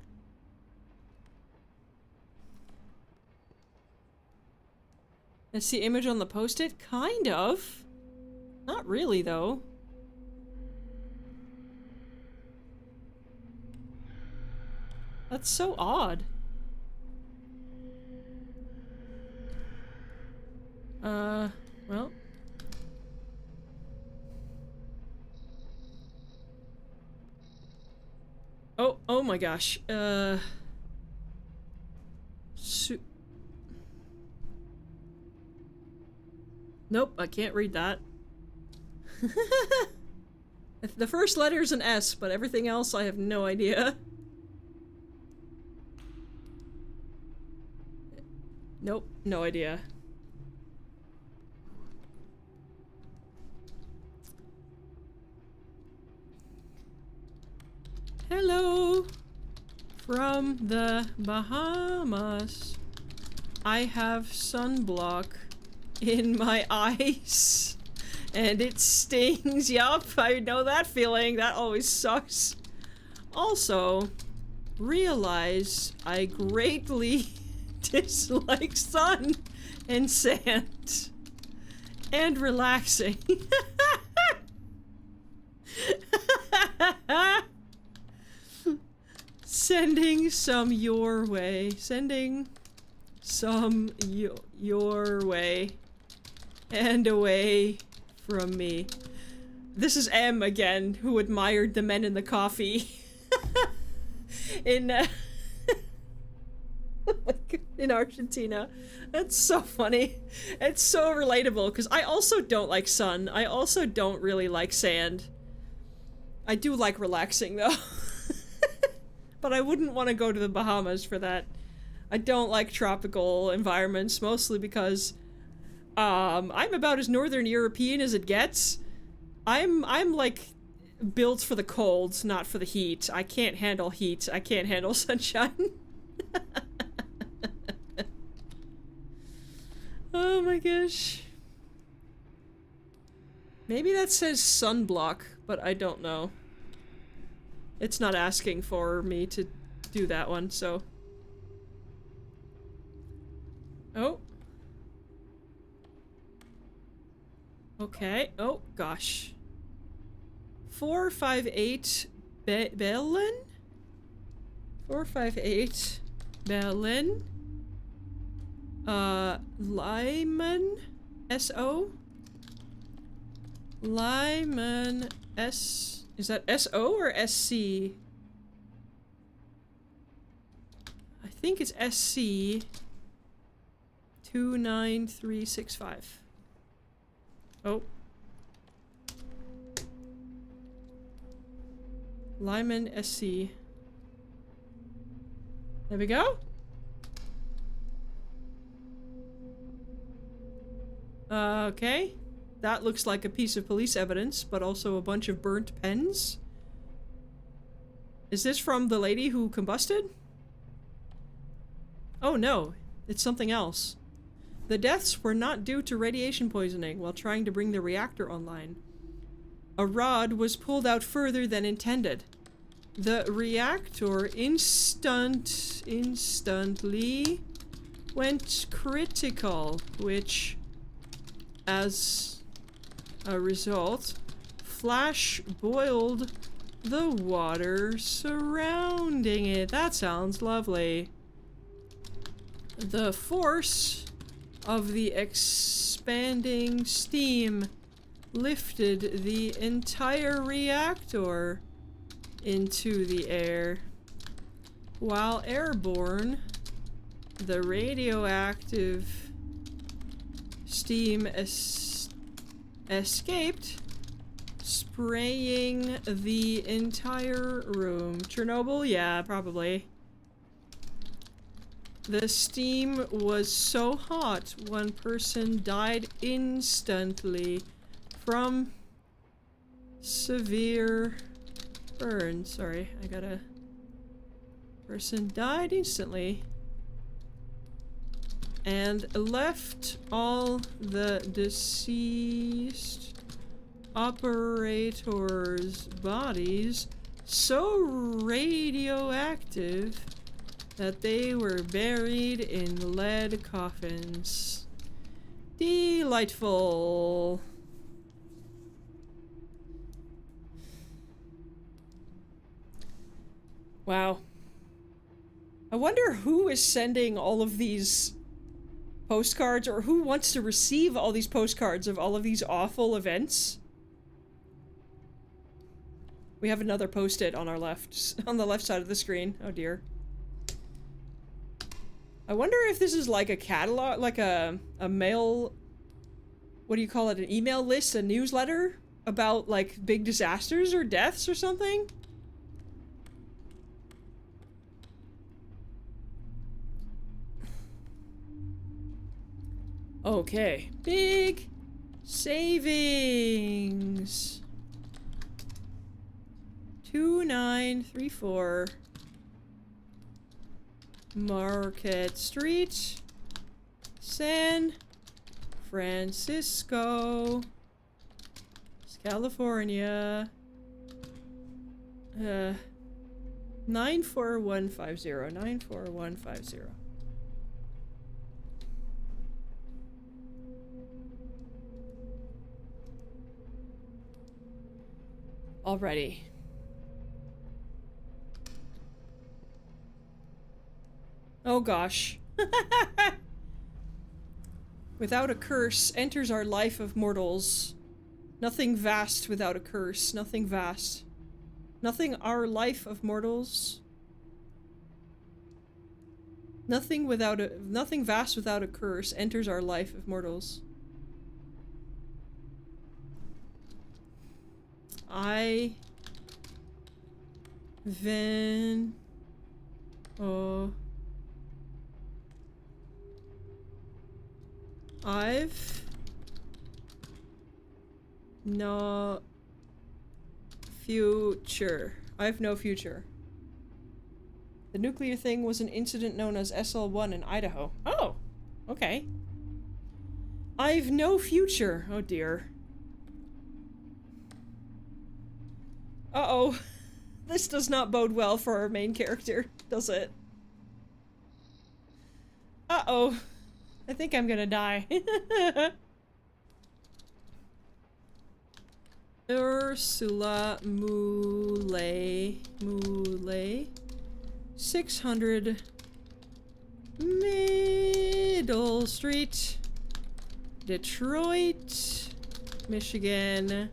That's the image on the post-it? Kind of. Not really though. That's so odd. Well. Oh my gosh. Nope, I can't read that. The first letter is an S, but everything else I have no idea. Nope, no idea. Hello from the Bahamas. I have sunblock in my eyes and it stings. Yup, I know that feeling. That always sucks. Also, realize I greatly dislike sun and sand and relaxing. Sending some your way. Sending some your way. And away from me. This is M again, who admired the men in the coffee. in Argentina. That's so funny. It's so relatable, because I also don't like sun. I also don't really like sand. I do like relaxing, though. But I wouldn't want to go to the Bahamas for that. I don't like tropical environments, mostly because I'm about as Northern European as it gets. I'm like built for the cold, not for the heat. I can't handle heat. I can't handle sunshine. Oh my gosh. Maybe that says sunblock, but I don't know. It's not asking for me to do that one, so... Oh. Okay. Oh, gosh. 458 Berlin? 458 Berlin? Lyman? S-O? Lyman S... Is that S-O or S-C? I think it's S-C 29365. Oh. Lyman SC. There we go. Okay. That looks like a piece of police evidence, but also a bunch of burnt pens. Is this from the lady who combusted? Oh no, it's something else. The deaths were not due to radiation poisoning while trying to bring the reactor online. A rod was pulled out further than intended. The reactor instantly went critical, which, as a result, flash boiled the water surrounding it. That sounds lovely. The force of the expanding steam lifted the entire reactor into the air. While airborne, the radioactive steam escaped, Spraying the entire room. Chernobyl? Yeah, probably. The steam was so hot, one person died instantly from severe burn. Sorry, I gotta... Person died instantly and left all the deceased operators' bodies so radioactive that they were buried in lead coffins. Delightful. Wow. I wonder who is sending all of these postcards, or who wants to receive all these postcards of all of these awful events. We have another post-it on our left, on the left side of the screen. Oh dear. I wonder if this is like a catalog, like a mail, what do you call it, an email list, a newsletter about like big disasters or deaths or something? Okay, big savings. 2934 Market Street, San Francisco, California. 94150. 94150. Alrighty. Oh gosh. Without a curse enters our life of mortals. Nothing vast without a curse. Nothing vast. Nothing our life of mortals. Nothing vast without a curse enters our life of mortals. I've no future. I have no future. The nuclear thing was an incident known as SL1 in Idaho. Oh, okay. I've no future. Oh dear. Uh-oh. This does not bode well for our main character, does it? Uh-oh. I think I'm gonna die. Ursula Moulay. 600 Middle Street, Detroit, Michigan,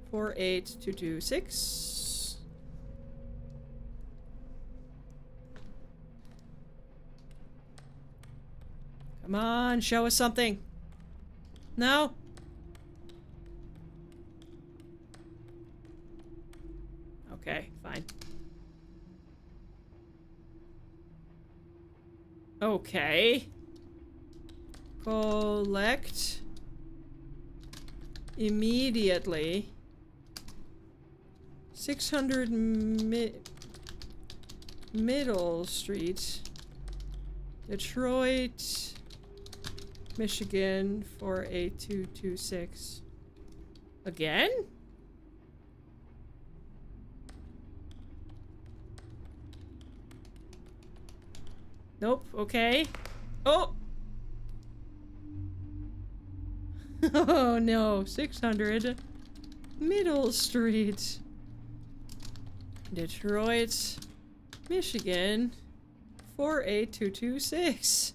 48226. Come on, show us something. No? Okay, fine. Okay. Collect immediately. 600 Middle Street, Detroit, Michigan, 48226. Again? Nope, okay. Oh! Oh no, 600 Middle Street, Detroit, Michigan, 48226.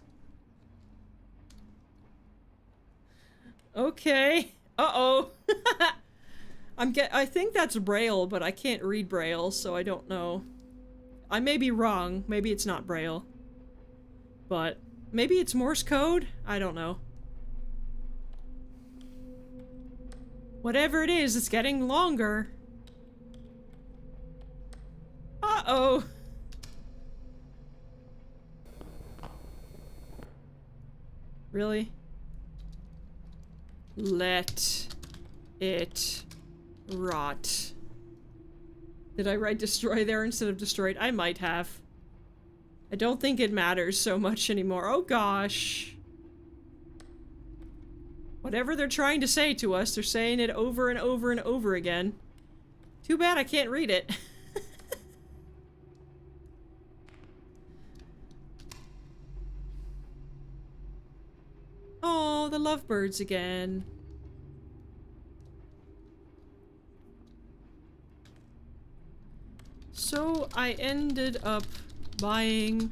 Okay. Uh-oh. I think that's Braille, but I can't read Braille, so I don't know. I may be wrong. Maybe it's not Braille. But maybe it's Morse code? I don't know. Whatever it is, it's getting longer. Uh-oh. Really? Let it rot. Did I write destroy there instead of destroyed? I might have. I don't think it matters so much anymore. Oh gosh. Whatever they're trying to say to us, they're saying it over and over and over again. Too bad I can't read it. Oh, the lovebirds again. So I ended up buying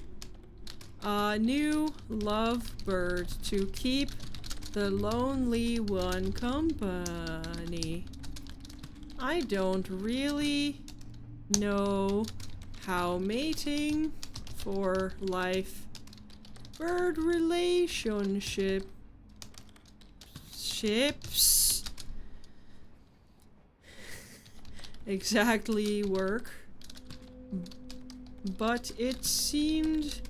a new lovebird to keep the lonely one company. I don't really know how mating for life bird relationships exactly work, but it seemed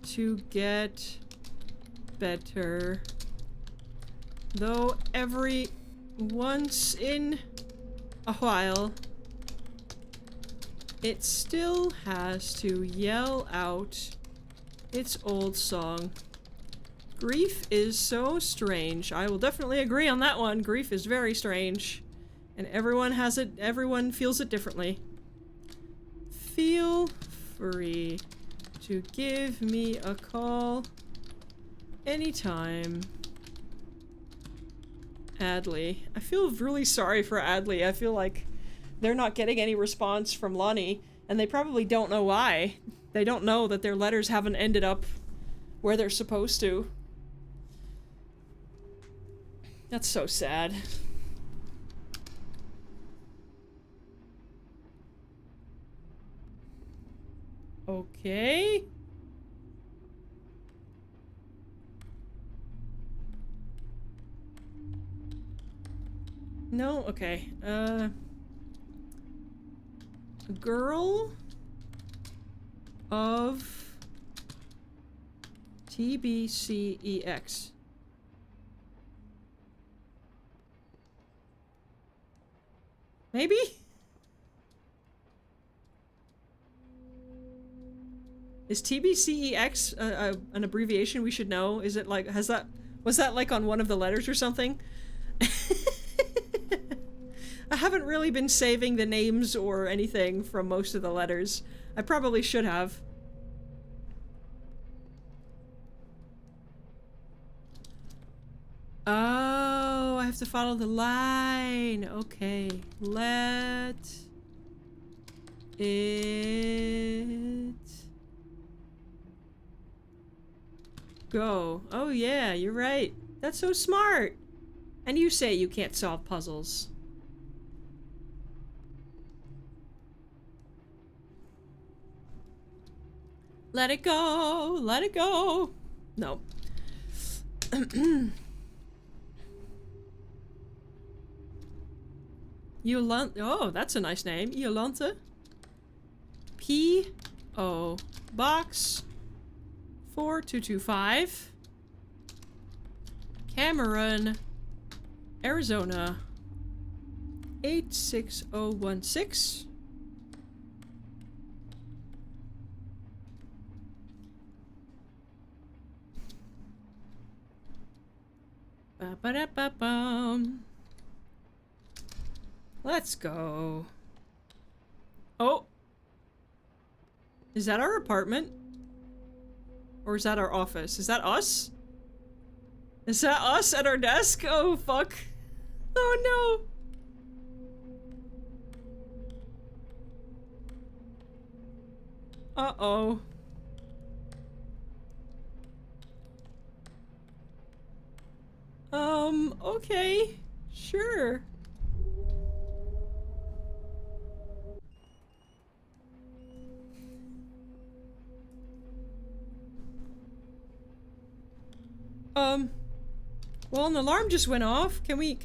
to get better, though every once in a while it still has to yell out its old song. Grief is so strange. I will definitely agree on that one. Grief is very strange. And everyone has it, everyone feels it differently. Feel free to give me a call anytime. Adley. I feel really sorry for Adley. I feel like they're not getting any response from Lonnie, and they probably don't know why. They don't know that their letters haven't ended up where they're supposed to. That's so sad. Okay. No? Okay. A girl of TBCEX. Maybe? Is TBCEX an abbreviation we should know? Is it like, was that like on one of the letters or something? I haven't really been saving the names or anything from most of the letters. I probably should have. Oh, I have to follow the line. Okay. Let it go. Oh yeah, you're right. That's so smart. And you say you can't solve puzzles. Let it go. Let it go. No. Yolanta. Oh, that's a nice name. Yolanta. P.O. Box 4225. Cameron, Arizona 86016. Ba-ba-da-ba-bum. Let's go. Oh. Is that our apartment? Or is that our office? Is that us? Is that us at our desk? Oh, fuck. Oh, no. Uh-oh. Okay. Sure. Well, an alarm just went off. Can we...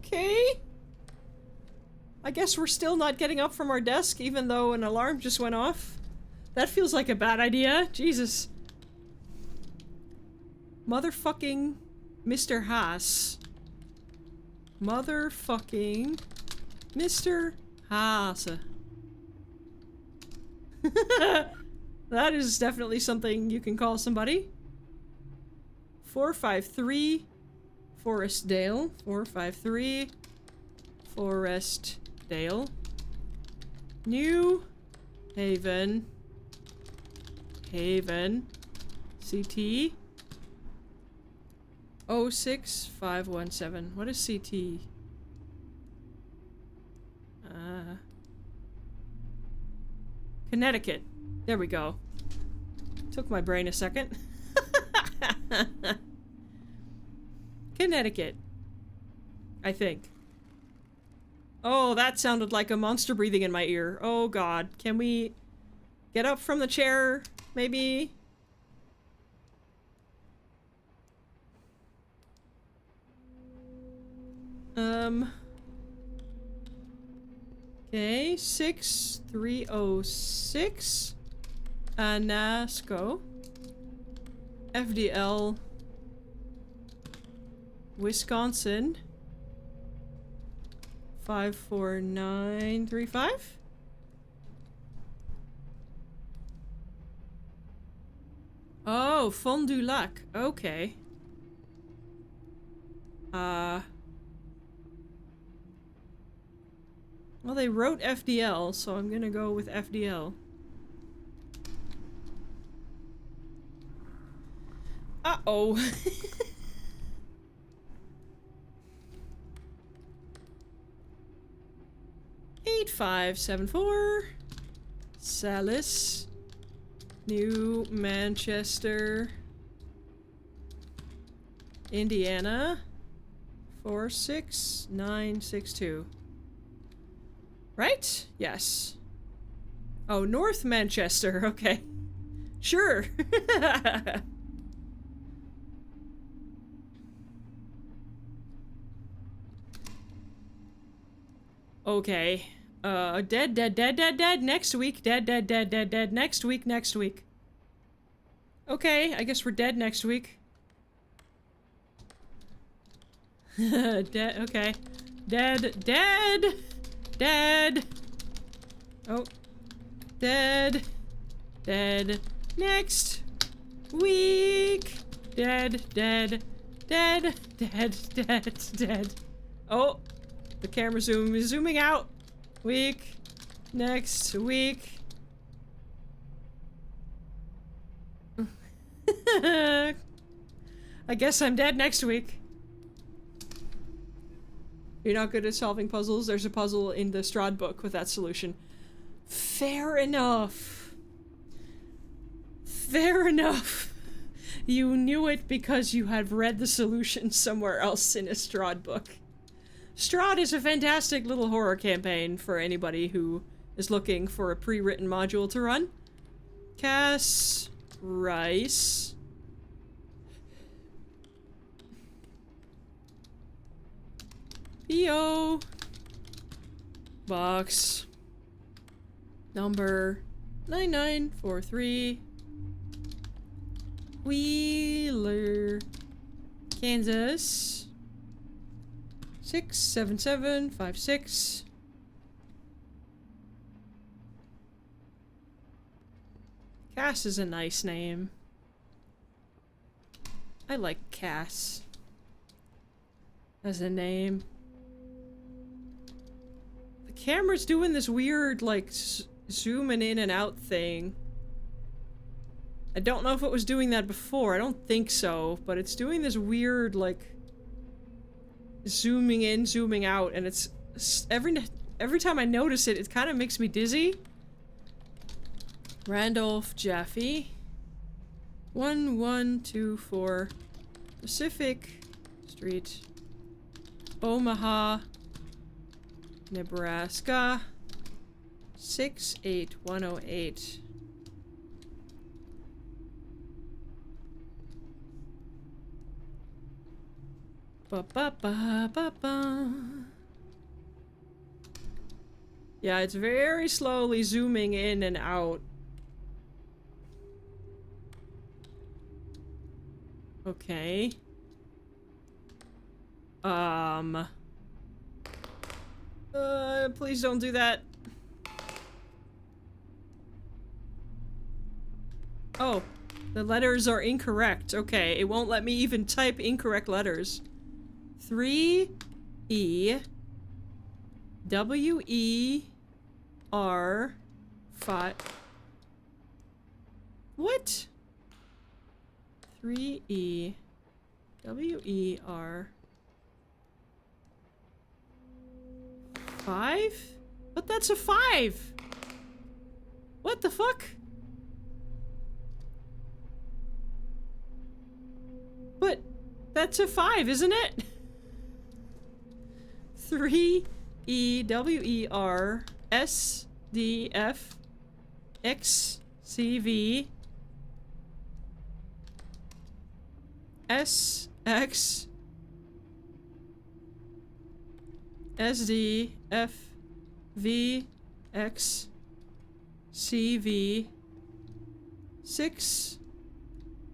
Okay. I guess we're still not getting up from our desk, even though an alarm just went off. That feels like a bad idea. Jesus. Motherfucking Mr. Haas. Motherfucking Mr. Haas. That is definitely something you can call somebody. 453 Forestdale. 453 Forestdale. New Haven. Haven. CT. 06517. What is CT? Connecticut. There we go. Took my brain a second. Connecticut. I think. Oh, that sounded like a monster breathing in my ear. Oh god. Can we get up from the chair? Maybe? Okay, 6306. Anasco. FDL. Wisconsin. 54935? Oh, Fond du Lac. Okay. Well, they wrote FDL, so I'm gonna go with FDL. Uh-oh. Eight, 5, 7, 4. Salis. New Manchester. Indiana. 46962. Right? Yes. Oh, North Manchester. Okay. Sure. Okay. Dead next week. Dead next week. Okay, I guess we're dead next week. Dead, okay. Dead. Oh. Dead next week. Dead. Oh. The camera zoom is zooming out. Next week. I guess I'm dead next week. You're not good at solving puzzles? There's a puzzle in the Strahd book with that solution. Fair enough. Fair enough. You knew it because you had read the solution somewhere else in a Strahd book. Strahd is a fantastic little horror campaign for anybody who is looking for a pre-written module to run. Cass Rice. P.O. Box. Number 9943. Wheeler, Kansas. 67756. Cass is a nice name. I like Cass as a name. The camera's doing this weird, like, zooming in and out thing. I don't know if it was doing that before. I don't think so, but it's doing this weird, like, zooming in, zooming out, and it's every time I notice it, it kind of makes me dizzy. Randolph Jaffe. 1124 Pacific Street, Omaha, Nebraska. 68108. Ba ba ba ba ba. Yeah, it's very slowly zooming in and out. Okay. Please don't do that. Oh, the letters are incorrect. Okay, it won't let me even type incorrect letters. 3E WER 5. What? 3E WER 5? But that's a 5! What the fuck? But that's a 5, isn't it? 3EWER SDF XCV SX SDF VX CV 6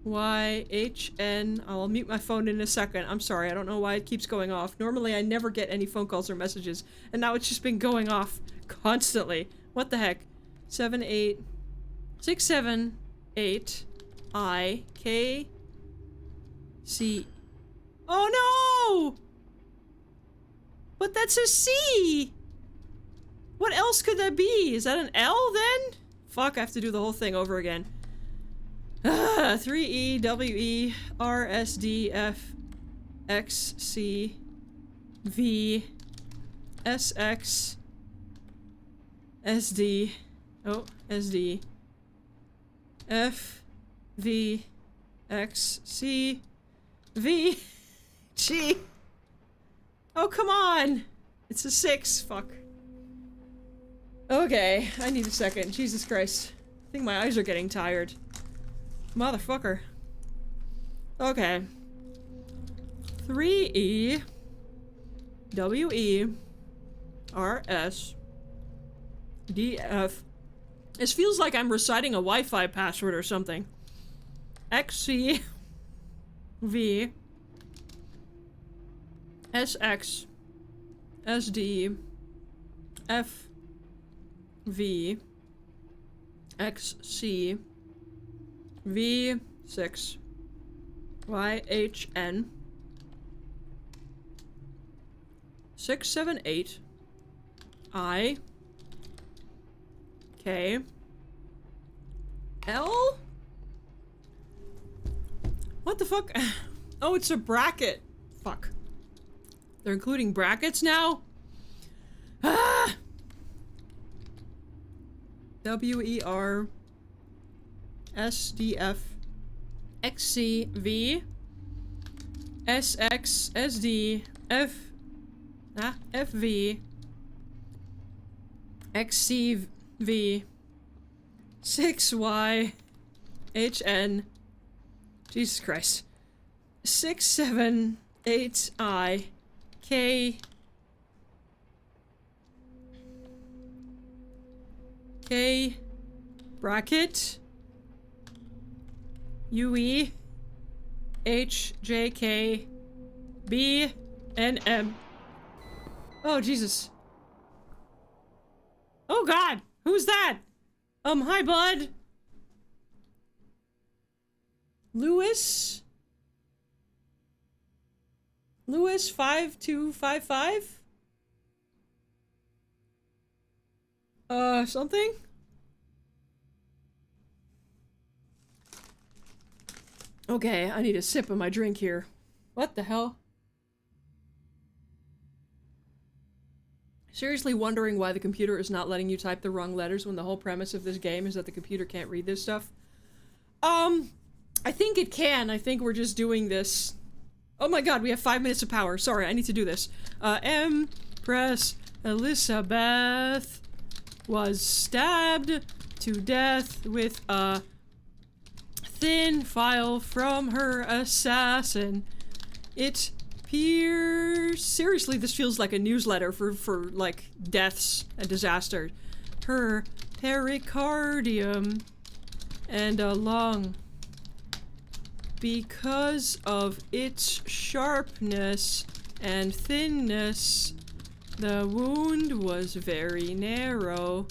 YHN. I'll mute my phone in a second. I'm sorry, I don't know why it keeps going off. Normally I never get any phone calls or messages, and now it's just been going off constantly. What the heck? 678 I K C. Oh no! But that's a C! What else could that be? Is that an L then? Fuck, I have to do the whole thing over again. 3E WER SDF XC V SX SD SD F V X C V G. Oh, come on! It's a 6, fuck. Okay, I need a second. Jesus Christ. I think my eyes are getting tired. Motherfucker. Okay. 3E WER DF. This feels like I'm reciting a Wi-Fi password or something. XC V SX SD F V XC V6 YHN 678 I K L. What the fuck? Oh, it's a bracket. Fuck. They're including brackets now? Ah! WER SDF XCV SX SD FV XCV 6Y HN. Jesus Christ. 678 I K K bracket UE H J K B N M. Oh Jesus. Oh God, who's that? Hi bud. Lewis 5255? Something? Okay, I need a sip of my drink here. What the hell? Seriously wondering why the computer is not letting you type the wrong letters when the whole premise of this game is that the computer can't read this stuff? I think it can. I think we're just doing this. Oh my god, we have 5 minutes of power. Sorry, I need to do this. Empress Elizabeth was stabbed to death with a thin file from her assassin. It Here, seriously, this feels like a newsletter for like deaths and disasters. Her pericardium and a lung. Because of its sharpness and thinness, the wound was very narrow.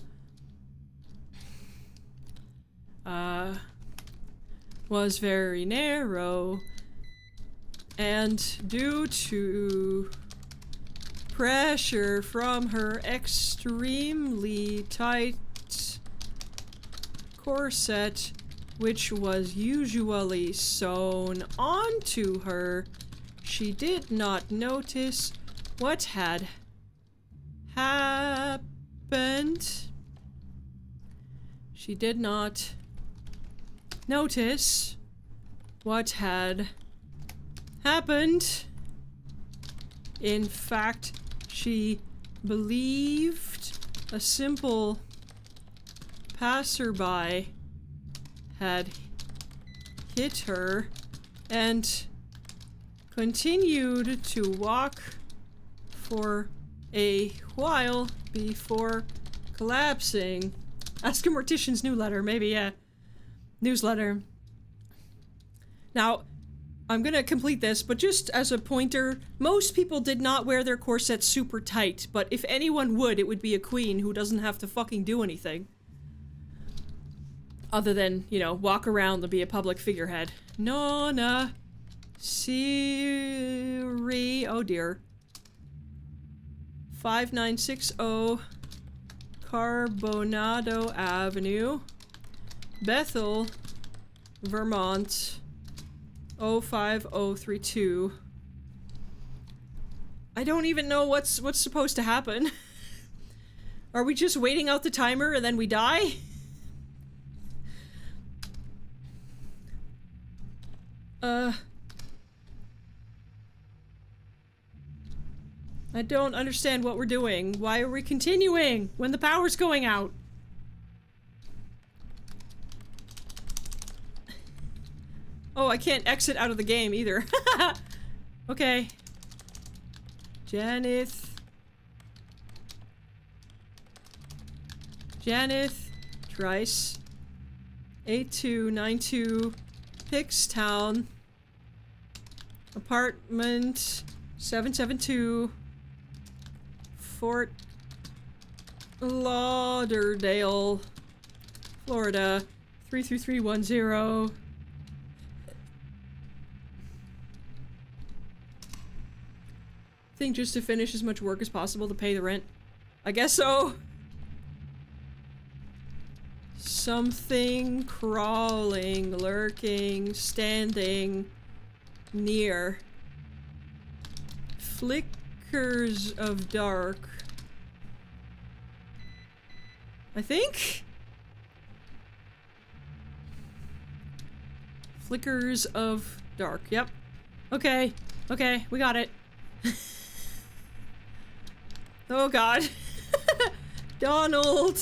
Was very narrow. And due to pressure from her extremely tight corset, which was usually sewn onto her, she did not notice what had happened. She did not notice what had happened. In fact, she believed a simple passerby had hit her and continued to walk for a while before collapsing. Ask a Mortician's newsletter, maybe, yeah. Newsletter. Now, I'm gonna complete this, but just as a pointer, most people did not wear their corsets super tight, but if anyone would, it would be a queen who doesn't have to fucking do anything. Other than, you know, walk around and be a public figurehead. Nona. Siri. Oh dear. 5960 Carbonado Avenue. Bethel, Vermont. 05032. I don't even know what's supposed to happen. Are we just waiting out the timer and then we die? I don't understand what we're doing. Why are we continuing when the power's going out? Oh, I can't exit out of the game either. Okay. Janeth, Trice. 8292 Pickstown. Apartment 772. Fort Lauderdale, Florida 33310. Think just to finish as much work as possible to pay the rent. I guess so. Something crawling, lurking, standing near. Flickers of dark. I think? Flickers of dark. Yep. Okay. Okay, we got it. Oh god. Donald.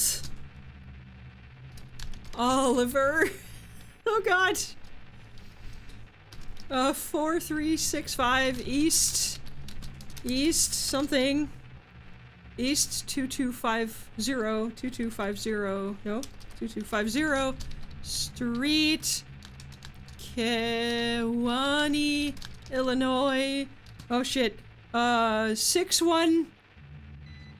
Oliver. Oh god. 4365 East something. East 2250. No, 2250 Street. Kewanee, Illinois. Oh shit.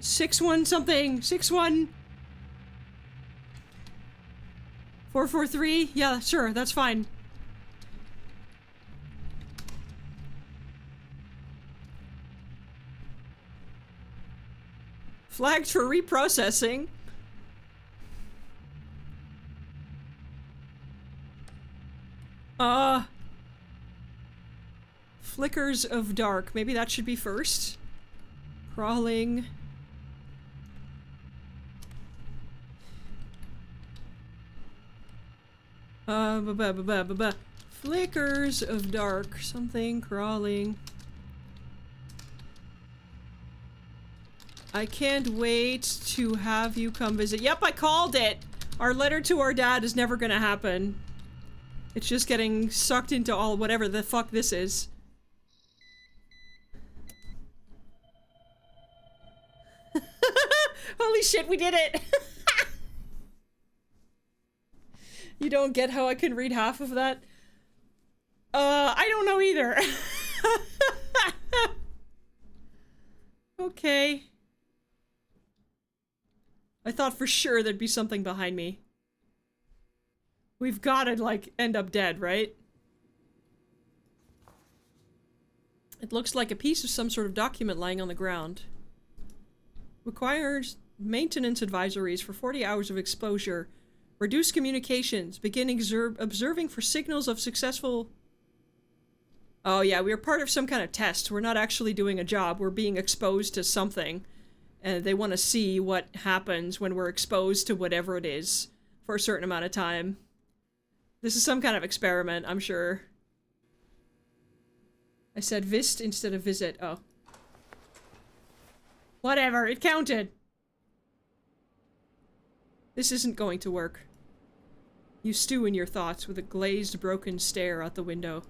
61 something. 443? Yeah, sure, that's fine. Flagged for reprocessing. Flickers of dark. Maybe that should be first. Crawling. Flickers of dark. Something crawling. I can't wait to have you come visit. Yep, I called it! Our letter to our dad is never gonna happen. It's just getting sucked into all whatever the fuck this is. Holy shit, we did it! You don't get how I can read half of that? I don't know either. Okay. I thought for sure there'd be something behind me. We've gotta, like, end up dead, right? It looks like a piece of some sort of document lying on the ground. Requires maintenance advisories for 40 hours of exposure. Reduce communications. Begin observing for signals of successful... Oh yeah, we are part of some kind of test. We're not actually doing a job. We're being exposed to something. And they want to see what happens when we're exposed to whatever it is for a certain amount of time. This is some kind of experiment, I'm sure. I said vist instead of visit. Oh. Whatever, it counted. This isn't going to work. You stew in your thoughts with a glazed, broken stare out the window.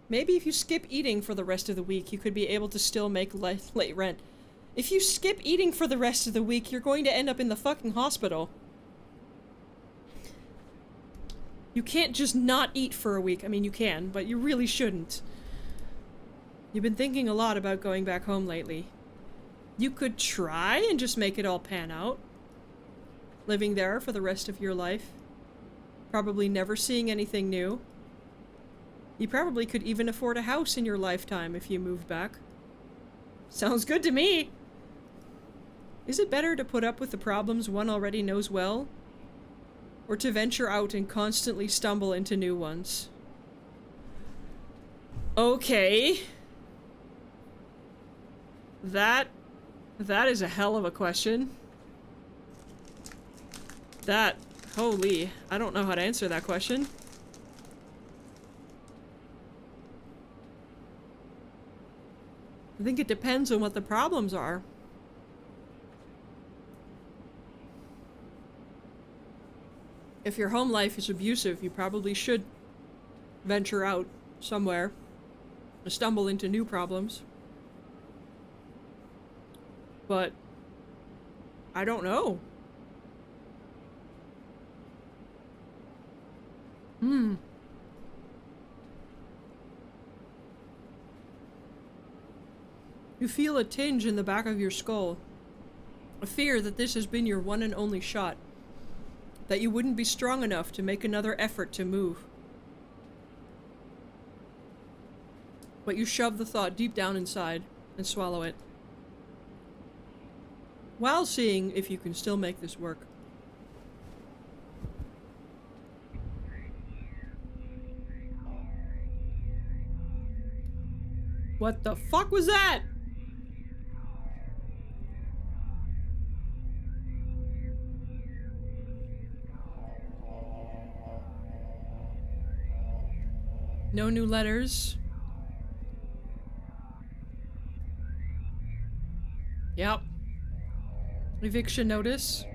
Maybe if you skip eating for the rest of the week, you could be able to still make late rent. If you skip eating for the rest of the week, you're going to end up in the fucking hospital. You can't just not eat for a week. I mean, you can, but you really shouldn't. You've been thinking a lot about going back home lately. You could try and just make it all pan out. Living there for the rest of your life. Probably never seeing anything new. You probably could even afford a house in your lifetime if you moved back. Sounds good to me! Is it better to put up with the problems one already knows well? Or to venture out and constantly stumble into new ones? Okay. That is a hell of a question. Holy, I don't know how to answer that question. I think it depends on what the problems are. If your home life is abusive, you probably should venture out somewhere to stumble into new problems. But I don't know. You feel a tinge in the back of your skull. A fear that this has been your one and only shot. That you wouldn't be strong enough to make another effort to move. But you shove the thought deep down inside and swallow it. While seeing if you can still make this work. What the fuck was that? No new letters. Yep. Eviction notice.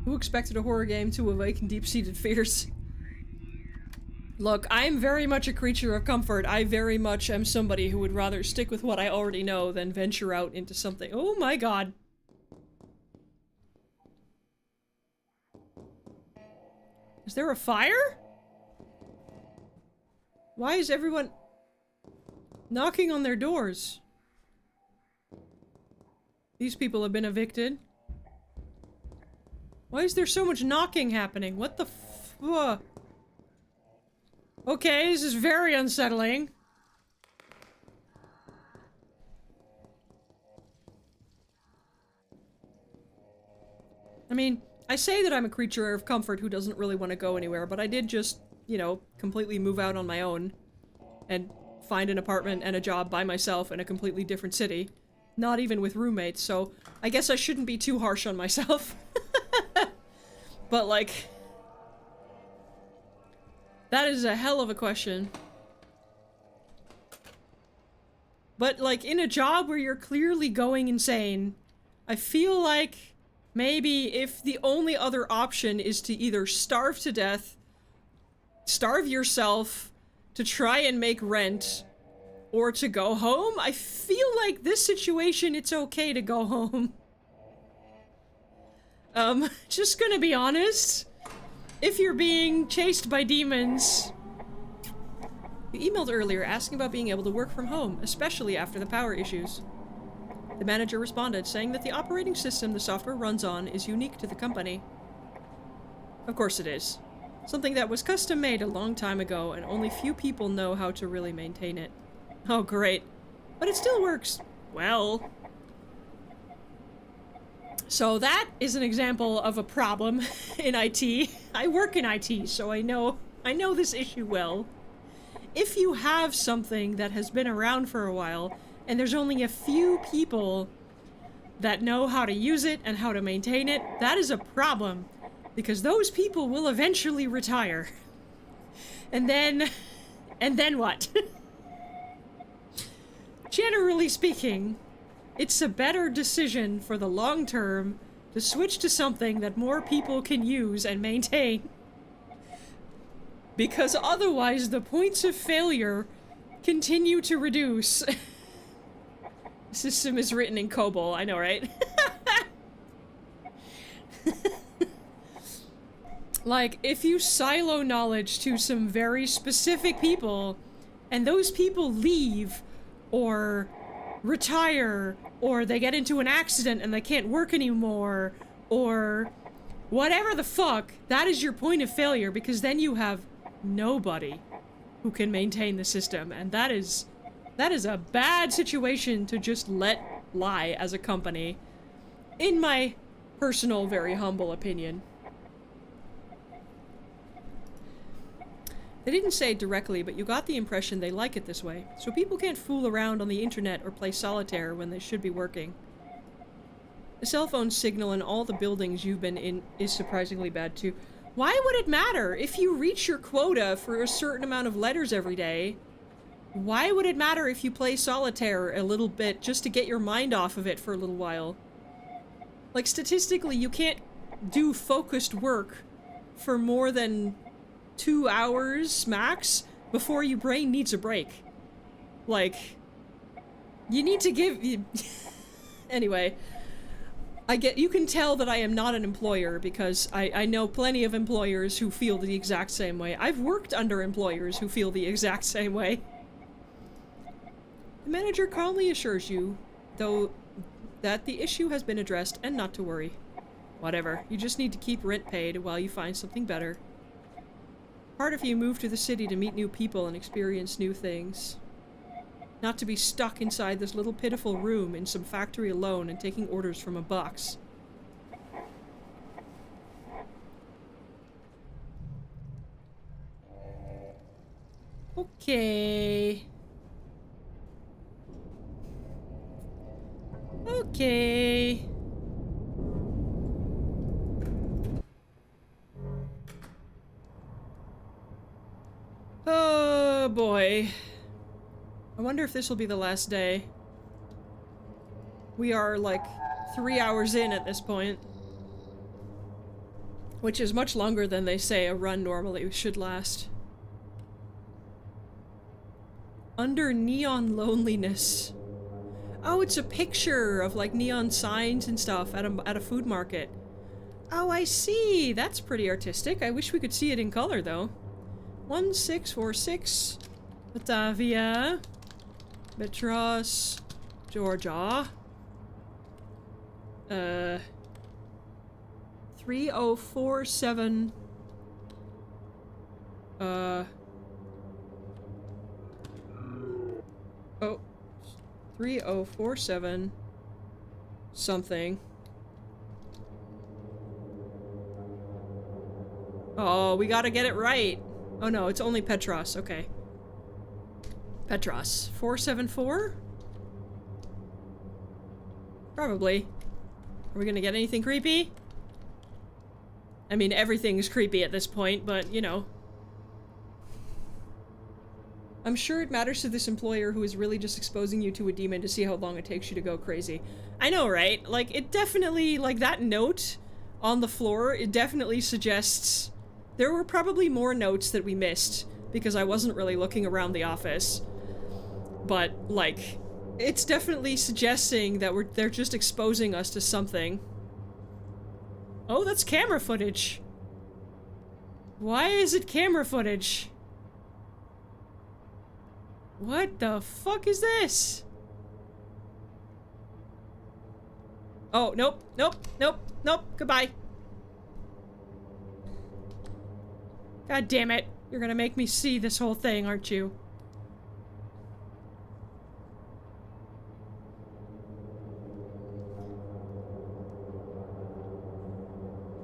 Who expected a horror game to awaken deep-seated fears? Look, I'm very much a creature of comfort. I very much am somebody who would rather stick with what I already know than venture out into something. Oh my god. Is there a fire? Why is everyone knocking on their doors? These people have been evicted. Why is there so much knocking happening? What the f- Okay, this is very unsettling. I mean, I say that I'm a creature of comfort who doesn't really want to go anywhere, but I did just, you know, completely move out on my own and find an apartment and a job by myself in a completely different city. Not even with roommates, so I guess I shouldn't be too harsh on myself. But, like... that is a hell of a question. But, like, in a job where you're clearly going insane, I feel like maybe if the only other option is to either starve to death, starve yourself to try and make rent, or to go home. I feel like this situation, it's okay to go home. Just gonna be honest. If you're being chased by demons... You emailed earlier asking about being able to work from home, especially after the power issues. The manager responded, saying that the operating system the software runs on is unique to the company. Of course it is. Something that was custom made a long time ago, and only few people know how to really maintain it. Oh, great. But it still works. Well. So that is an example of a problem in IT. I work in IT, so I know this issue well. If you have something that has been around for a while, and there's only a few people that know how to use it and how to maintain it, that is a problem. Because those people will eventually retire. And then what? Generally speaking, it's a better decision for the long term to switch to something that more people can use and maintain. Because otherwise the points of failure continue to reduce. The system is written in COBOL, I know, right? Like, if you silo knowledge to some very specific people, and those people leave, or retire, or they get into an accident and they can't work anymore, or whatever the fuck, that is your point of failure, because then you have nobody who can maintain the system, and that is a bad situation to just let lie as a company, in my personal, very humble opinion. They didn't say it directly, but you got the impression they like it this way, so people can't fool around on the internet or play solitaire when they should be working. The cell phone signal in all the buildings you've been in is surprisingly bad too. Why would it matter? If you reach your quota for a certain amount of letters every day, why would it matter if you play solitaire a little bit just to get your mind off of it for a little while? Like, statistically, you can't do focused work for more than 2 hours max before your brain needs a break. Like, you need to give... Anyway, you can tell that I am not an employer because I know plenty of employers who feel the exact same way. I've worked under employers who feel the exact same way. The manager calmly assures you, though, that the issue has been addressed and not to worry. Whatever, you just need to keep rent paid while you find something better. Part of you moved to the city to meet new people and experience new things. Not to be stuck inside this little pitiful room in some factory alone and taking orders from a box. Okay. Okay. Oh boy. I wonder if this will be the last day. We are like 3 hours in at this point. Which is much longer than they say a run normally should last. Under neon loneliness. Oh, it's a picture of like neon signs and stuff at a food market. Oh, I see. That's pretty artistic. I wish we could see it in color though. 1646 Batavia, Metros, Georgia. 3047. Oh, 3047 something. Oh, we gotta get it right. Oh no, it's only Petros, okay. Petros. 474? Probably. Are we gonna get anything creepy? I mean, everything's creepy at this point, but, you know. I'm sure it matters to this employer who is really just exposing you to a demon to see how long it takes you to go crazy. I know, right? Like, it definitely, like, that note on the floor, it definitely suggests... There were probably more notes that we missed, because I wasn't really looking around the office. but, like, it's definitely suggesting that they're just exposing us to something. Oh, that's camera footage. Why is it camera footage? What the fuck is this? Oh, nope, nope, nope, nope, goodbye. God damn it. You're gonna make me see this whole thing, aren't you?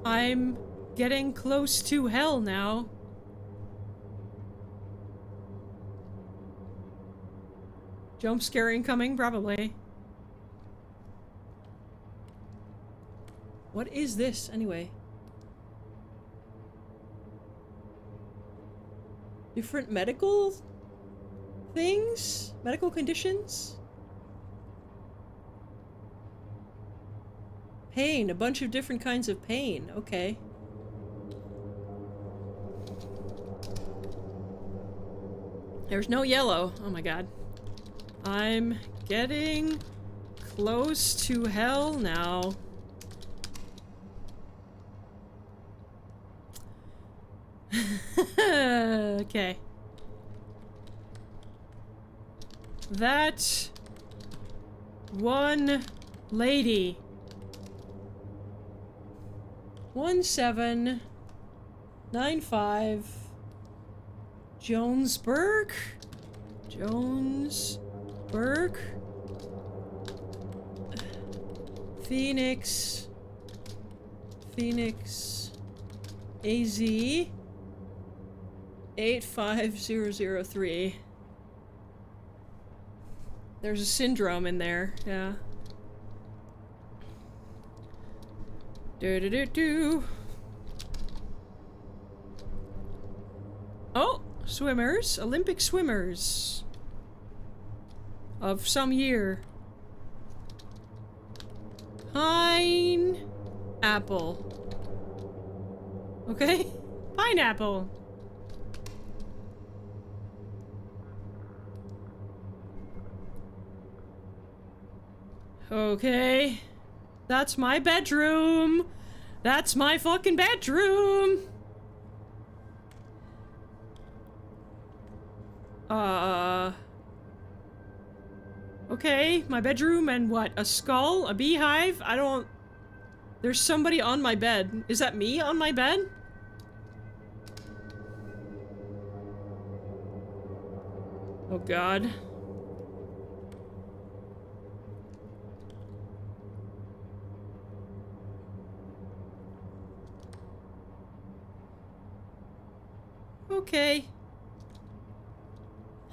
I'm getting close to hell now. Jump scare incoming, probably. What is this, anyway? Different medical things? Medical conditions? Pain, a bunch of different kinds of pain, okay. There's no yellow, oh my god. I'm getting close to hell now. Okay. That one lady. 1795 Jonesburg? Jonesburg? Phoenix. Phoenix. AZ 85003. There's a syndrome in there, yeah. Do. Oh, swimmers, Olympic swimmers of some year. Pineapple. Okay, pineapple. Okay. That's my bedroom. That's my fucking bedroom. Okay, my bedroom and what? A skull? A beehive? I don't... There's somebody on my bed. Is that me on my bed? Oh god. Okay.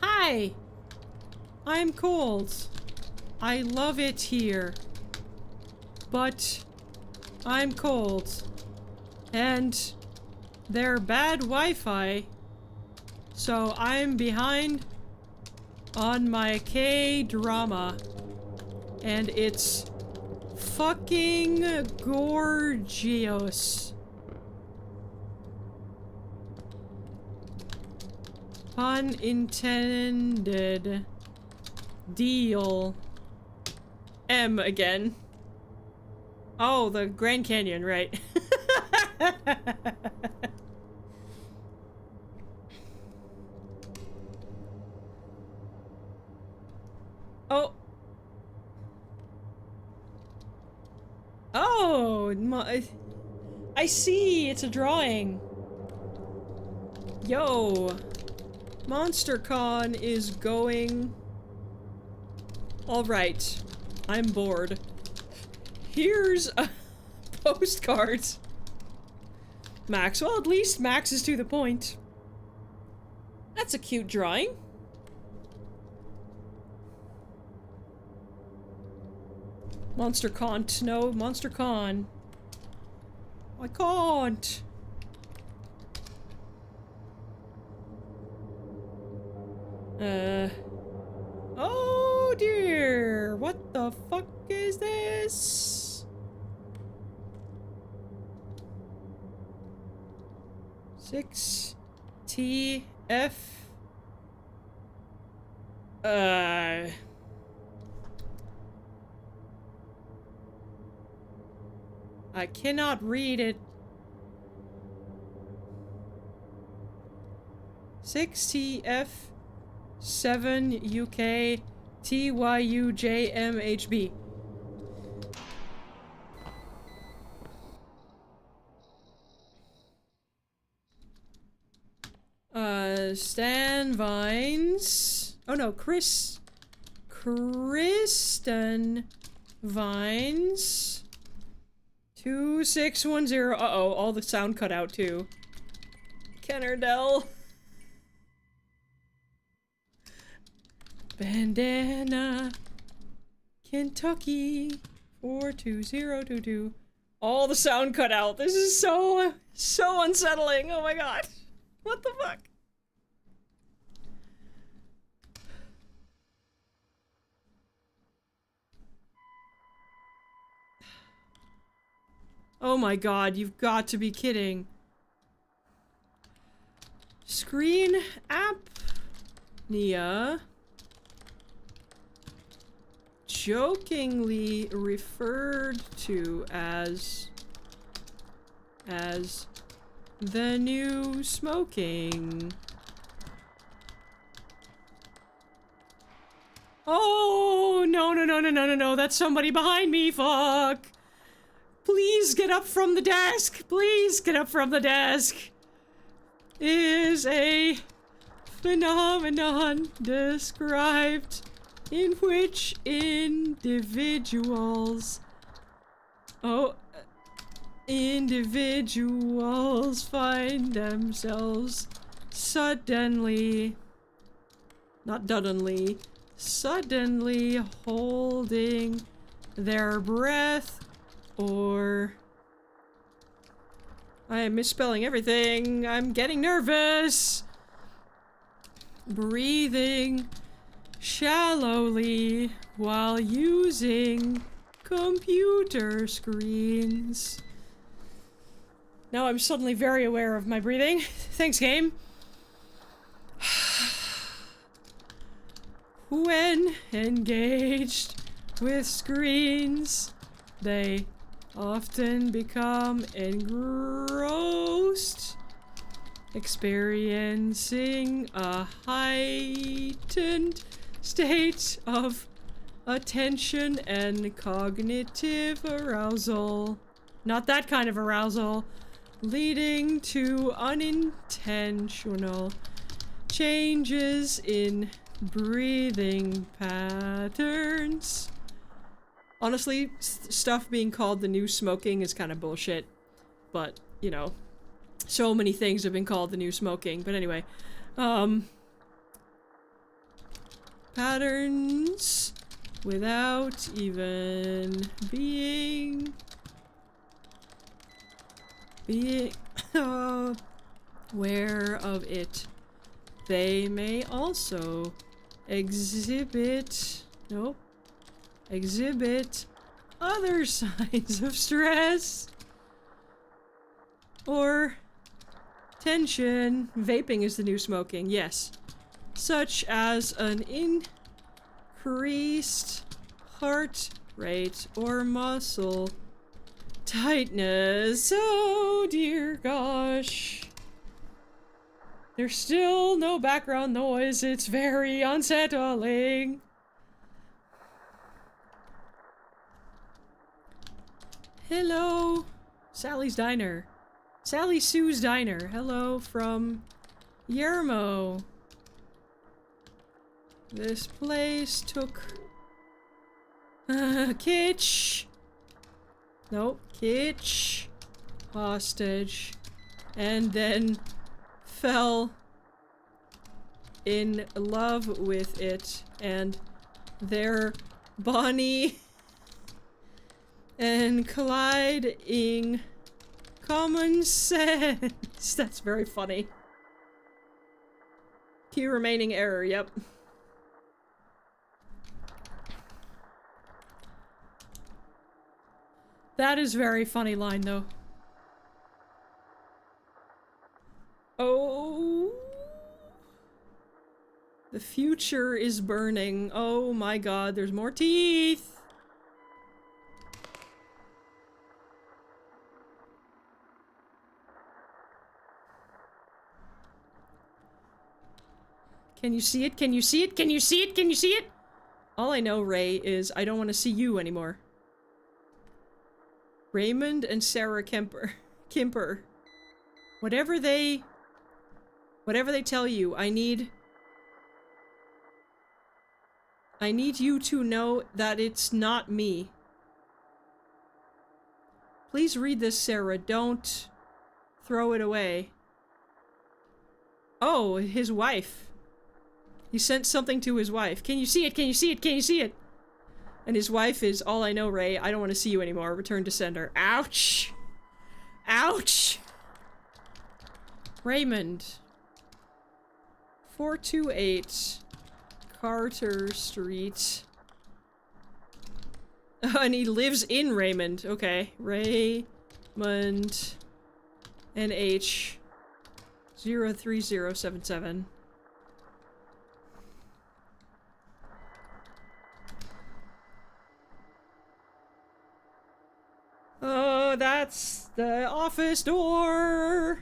Hi! I'm cold. I love it here. But I'm cold. And they're bad Wi-Fi. So I'm behind on my K-drama. And it's fucking gorgeous. Pun intended. Deal. M again. Oh, the Grand Canyon, right. Oh. Oh, I see, it's a drawing. Yo. MonsterCon is going... Alright. I'm bored. Here's a postcard. Max. Well, at least Max is to the point. That's a cute drawing. MonsterCon. No, MonsterCon. I can't. Oh dear! What the fuck is this? Six TF. I cannot read it. 6TF 7 UK TYUJMHB. Stan Vines. Oh no, Kristen Vines. 2610. Uh-oh, all the sound cut out too. Kennerdell. Bandana. Kentucky. 42022. All the sound cut out. This is so unsettling. Oh my god. What the fuck? Oh my god, you've got to be kidding. Screen apnea. Jokingly referred to as the new smoking. Oh, no, that's somebody behind me, fuck. Please get up from the desk. Please get up from the desk. Is a phenomenon described in which individuals find themselves suddenly holding their breath, or I am misspelling everything. I'm getting nervous. Breathing shallowly while using computer screens. Now I'm suddenly very aware of my breathing. Thanks, game. When engaged with screens, they often become engrossed, experiencing a heightened state of attention and cognitive arousal. Not that kind of arousal, leading to unintentional changes in breathing patterns. Honestly, stuff being called the new smoking is kind of bullshit. But, you know, so many things have been called the new smoking. But anyway, patterns without even being aware of it. They may also exhibit other signs of stress or tension. Vaping is the new smoking, yes. Such as an increased heart rate or muscle tightness. Oh dear gosh. There's still no background noise. It's very unsettling. Hello, Sally's Diner. Sally Sue's Diner. Hello from Yermo. This place took Kitsch. Nope, Kitsch hostage, and then fell in love with it and their Bonnie and colliding common sense. That's very funny. Key remaining error, yep. That is very funny line, though. Oh. The future is burning. Oh my god, there's more teeth! Can you see it? Can you see it? Can you see it? Can you see it? All I know, Ray, is I don't want to see you anymore. Raymond and Sarah Kimper. Whatever they tell you, I need you to know that it's not me. Please read this, Sarah. Don't throw it away. Oh, his wife. He sent something to his wife. Can you see it? Can you see it? Can you see it? And his wife is, all I know, Ray, I don't want to see you anymore. Return to sender. Ouch! Ouch! Raymond. 428 Carter Street. And he lives in Raymond. Okay. Raymond NH 03077. Oh, that's the office door.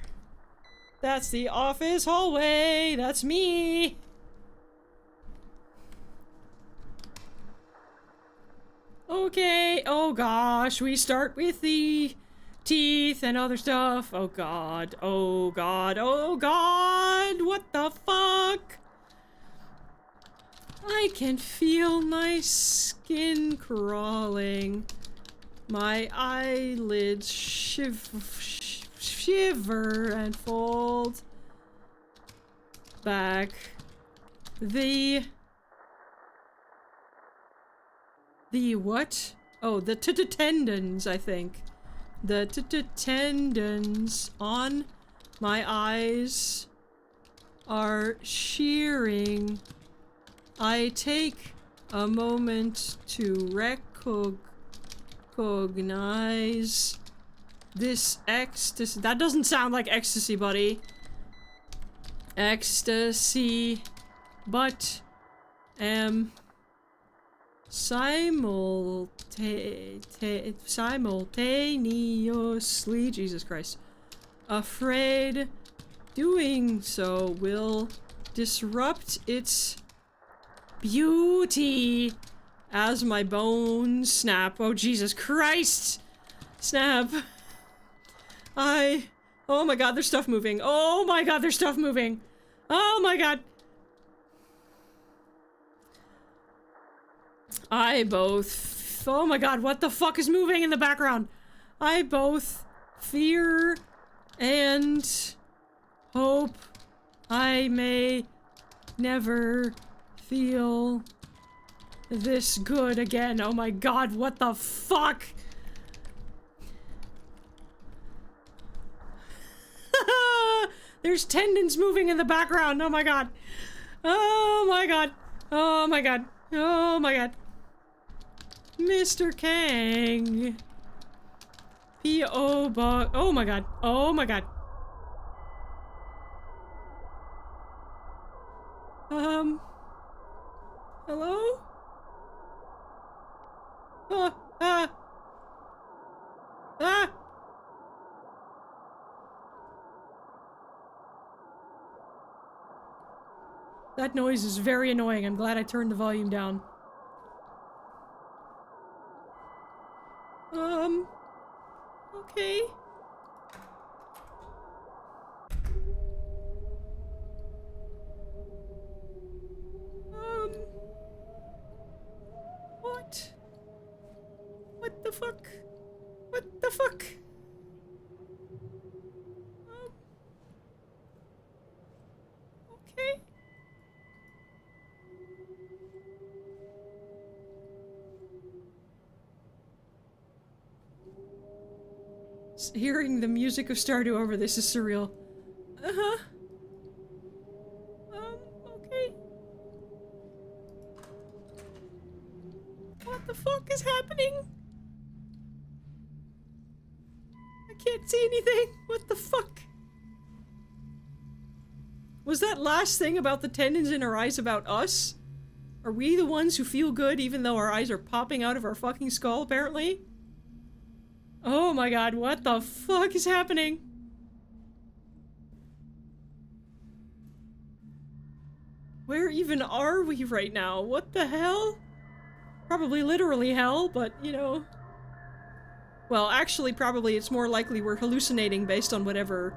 That's the office hallway. That's me. Okay. Oh gosh, we start with the teeth and other stuff. Oh god. Oh god. Oh god. What the fuck? I can feel my skin crawling. My eyelids shiver and fold back. The what? Oh, the tendons, I think. The tendons on my eyes are shearing. I take a moment to recognize this ecstasy. That doesn't sound like ecstasy, buddy. Ecstasy, but am simultaneously, Jesus Christ, afraid doing so will disrupt its beauty as my bones snap. Oh, Jesus Christ! Snap. Oh my god, there's stuff moving. Oh my god, there's stuff moving. Oh my god. Oh my god, what the fuck is moving in the background? I both fear and hope I may never feel this good again. Oh my god, what the fuck? There's tendons moving in the background. Oh my god. Oh my god. Oh my god. Oh my god. Mr. Kang. P.O. Box. Oh my god. Oh my god. Hello? Ah. That noise is very annoying. I'm glad I turned the volume down. Okay. What? What the fuck? What the fuck? Okay. Hearing the music of Stardew over this is surreal. Uh-huh. Okay. What the fuck is happening? I can't see anything. What the fuck? Was that last thing about the tendons in our eyes about us? Are we the ones who feel good even though our eyes are popping out of our fucking skull, apparently? Oh my god, what the fuck is happening? Where even are we right now? What the hell? Probably literally hell, but, you know... Well, actually, probably it's more likely we're hallucinating based on whatever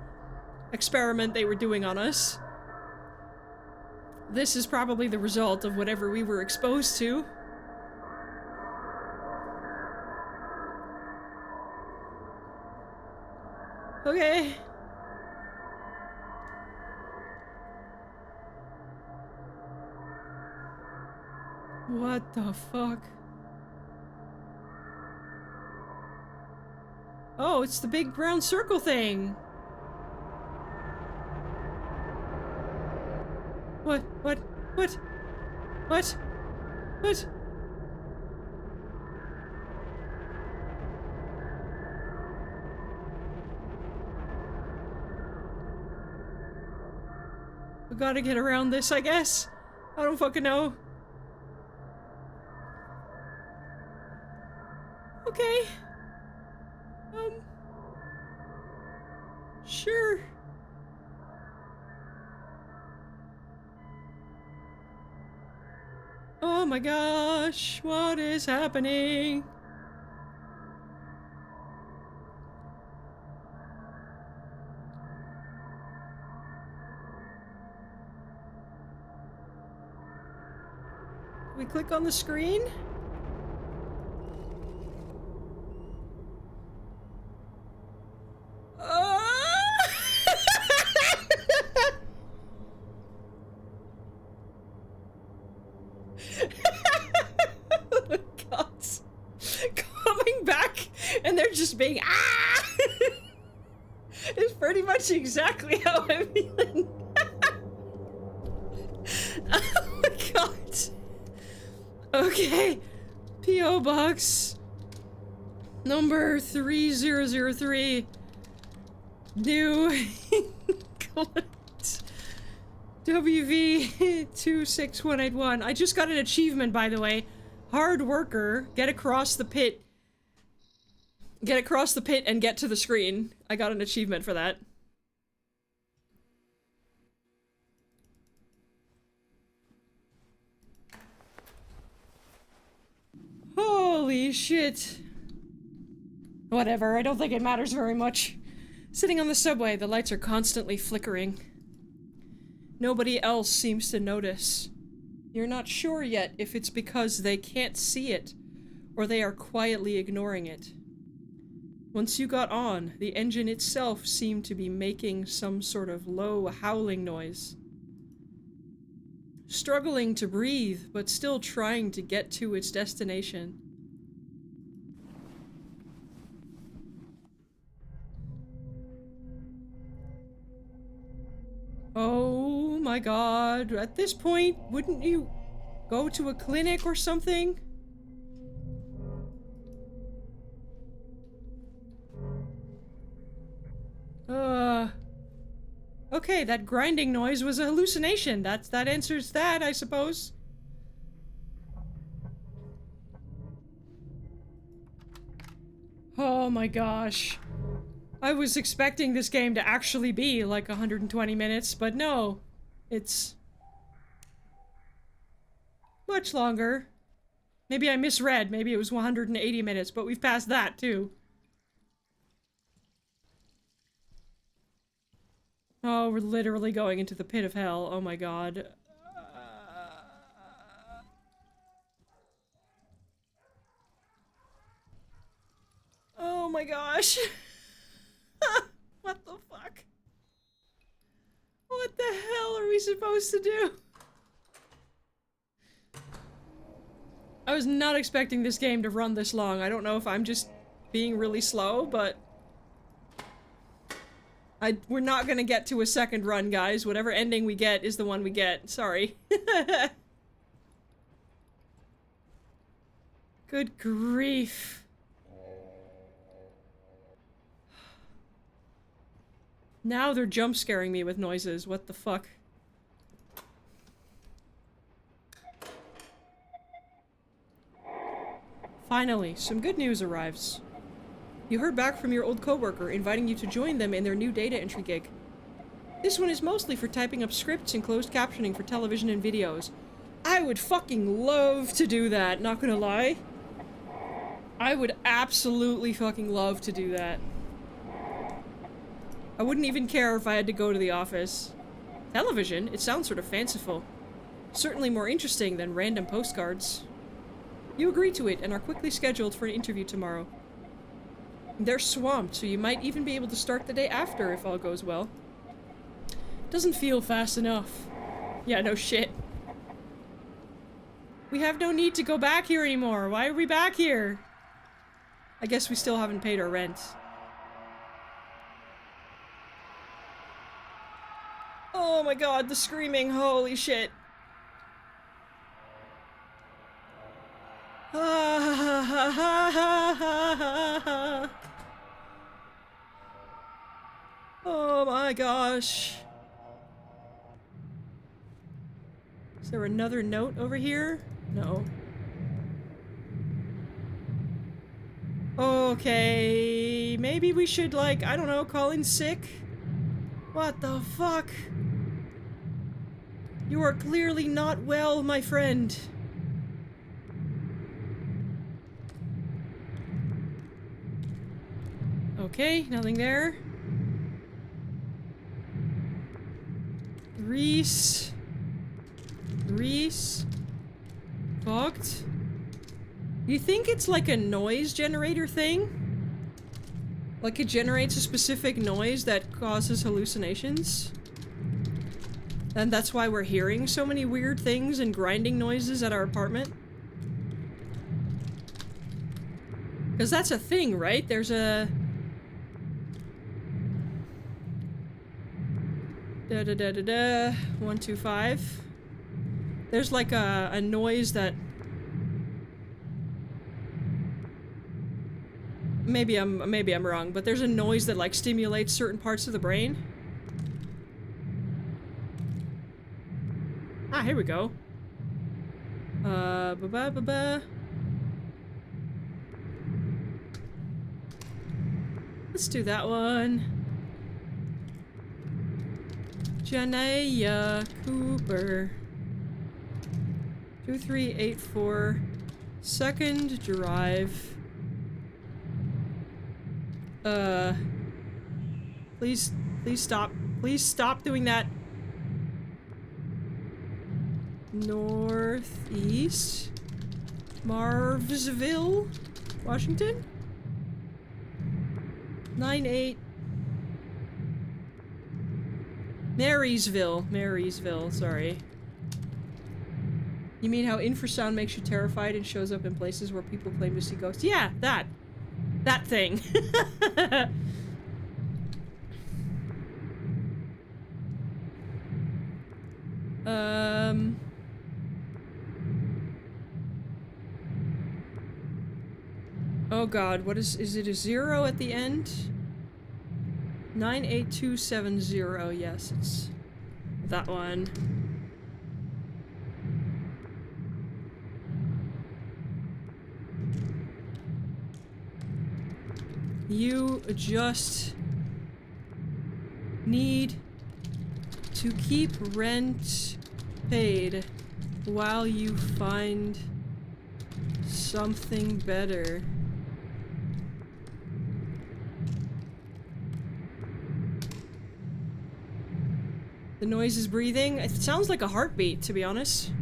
experiment they were doing on us. This is probably the result of whatever we were exposed to. Okay. What the fuck? Oh, it's the big brown circle thing. What? What? What? What? What? We gotta get around this, I guess. I don't fucking know. Okay. Sure. Oh my gosh, what is happening? We click on the screen? Being it's pretty much exactly how I'm feeling. Oh my god. Okay. P.O. Box number 3003. New WV 26181. I just got an achievement, by the way. Hard worker. Get across the pit. Get across the pit and get to the screen. I got an achievement for that. Holy shit. Whatever, I don't think it matters very much. Sitting on the subway, the lights are constantly flickering. Nobody else seems to notice. You're not sure yet if it's because they can't see it, or they are quietly ignoring it. Once you got on, the engine itself seemed to be making some sort of low howling noise. Struggling to breathe, but still trying to get to its destination. Oh my god, at this point, wouldn't you go to a clinic or something? Okay, that grinding noise was a hallucination. That answers that, I suppose. Oh my gosh. I was expecting this game to actually be like 120 minutes, but no. It's much longer. Maybe I misread. Maybe it was 180 minutes, but we've passed that too. Oh, we're literally going into the pit of hell. Oh my god. Oh my gosh. What the fuck? What the hell are we supposed to do? I was not expecting this game to run this long. I don't know if I'm just being really slow, but... we're not gonna get to a second run, guys. Whatever ending we get is the one we get. Sorry. Good grief. Now they're jump scaring me with noises. What the fuck? Finally, some good news arrives. You heard back from your old coworker, inviting you to join them in their new data entry gig. This one is mostly for typing up scripts and closed captioning for television and videos. I would fucking love to do that, not gonna lie. I would absolutely fucking love to do that. I wouldn't even care if I had to go to the office. Television? It sounds sort of fanciful. Certainly more interesting than random postcards. You agree to it and are quickly scheduled for an interview tomorrow. They're swamped, so you might even be able to start the day after if all goes well. Doesn't feel fast enough. Yeah, no shit. We have no need to go back here anymore. Why are we back here? I guess we still haven't paid our rent. Oh my god, the screaming, holy shit. Oh my gosh. Is there another note over here? No. Okay, maybe we should, like, I don't know, call in sick? What the fuck? You are clearly not well, my friend. Okay, nothing there. Reese. Fucked. You think it's like a noise generator thing? Like it generates a specific noise that causes hallucinations? And that's why we're hearing so many weird things and grinding noises at our apartment? Because that's a thing, right? There's a... Da-da-da-da-da. 125. There's like a noise that... Maybe I'm wrong, but there's a noise that like stimulates certain parts of the brain. Ah, here we go. Ba-ba-ba-ba. Let's do that one. Janaya Cooper. 2384 Second Drive. Please stop. Please stop doing that. Northeast. Marvsville, Washington. 98. Marysville, sorry. You mean how infrasound makes you terrified and shows up in places where people claim to see ghosts? Yeah, that thing. Oh god, what is it a 0 at the end? 98270, yes, it's that one. You just need to keep rent paid while you find something better. The noise is breathing. It sounds like a heartbeat, to be honest.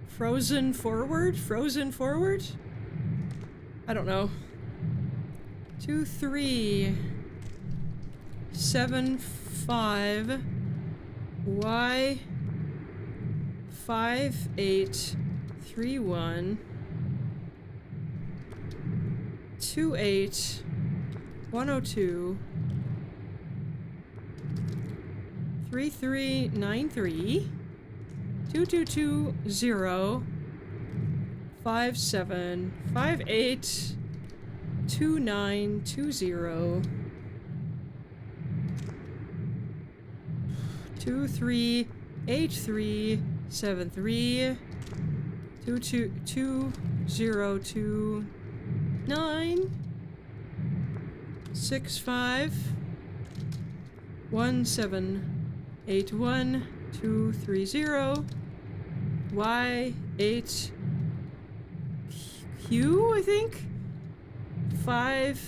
Frozen forward? Frozen forward? I don't know. 2375 Y 5831 28 102 3393 2220 5758 2920 2383 73 2029 65 1781 230 Y8 Q, I think? 5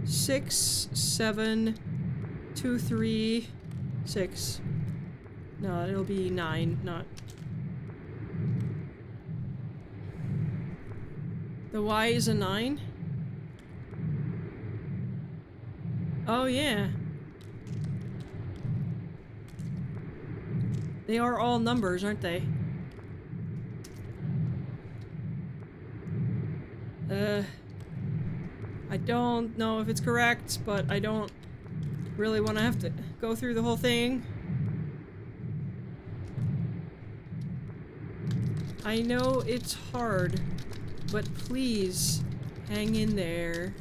6 7 2 3 6. No, it'll be 9, not. The Y is a 9? Oh, yeah. They are all numbers, aren't they? I don't know if it's correct, but I don't really want to have to go through the whole thing. I know it's hard, but please hang in there.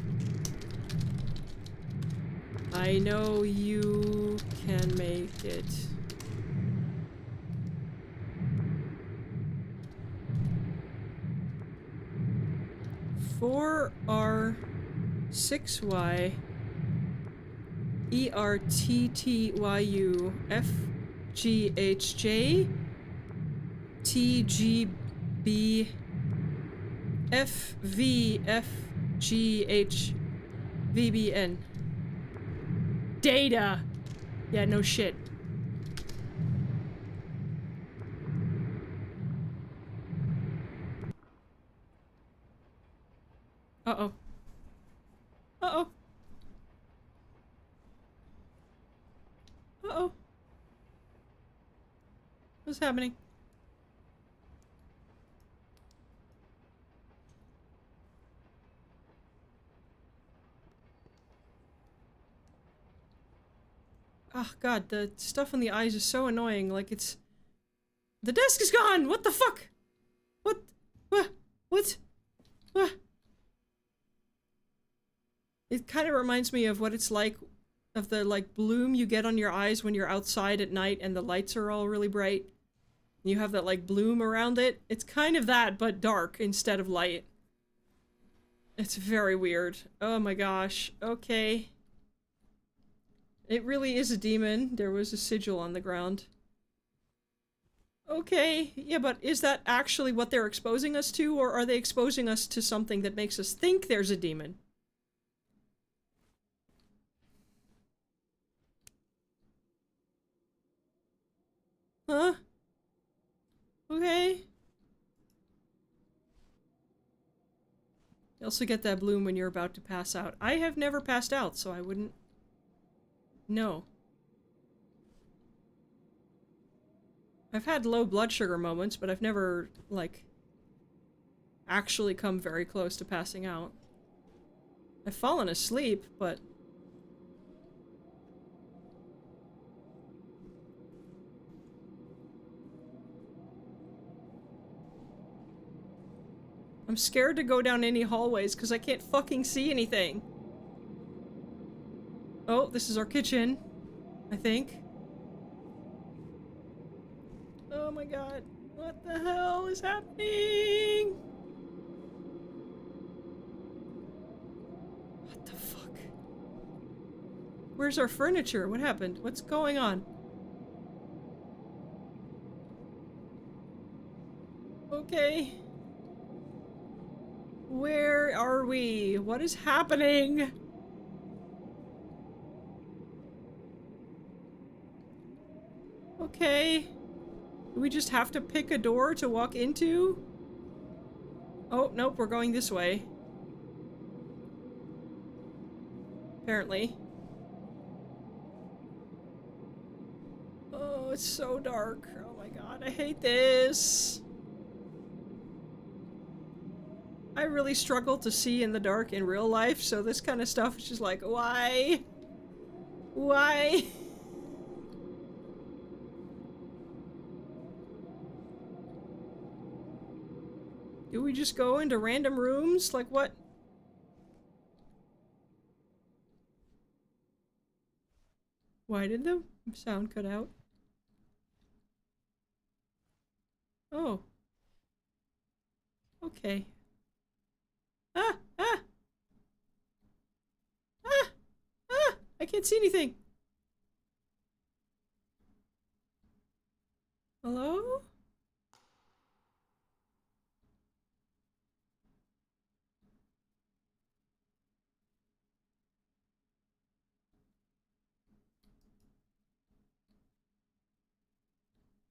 I know you can make it. Four R 6Y ERTTYU FGHJ TGB FVFGHVBN. Data! Yeah, no shit. Uh-oh. Uh-oh. Uh-oh. What's happening? Oh god, the stuff on the eyes is so annoying, like it's... The desk is gone! What the fuck? What? What? What? What? It kind of reminds me of what it's like, of the, like, bloom you get on your eyes when you're outside at night and the lights are all really bright. You have that, like, bloom around it. It's kind of that, but dark instead of light. It's very weird. Oh my gosh. Okay. It really is a demon. There was a sigil on the ground. Okay, yeah, but is that actually what they're exposing us to, or are they exposing us to something that makes us think there's a demon? Huh? Okay. You also get that bloom when you're about to pass out. I have never passed out, so I wouldn't know. I've had low blood sugar moments, but I've never, like, actually come very close to passing out. I've fallen asleep, but... I'm scared to go down any hallways because I can't fucking see anything. Oh, this is our kitchen, I think. Oh my god. What the hell is happening? What the fuck? Where's our furniture? What happened? What's going on? Okay. Where are we? What is happening? Okay. Do we just have to pick a door to walk into? Oh, nope, we're going this way. Apparently. Oh, it's so dark. Oh my god, I hate this. I really struggle to see in the dark in real life, so this kind of stuff is just like, why? Why? Do we just go into random rooms? Like, what? Why did the sound cut out? Oh. Okay. Ah! Ah! Ah! Ah! I can't see anything. Hello?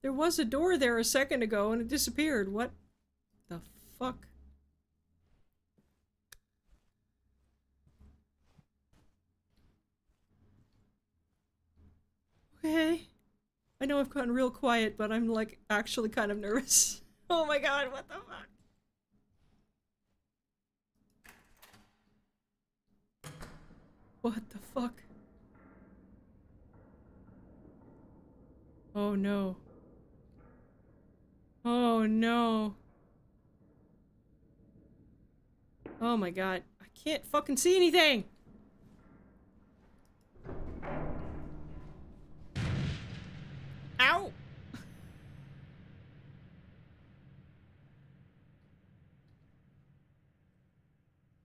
There was a door there a second ago and it disappeared. What the fuck? Okay. I know I've gotten real quiet, but I'm like actually kind of nervous. Oh my god, what the fuck? What the fuck? Oh no. Oh no. Oh my god. I can't fucking see anything! Ow!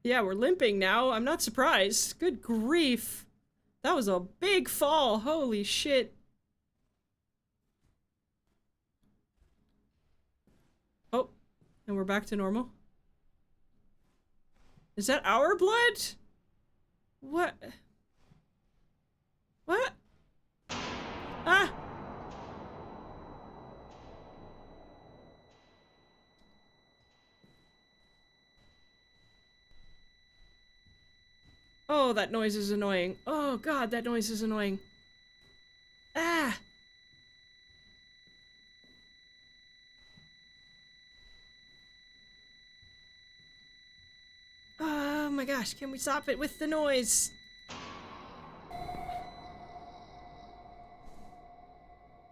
Yeah, we're limping now. I'm not surprised. Good grief. That was a big fall. Holy shit. Oh, and we're back to normal. Is that our blood? What? What? Ah! Oh, that noise is annoying. Oh god, that noise is annoying. Ah! Oh my gosh, can we stop it with the noise?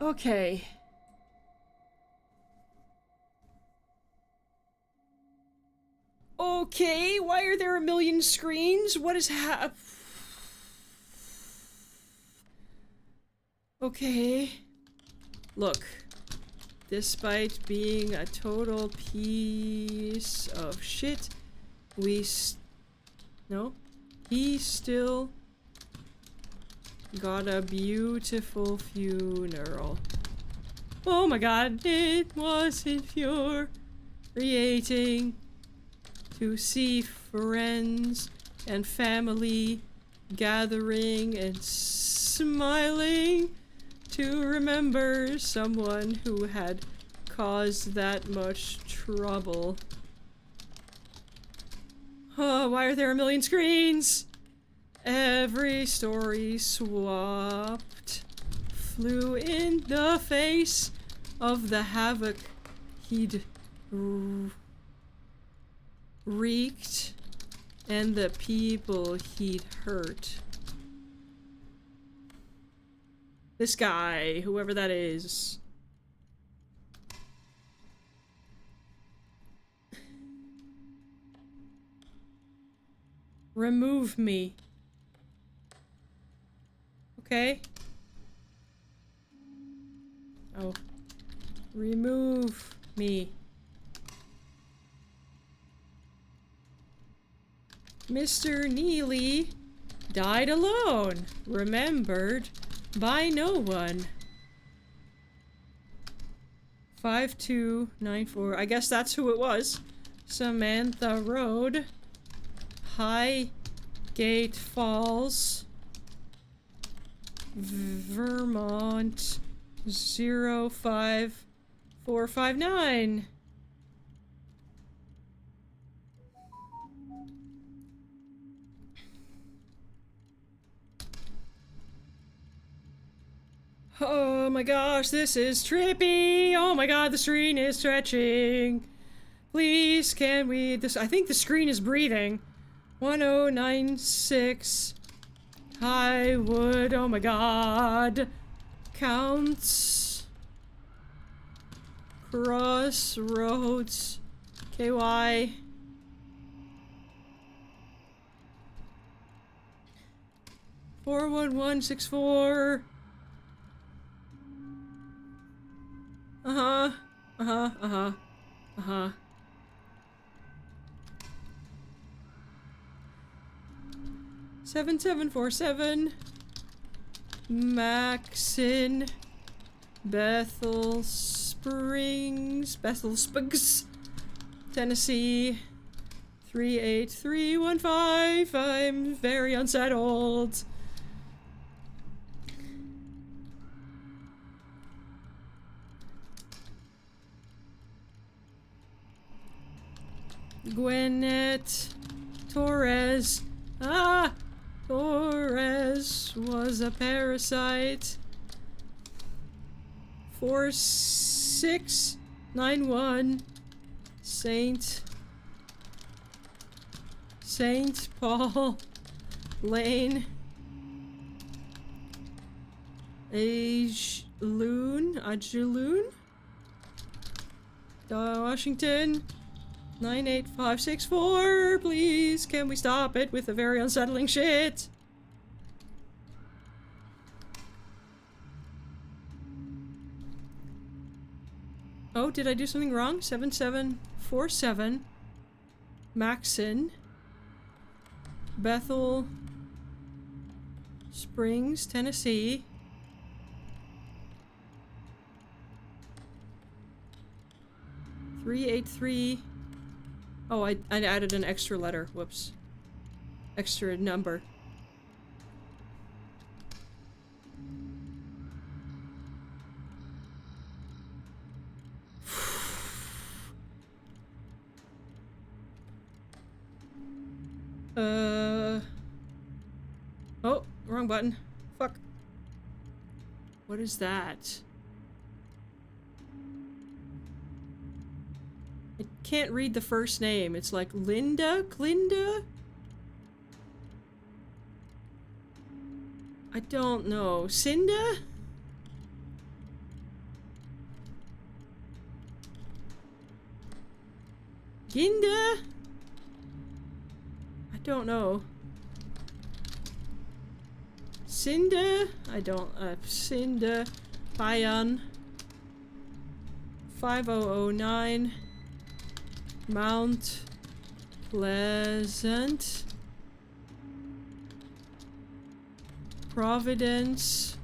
Okay. Okay, why are there a million screens? What is Okay. Look. Despite being a total piece of shit, no? He still got a beautiful funeral. Oh my god, it was infuriating to see friends and family gathering and smiling to remember someone who had caused that much trouble. Oh, why are there a million screens? Every story swapped flew in the face of the havoc he'd wreaked and the people he'd hurt. This guy, whoever that is. Remove me. Okay. Oh. Remove me. Mr. Neely died alone, remembered by no one. 5294. I guess that's who it was. Samantha Road. Highgate Falls. Vermont 05459. Oh my gosh, this is trippy. Oh my god, the screen is stretching. Please, can we... I think the screen is breathing. 1096. Highwood, oh my god. Counts. Crossroads. KY. Four 41164. Uh-huh. 7747 Maxon Bethel Springs Tennessee 38315. I'm very unsettled. Gwinnett Torres. Torres was a parasite. 4691 Saint Paul Lane. Ajaloon, Washington 98564. Please, can we stop it with the very unsettling shit? Oh, did I do something wrong? 7747 Maxon Bethel Springs, Tennessee. .383. Oh, I added an extra letter. Whoops. Extra number. Oh, wrong button. Fuck. What is that? I can't read the first name. It's like Linda? Clinda? I don't know. Cinda? Ginda? I don't know. Cinda? I don't, Cinda. Payan. 5009. Mount Pleasant. Providence.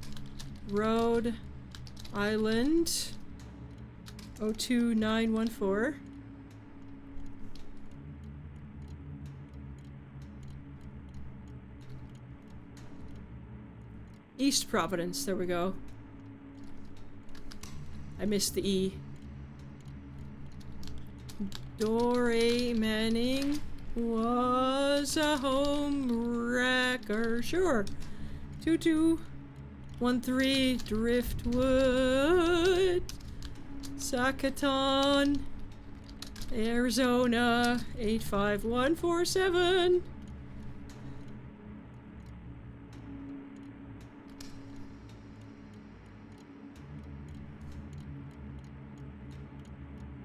Rhode Island. 02914. East Providence, there we go. I missed the E. Dory Manning was a home wrecker. Sure. 2213 Driftwood. Sacaton, Arizona 85147.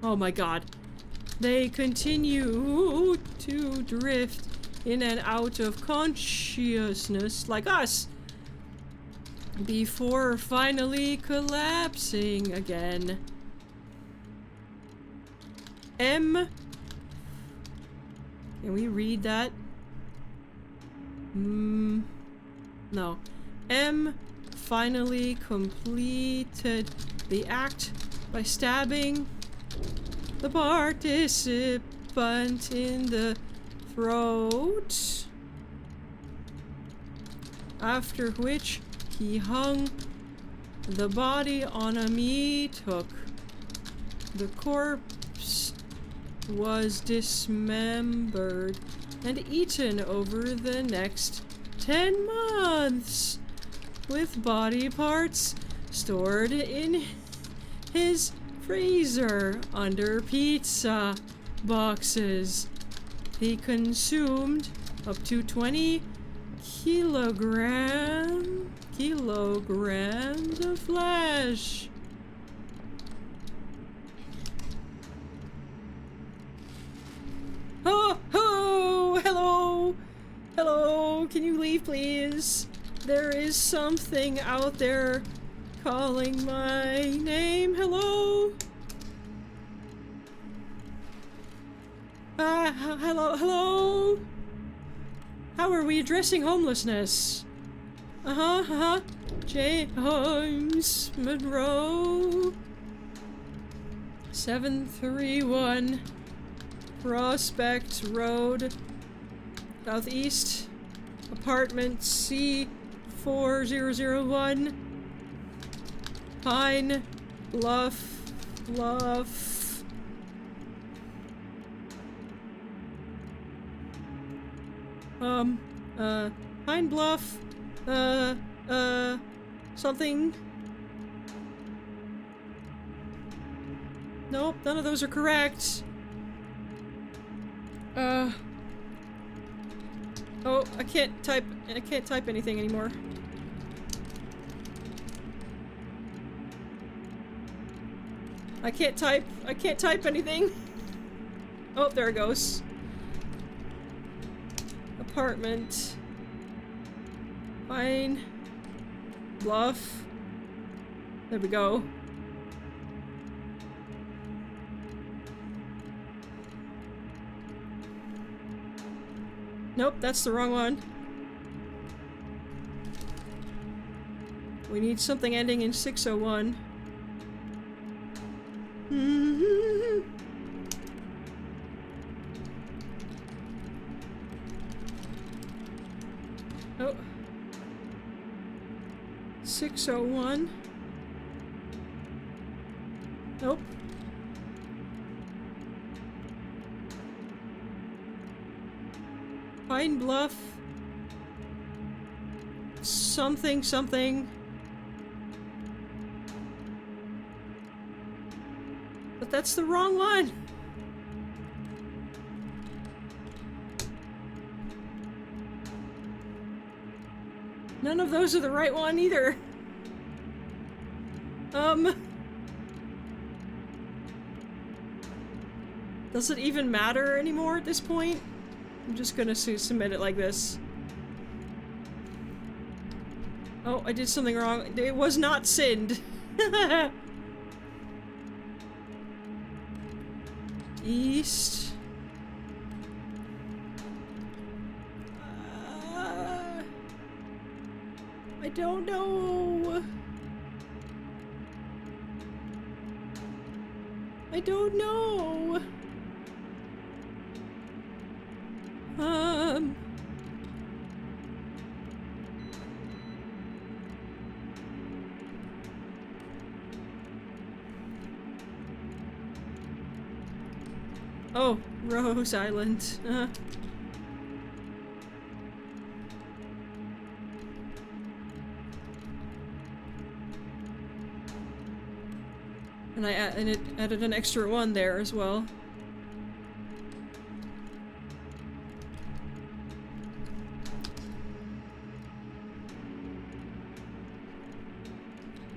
Oh my god. They continue to drift in and out of consciousness like us before finally collapsing again. M. Can we read that? No. M finally completed the act by stabbing the participant in the throat, after which he hung the body on a meat hook. The corpse was dismembered and eaten over the next 10 months, with body parts stored in his freezer under pizza boxes. He consumed up to 20 kilograms of flesh. Oh, hello, can you leave please? There is something out there calling my name. Hello? Hello? How are we addressing homelessness? James Monroe. 731 Prospect Road, Southeast, apartment C4001, Pine Bluff. Pine Bluff, something. Nope, none of those are correct. Oh, I can't type anything anymore. I can't type anything. Oh, there it goes. Apartment. Pine Bluff. There we go. Nope, that's the wrong one. We need something ending in 601. Oh. 601. Nope. Pine Bluff. Something. But that's the wrong one. None of those are the right one either. Does it even matter anymore at this point? I'm just gonna submit it like this. Oh, I did something wrong. It was not sinned. East. I don't know. I don't know. Oh, Rose Island. And it added an extra one there as well.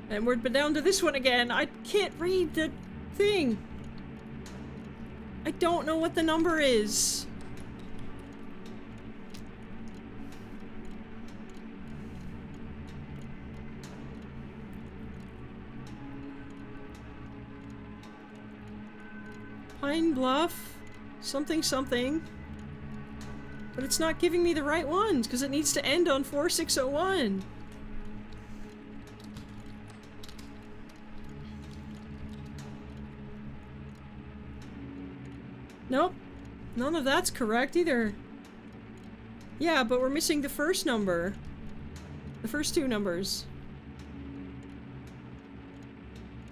And we're down to this one again. I can't read the thing. I don't know what the number is. Pine Bluff, something. But it's not giving me the right ones because it needs to end on 4601. Nope. None of that's correct either. Yeah, but we're missing the first number. The first two numbers.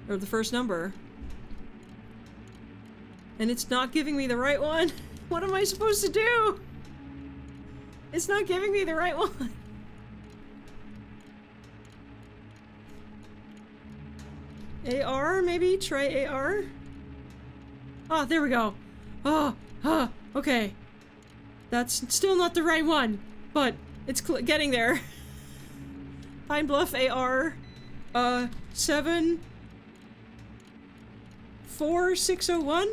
Or the first number. And it's not giving me the right one. What am I supposed to do? It's not giving me the right one. AR, maybe? Try AR? Ah, there we go. Okay. That's still not the right one, but it's getting there. Pine Bluff AR, 74601?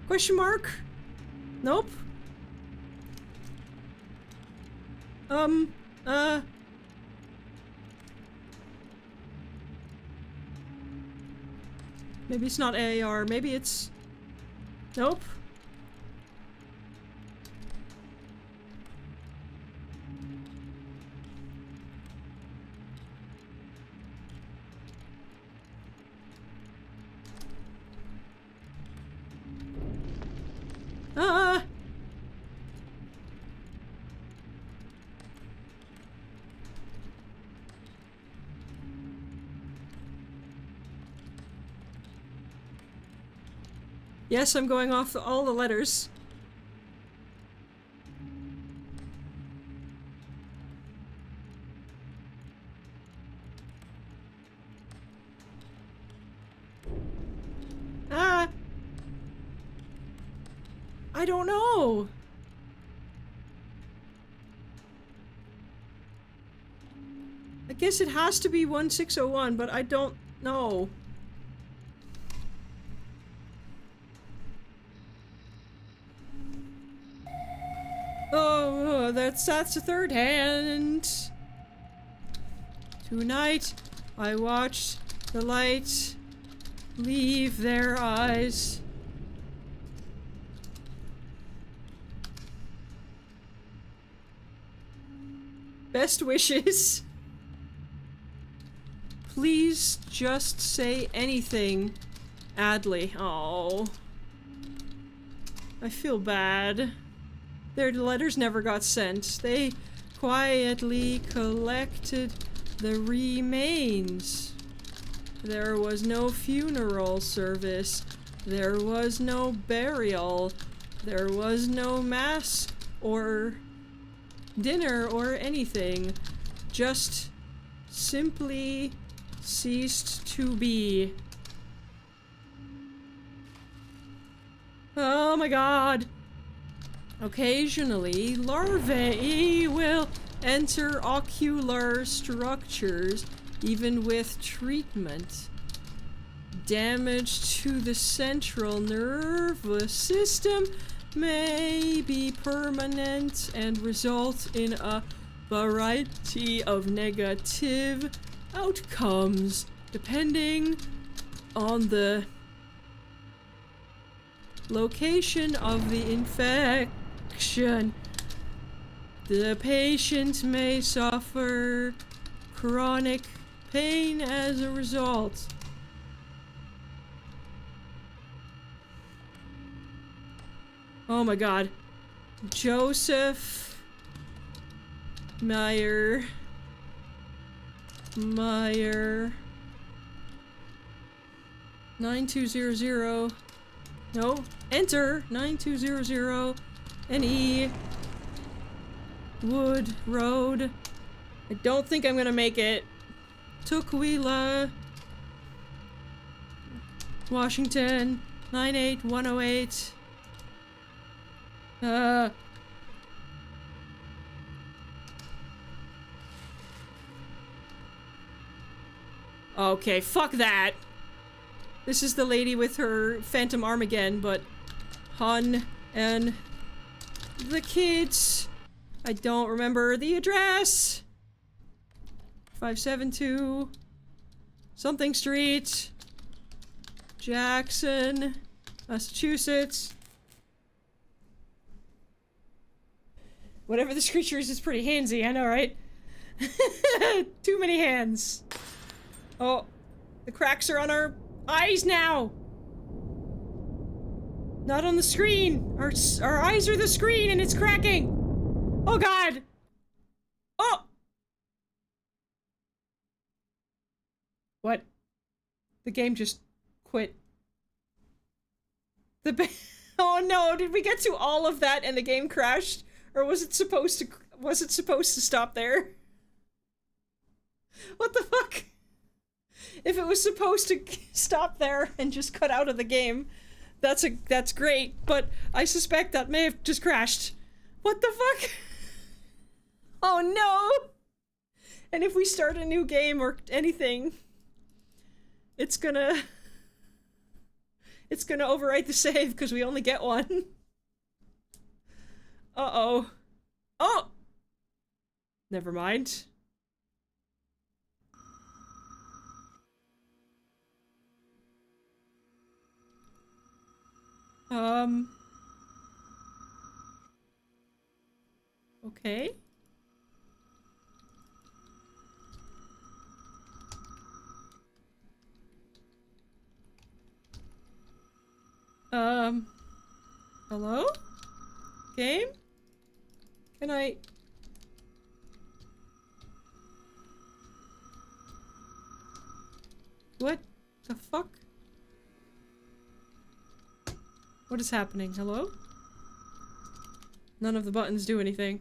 Question mark? Nope. Maybe it's not AR, maybe it's... Nope. Yes, I'm going off all the letters. Ah! I don't know! I guess it has to be 1601, but I don't know. Oh, that's the third hand. Tonight, I watched the light leave their eyes. Best wishes. Please just say anything, Adley. Oh. I feel bad. Their letters never got sent. They quietly collected the remains. There was no funeral service. There was no burial. There was no mass or dinner or anything. Just simply ceased to be. Oh my god. Occasionally, larvae will enter ocular structures, even with treatment. Damage to the central nervous system may be permanent and result in a variety of negative outcomes, depending on the location of the infection. The patient may suffer chronic pain as a result. Oh my god. Joseph Meyer 9200. No, enter 9200 NE Wood Road. I don't think I'm gonna make it. Tukwila, Washington 98108. Okay, fuck that. This is the lady with her phantom arm again, but Hun and the kids. I don't remember the address. 572 something Street, Jackson, Massachusetts. Whatever this creature is pretty handsy, I know, right? Too many hands. Oh, the cracks are on our eyes now! Not on the screen! Our eyes are the screen and it's cracking! Oh god! Oh! What? The game just quit. Oh no, did we get to all of that and the game crashed? Or was it supposed to stop there? What the fuck? If it was supposed to stop there and just cut out of the game, that's great, but I suspect that may have just crashed. What the fuck? Oh no! And if we start a new game or anything, it's gonna overwrite the save because we only get one. Uh-oh. Oh! Never mind. Okay. Hello? Game? Can I... What the fuck? What is happening? Hello? None of the buttons do anything.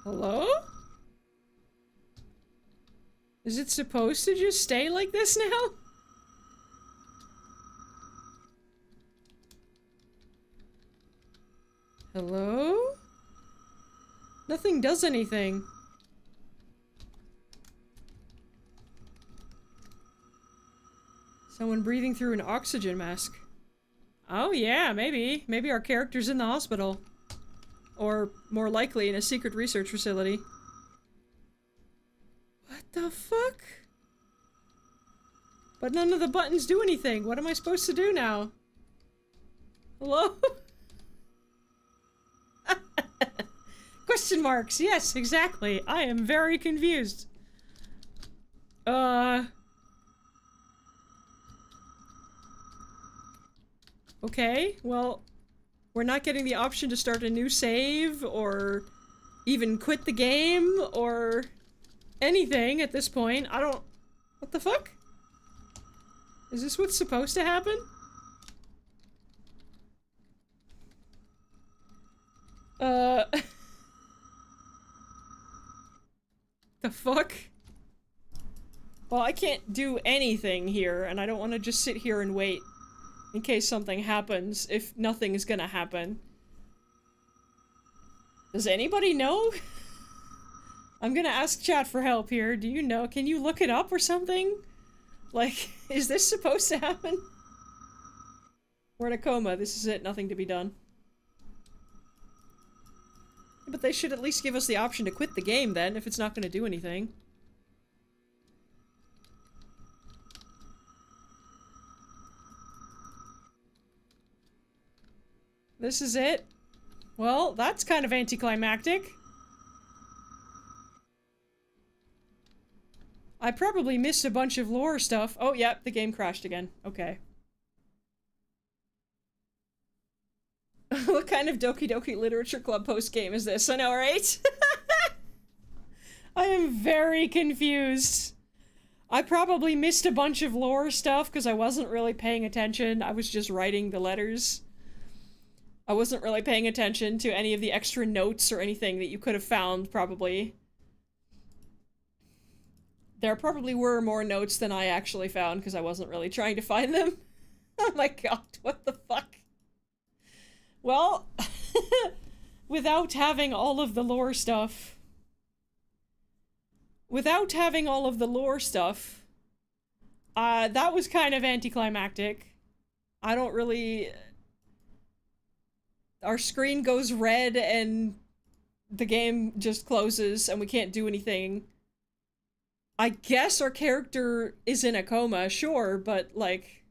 Hello? Is it supposed to just stay like this now? Hello? Nothing does anything. Someone breathing through an oxygen mask. Oh yeah, maybe. Maybe our character's in the hospital. Or, more likely, in a secret research facility. What the fuck? But none of the buttons do anything. What am I supposed to do now? Hello? Question marks. Yes, exactly. I am very confused. Okay, well, we're not getting the option to start a new save, or even quit the game, or anything at this point. I don't... What the fuck? Is this what's supposed to happen? The fuck? Well, I can't do anything here, and I don't want to just sit here and wait in case something happens, if nothing is gonna happen. Does anybody know? I'm gonna ask chat for help here. Do you know? Can you look it up or something? Like, is this supposed to happen? We're in a coma. This is it. Nothing to be done. But they should at least give us the option to quit the game then, if it's not gonna do anything. This is it? Well, that's kind of anticlimactic. I probably missed a bunch of lore stuff. Oh, yep, the game crashed again. Okay. What kind of Doki Doki Literature Club post game is this? I know, right? I am very confused. I probably missed a bunch of lore stuff because I wasn't really paying attention. I was just writing the letters. I wasn't really paying attention to any of the extra notes or anything that you could have found, probably. There probably were more notes than I actually found because I wasn't really trying to find them. Oh my god, what the fuck? Well, without having all of the lore stuff... that was kind of anticlimactic. I don't really... Our screen goes red and the game just closes and we can't do anything. I guess our character is in a coma, sure, but like...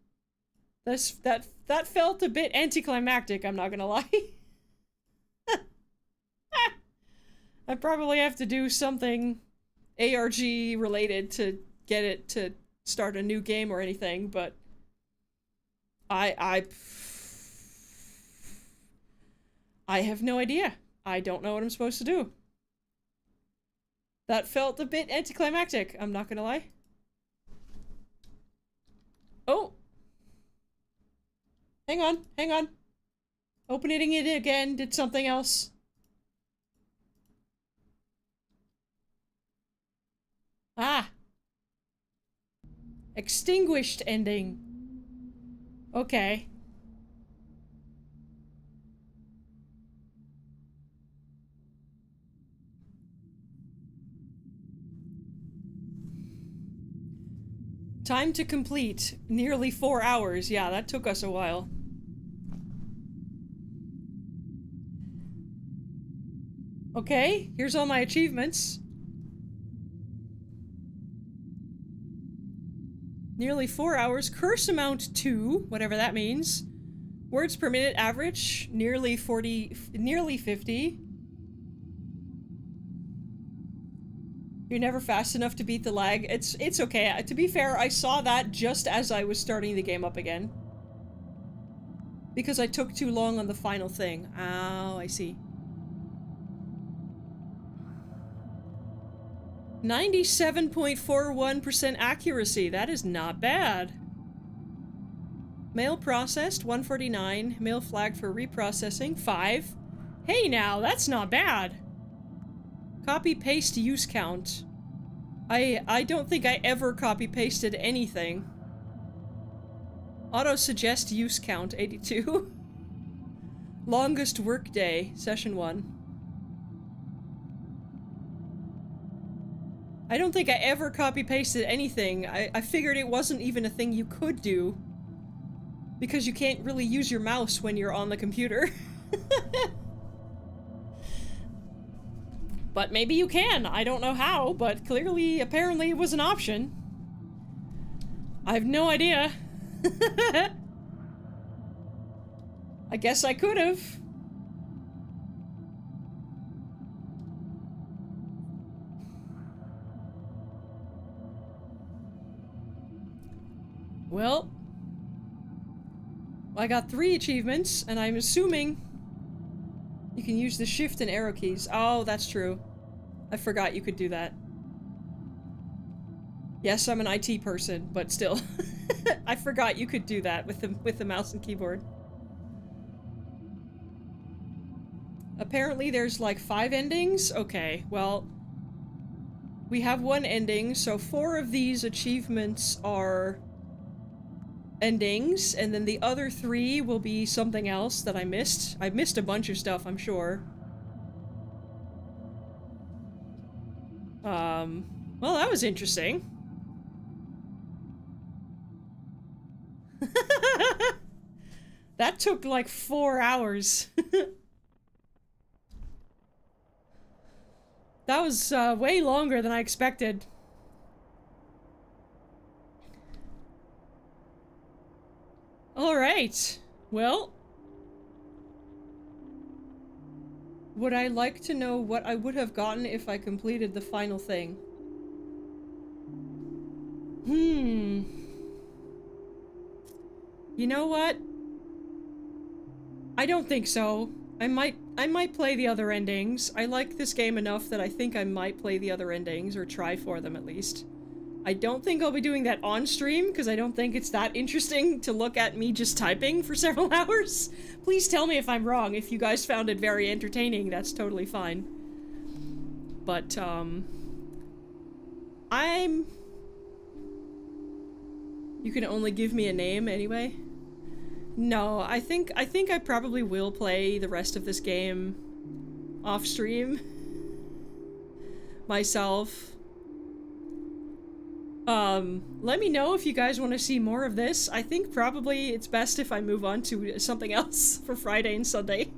That felt a bit anticlimactic, I'm not gonna lie. I probably have to do something ARG related to get it to start a new game or anything, but I have no idea. I don't know what I'm supposed to do. That felt a bit anticlimactic, I'm not gonna lie. Oh! Hang on, hang on. Opening it again did something else. Ah! Extinguished ending. Okay. Time to complete. Nearly 4 hours. Yeah, that took us a while. Okay, here's all my achievements. Nearly 4 hours. Curse amount 2, whatever that means. Words per minute average, nearly 50. You're never fast enough to beat the lag. It's okay. To be fair, I saw that just as I was starting the game up again. Because I took too long on the final thing. Oh, I see. 97.41% accuracy. That is not bad. Mail processed, 149. Mail flagged for reprocessing, 5. Hey now, that's not bad. Copy paste use count. I don't think I ever copy pasted anything. Auto suggest use count, 82. Longest workday, session 1. I don't think I ever copy pasted anything. I figured it wasn't even a thing you could do. Because you can't really use your mouse when you're on the computer. But maybe you can. I don't know how, but clearly, apparently it was an option. I have no idea. I guess I could have. Well, I got 3 achievements, and I'm assuming you can use the shift and arrow keys. Oh, that's true. I forgot you could do that. Yes, I'm an IT person, but still. I forgot you could do that with the mouse and keyboard. Apparently there's like 5 endings? Okay, well, we have 1 ending, so 4 of these achievements are endings, and then the other 3 will be something else that I missed. I missed a bunch of stuff, I'm sure. Well, that was interesting. That took like 4 hours. That was way longer than I expected. Alright, well, would I like to know what I would have gotten if I completed the final thing? You know what? I don't think so. I might play the other endings. I like this game enough that I think I might play the other endings, or try for them at least. I don't think I'll be doing that on stream, because I don't think it's that interesting to look at me just typing for several hours. Please tell me if I'm wrong. If you guys found it very entertaining, that's totally fine. But, You can only give me a name anyway? No, I think I probably will play the rest of this game off stream myself. Let me know if you guys want to see more of this. I think probably it's best if I move on to something else for Friday and Sunday.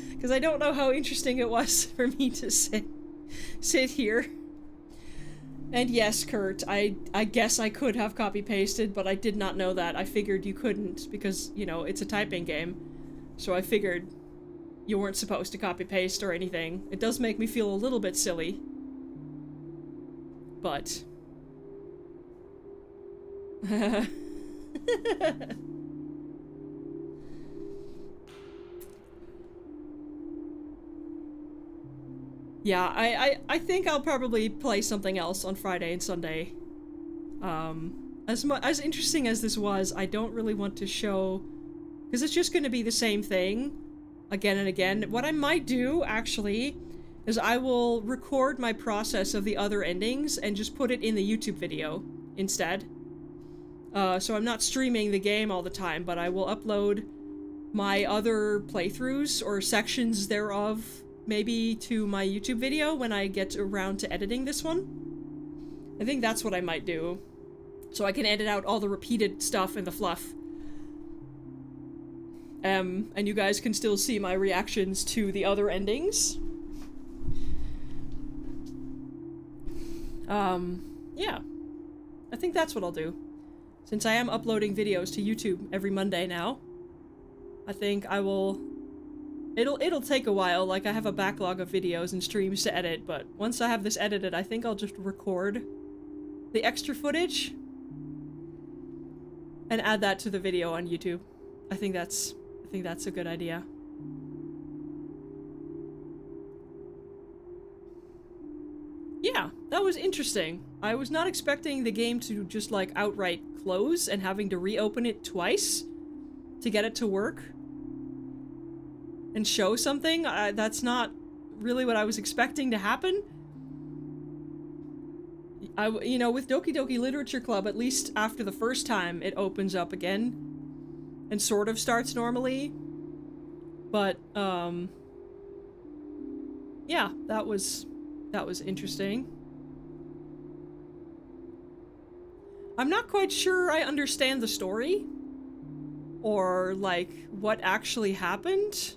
Because I don't know how interesting it was for me to sit here. And yes, Kurt, I guess I could have copy-pasted, but I did not know that. I figured you couldn't, because, you know, it's a typing game. So I figured you weren't supposed to copy-paste or anything. It does make me feel a little bit silly. But... Yeah, I think I'll probably play something else on Friday and Sunday. As interesting as this was, I don't really want to show... because it's just gonna be the same thing again and again. What I might do, actually, is I will record my process of the other endings and just put it in the YouTube video instead. So I'm not streaming the game all the time, but I will upload my other playthroughs or sections thereof maybe to my YouTube video when I get around to editing this one. I think that's what I might do. So I can edit out all the repeated stuff and the fluff. And you guys can still see my reactions to the other endings. Yeah. I think that's what I'll do. Since I am uploading videos to YouTube every Monday now, I think I will... It'll take a while, like I have a backlog of videos and streams to edit, but once I have this edited, I think I'll just record the extra footage and add that to the video on YouTube. I think that's a good idea. Yeah. That was interesting. I was not expecting the game to just, like, outright close and having to reopen it twice to get it to work and show something. That's not really what I was expecting to happen. You know, with Doki Doki Literature Club, at least after the first time, it opens up again and sort of starts normally. But, yeah, that was interesting. I'm not quite sure I understand the story, or, like, what actually happened.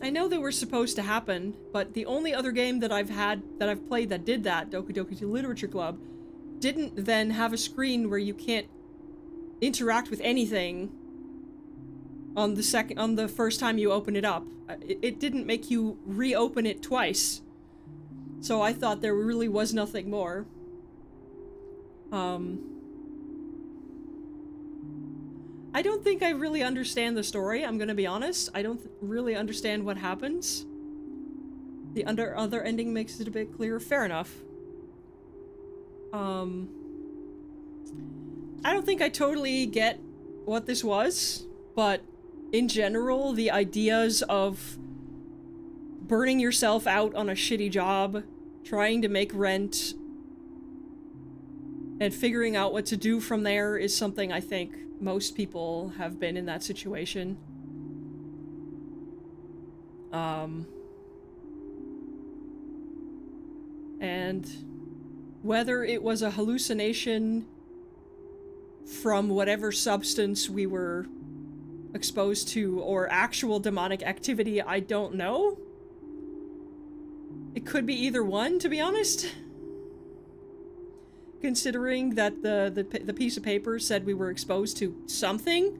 I know they were supposed to happen, but the only other game that I've played that did that, Doki Doki Literature Club, didn't then have a screen where you can't interact with anything on the first time you open it up. It didn't make you reopen it twice. So I thought there really was nothing more. I don't think I really understand the story, I'm gonna be honest. I don't really understand what happens. The other ending makes it a bit clearer. Fair enough. I don't think I totally get what this was, but in general, the ideas of burning yourself out on a shitty job, trying to make rent, and figuring out what to do from there is something I think most people have been in that situation. And whether it was a hallucination from whatever substance we were exposed to or actual demonic activity, I don't know. It could be either one, to be honest. Considering that the piece of paper said we were exposed to something.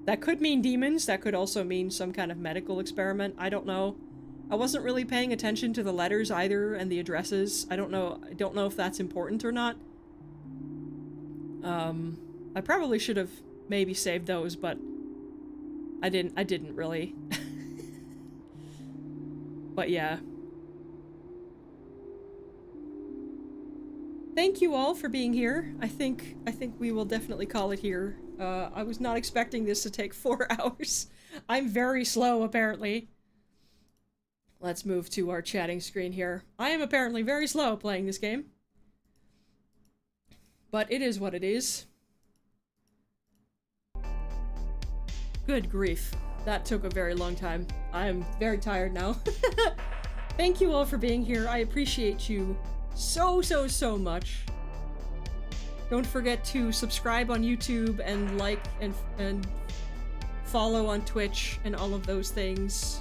That could mean demons, that could also mean some kind of medical experiment, I don't know. I wasn't really paying attention to the letters either, and the addresses. I don't know if that's important or not. I probably should have maybe saved those, but I didn't really. But yeah. Thank you all for being here. I think we will definitely call it here. I was not expecting this to take 4 hours. I'm very slow, apparently. Let's move to our chatting screen here. I am apparently very slow playing this game. But it is what it is. Good grief. That took a very long time. I'm very tired now. Thank you all for being here. I appreciate you so much. Don't forget to subscribe on YouTube and like and follow on Twitch and all of those things.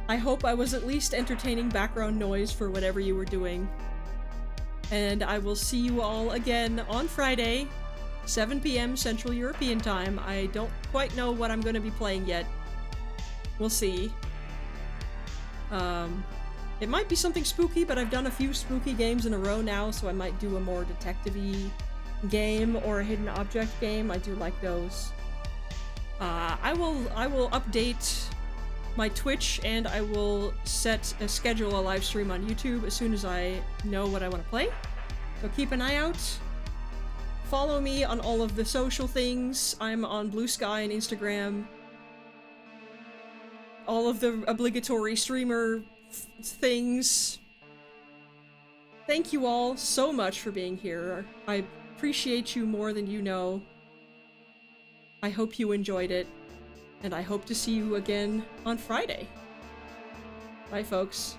I hope I was at least entertaining background noise for whatever you were doing. And I will see you all again on Friday, 7 p.m. Central European Time. I don't quite know what I'm going to be playing yet. We'll see. It might be something spooky, but I've done a few spooky games in a row now, so I might do a more detective-y game or a hidden object game. I do like those. I will update my Twitch, and I will schedule a live stream on YouTube as soon as I know what I want to play. So keep an eye out. Follow me on all of the social things. I'm on Blue Sky and Instagram. All of the obligatory streamer things. Thank you all so much for being here. I appreciate you more than you know. I hope you enjoyed it, and I hope to see you again on Friday. Bye, folks.